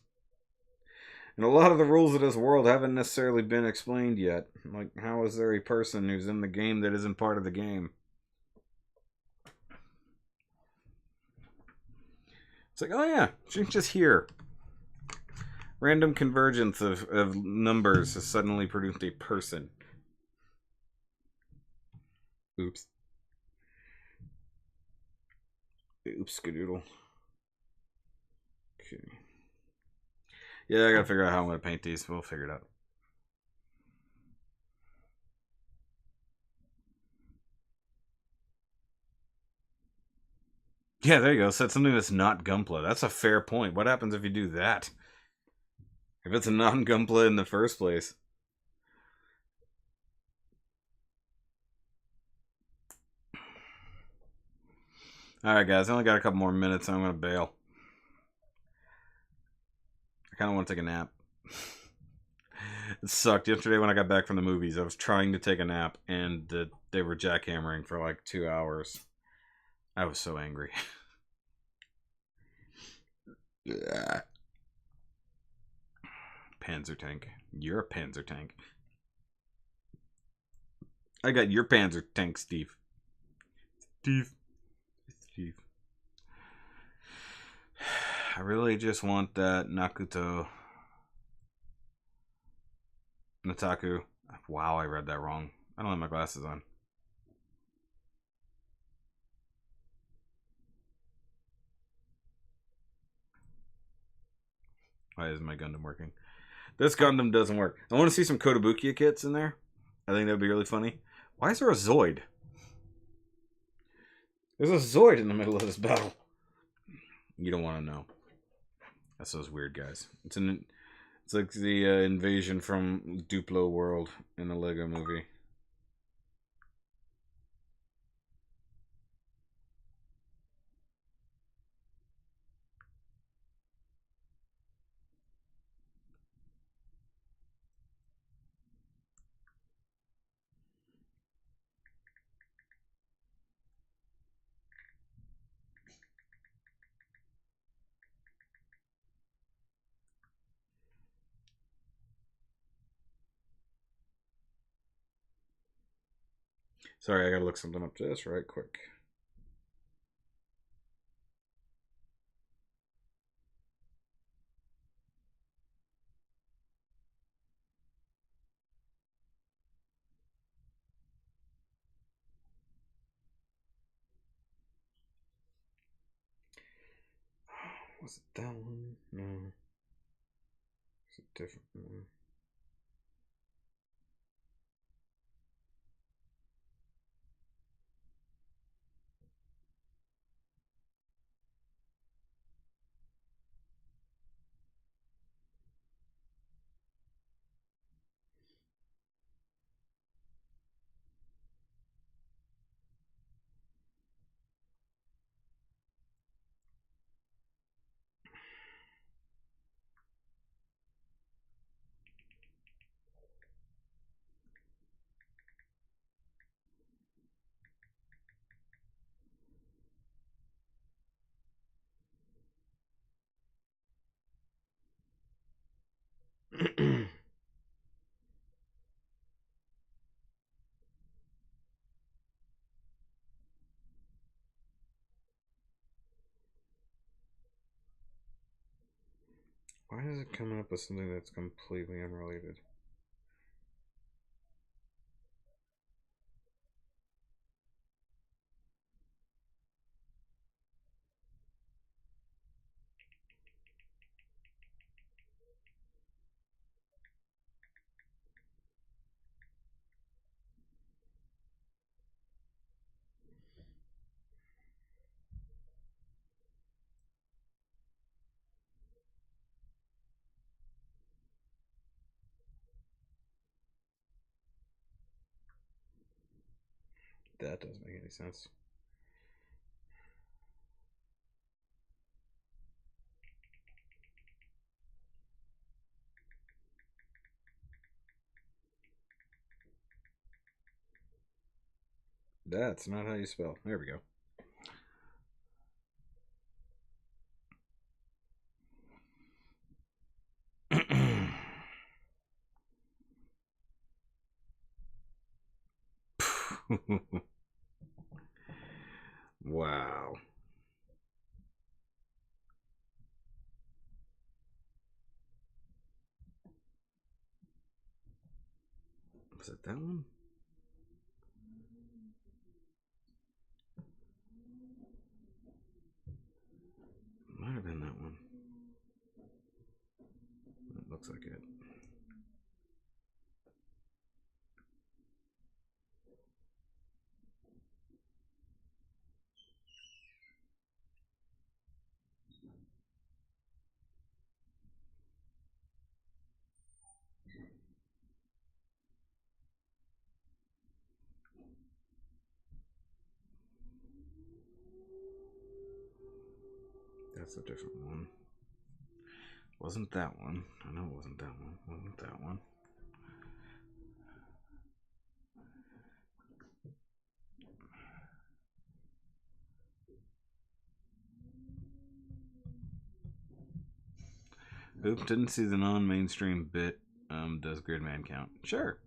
And a lot of the rules of this world haven't necessarily been explained yet. Like, how is there a person who's in the game that isn't part of the game? It's like, oh yeah, she's just here. Random convergence of numbers has suddenly produced a person. Oops. Oops, skadoodle. Okay. Yeah, I gotta figure out how I'm gonna paint these. We'll figure it out. Yeah, there you go. Said something that's not Gunpla. That's a fair point. What happens if you do that? If it's a non-Gunpla in the first place? Alright, guys. I only got a couple more minutes, and I'm gonna bail. I kind of want to take a nap. It sucked. Yesterday when I got back from the movies, I was trying to take a nap, and they were jackhammering for like 2 hours. I was so angry. Panzer tank. You're a panzer tank. I got your panzer tank, Steve. Steve. I really just want that Nakuto. Nataku. Wow, I read that wrong. I don't have my glasses on. Why isn't my Gundam working? This Gundam doesn't work. I want to see some Kotobukiya kits in there. I think that would be really funny. Why is there a Zoid? There's a Zoid in the middle of this battle. You don't want to know. That's those weird guys. It's like the invasion from Duplo World in the Lego movie. Sorry, I gotta look something up just right quick. Was it that one? No. Is it different? No. Why is it coming up with something that's completely unrelated? That doesn't make any sense. That's not how you spell. There we go. Wow. Was it that one? Might have been that one. looks like it. That's a different one. Wasn't that one. I know it wasn't that one. Wasn't that one. Oops, didn't see the non-mainstream bit. Does Gridman count? Sure.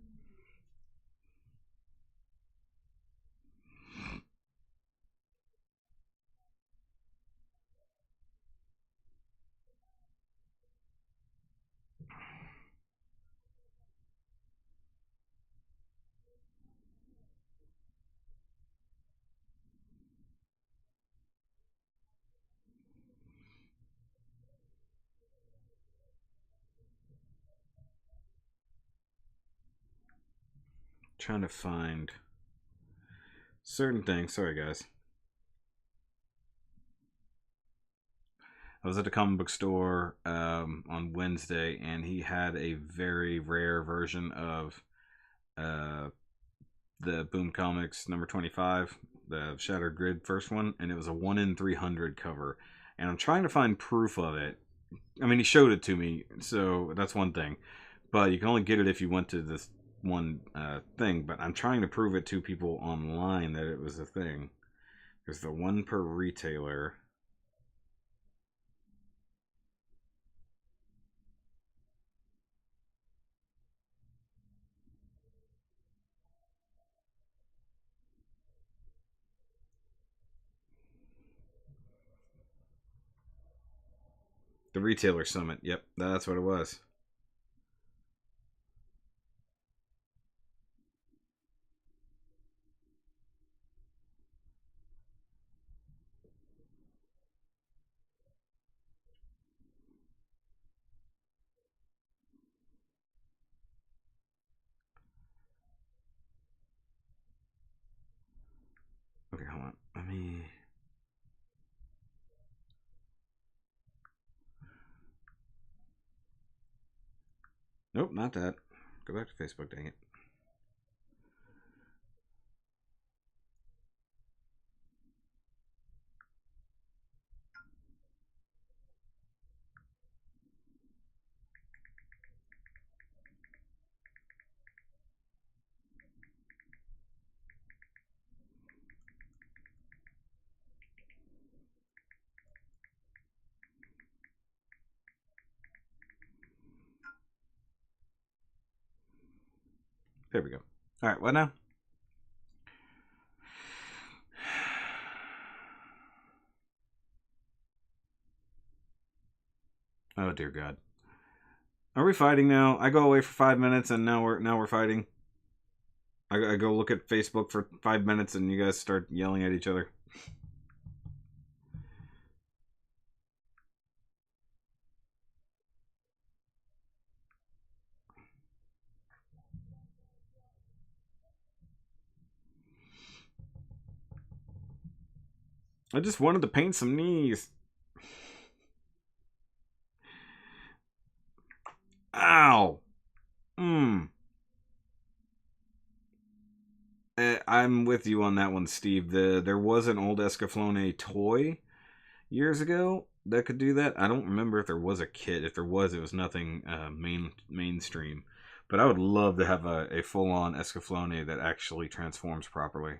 Trying to find certain things. Sorry, guys. I was at the comic book store on Wednesday, and he had a very rare version of the Boom Comics number 25, the Shattered Grid first one, and it was a 1 in 300 cover. And I'm trying to find proof of it. I mean, he showed it to me, so that's one thing. But you can only get it if you went to this one thing. But I'm trying to prove it to people online that it was a thing. There's the one per retailer. The retailer summit. Yep, that's what it was. Okay, hold on. Let me... Nope, not that. Go back to Facebook, dang it. There we go. All right, what now? Oh dear God. Are we fighting now? I go away for 5 minutes and now we're fighting. I go look at Facebook for 5 minutes and you guys start yelling at each other. I just wanted to paint some knees. Ow. I'm with you on that one, Steve. There was an old Escaflowne toy years ago that could do that. I don't remember if there was a kit. If there was, it was nothing mainstream. But I would love to have a full-on Escaflowne that actually transforms properly.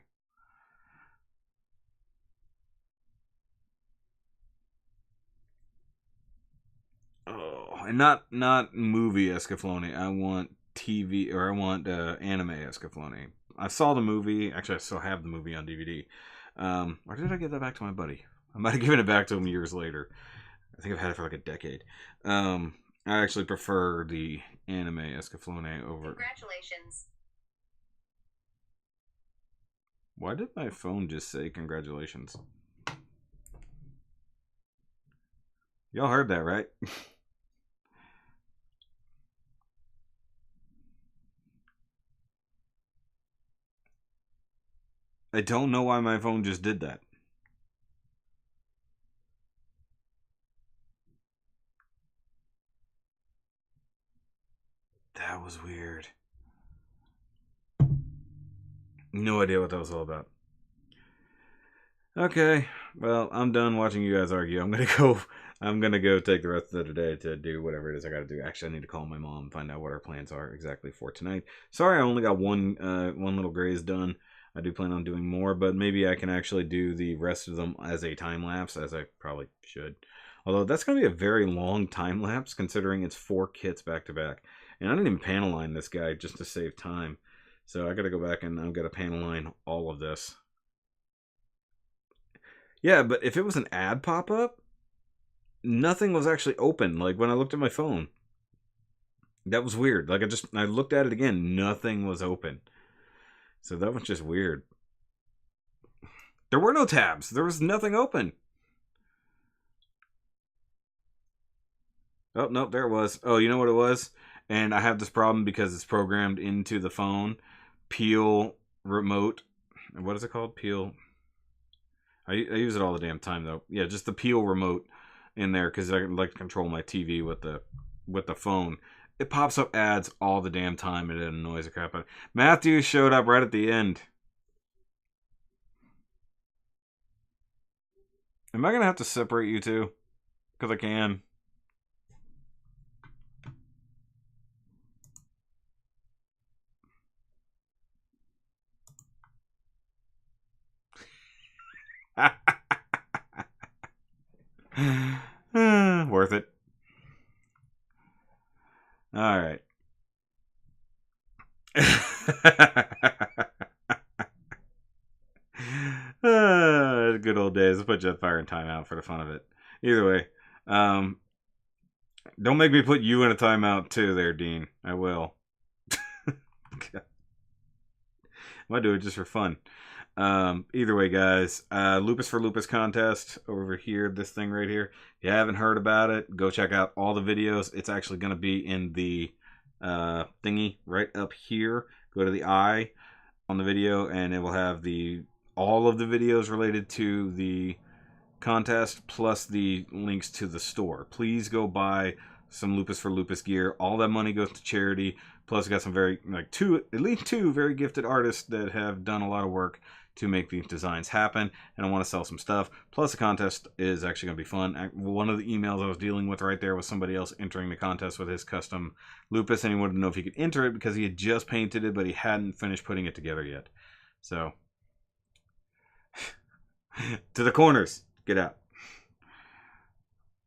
Oh, and not movie Escaflowne. I want TV, or I want anime Escaflowne. I saw the movie. Actually, I still have the movie on DVD. Or did I give that back to my buddy? I might have given it back to him years later. I think I've had it for like a decade. I actually prefer the anime Escaflowne over. Congratulations. Why did my phone just say congratulations? Y'all heard that, right? I don't know why my phone just did that. That was weird. No idea what that was all about. Okay, well, I'm done watching you guys argue. I'm gonna go take the rest of the day to do whatever it is I gotta do. Actually, I need to call my mom and find out what our plans are exactly for tonight. Sorry, I only got one little graze done. I do plan on doing more, but maybe I can actually do the rest of them as a time lapse, as I probably should. Although that's gonna be a very long time lapse considering it's 4 kits back to back, and I didn't even panel line this guy just to save time. So I gotta go back and I'm gonna panel line all of this. Yeah, but if it was an ad pop up, nothing was actually open. Like when I looked at my phone, that was weird. Like I looked at it again, nothing was open. So that was just weird. There were no tabs. There was nothing open. Oh, no, there it was. Oh, you know what it was? And I have this problem because it's programmed into the phone. Peel remote. What is it called? Peel. I use it all the damn time though. Yeah, just the Peel remote in there because I like to control my TV with the phone. It pops up ads all the damn time and it annoys the crap out of me. Matthew showed up right at the end. Am I gonna have to separate you two? Because I can. Worth it. All right. Good old days. Let's put Jetfire in timeout for the fun of it. Either way, don't make me put you in a timeout too, there, Dean. I will. I might do it just for fun. Either way, guys, Lupus for Lupus contest over here, this thing right here. If you haven't heard about it, go check out all the videos. It's actually going to be in the thingy right up here. Go to the eye on the video, and it will have all of the videos related to the contest plus the links to the store. Please go buy some Lupus for Lupus gear. All that money goes to charity. Plus, we got some at least two very gifted artists that have done a lot of work to make these designs happen, and I want to sell some stuff. Plus, the contest is actually going to be fun. One of the emails I was dealing with right there was somebody else entering the contest with his custom Lupus, and he wanted to know if he could enter it because he had just painted it, but he hadn't finished putting it together yet. So, to the corners. Get out.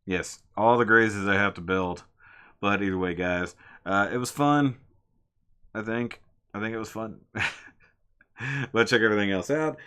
Yes, all the grazes I have to build. But either way, guys, it was fun. I think it was fun. But check everything else out.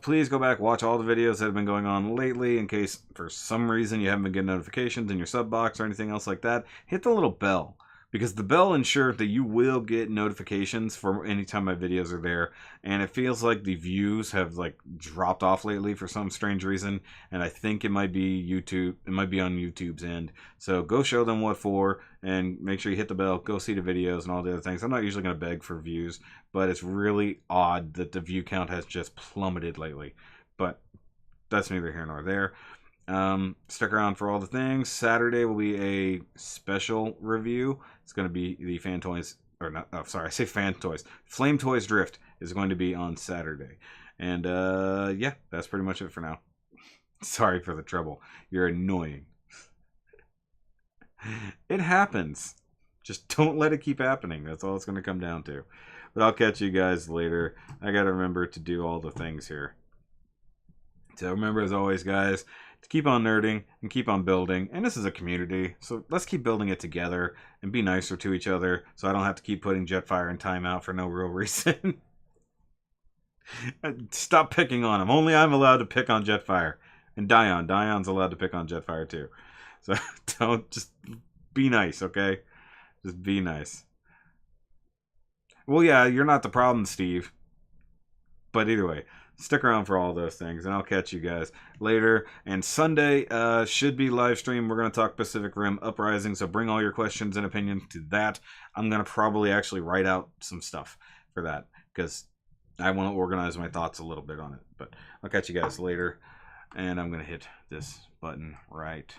Please go back, watch all the videos that have been going on lately in case for some reason you haven't been getting notifications in your sub box or anything else like that. Hit the little bell, because the bell ensures that you will get notifications for anytime my videos are there. And it feels like the views have dropped off lately for some strange reason, and I think it might be YouTube. It might be on YouTube's end. So go show them what for, and make sure you hit the bell. Go see the videos and all the other things. I'm not usually going to beg for views, but it's really odd that the view count has just plummeted lately. But that's neither here nor there. Stick around for all the things. Saturday will be a special review. It's going to be the Fan Toys, or not, oh, sorry, I say Fan Toys. Flame Toys Drift is going to be on Saturday. And, yeah, that's pretty much it for now. Sorry for the trouble. You're annoying. It happens. Just don't let it keep happening. That's all it's going to come down to. But I'll catch you guys later. I got to remember to do all the things here. So remember, as always, guys, to keep on nerding and keep on building. And this is a community, so let's keep building it together and be nicer to each other so I don't have to keep putting Jetfire in timeout for no real reason. Stop picking on him. Only I'm allowed to pick on Jetfire. And Dion's allowed to pick on Jetfire too. So just be nice, okay? Just be nice. Well, yeah, you're not the problem, Steve. But either way, stick around for all those things, and I'll catch you guys later. And Sunday should be live stream. We're going to talk Pacific Rim Uprising, so bring all your questions and opinions to that. I'm going to probably actually write out some stuff for that, because I want to organize my thoughts a little bit on it. But I'll catch you guys later. And I'm going to hit this button right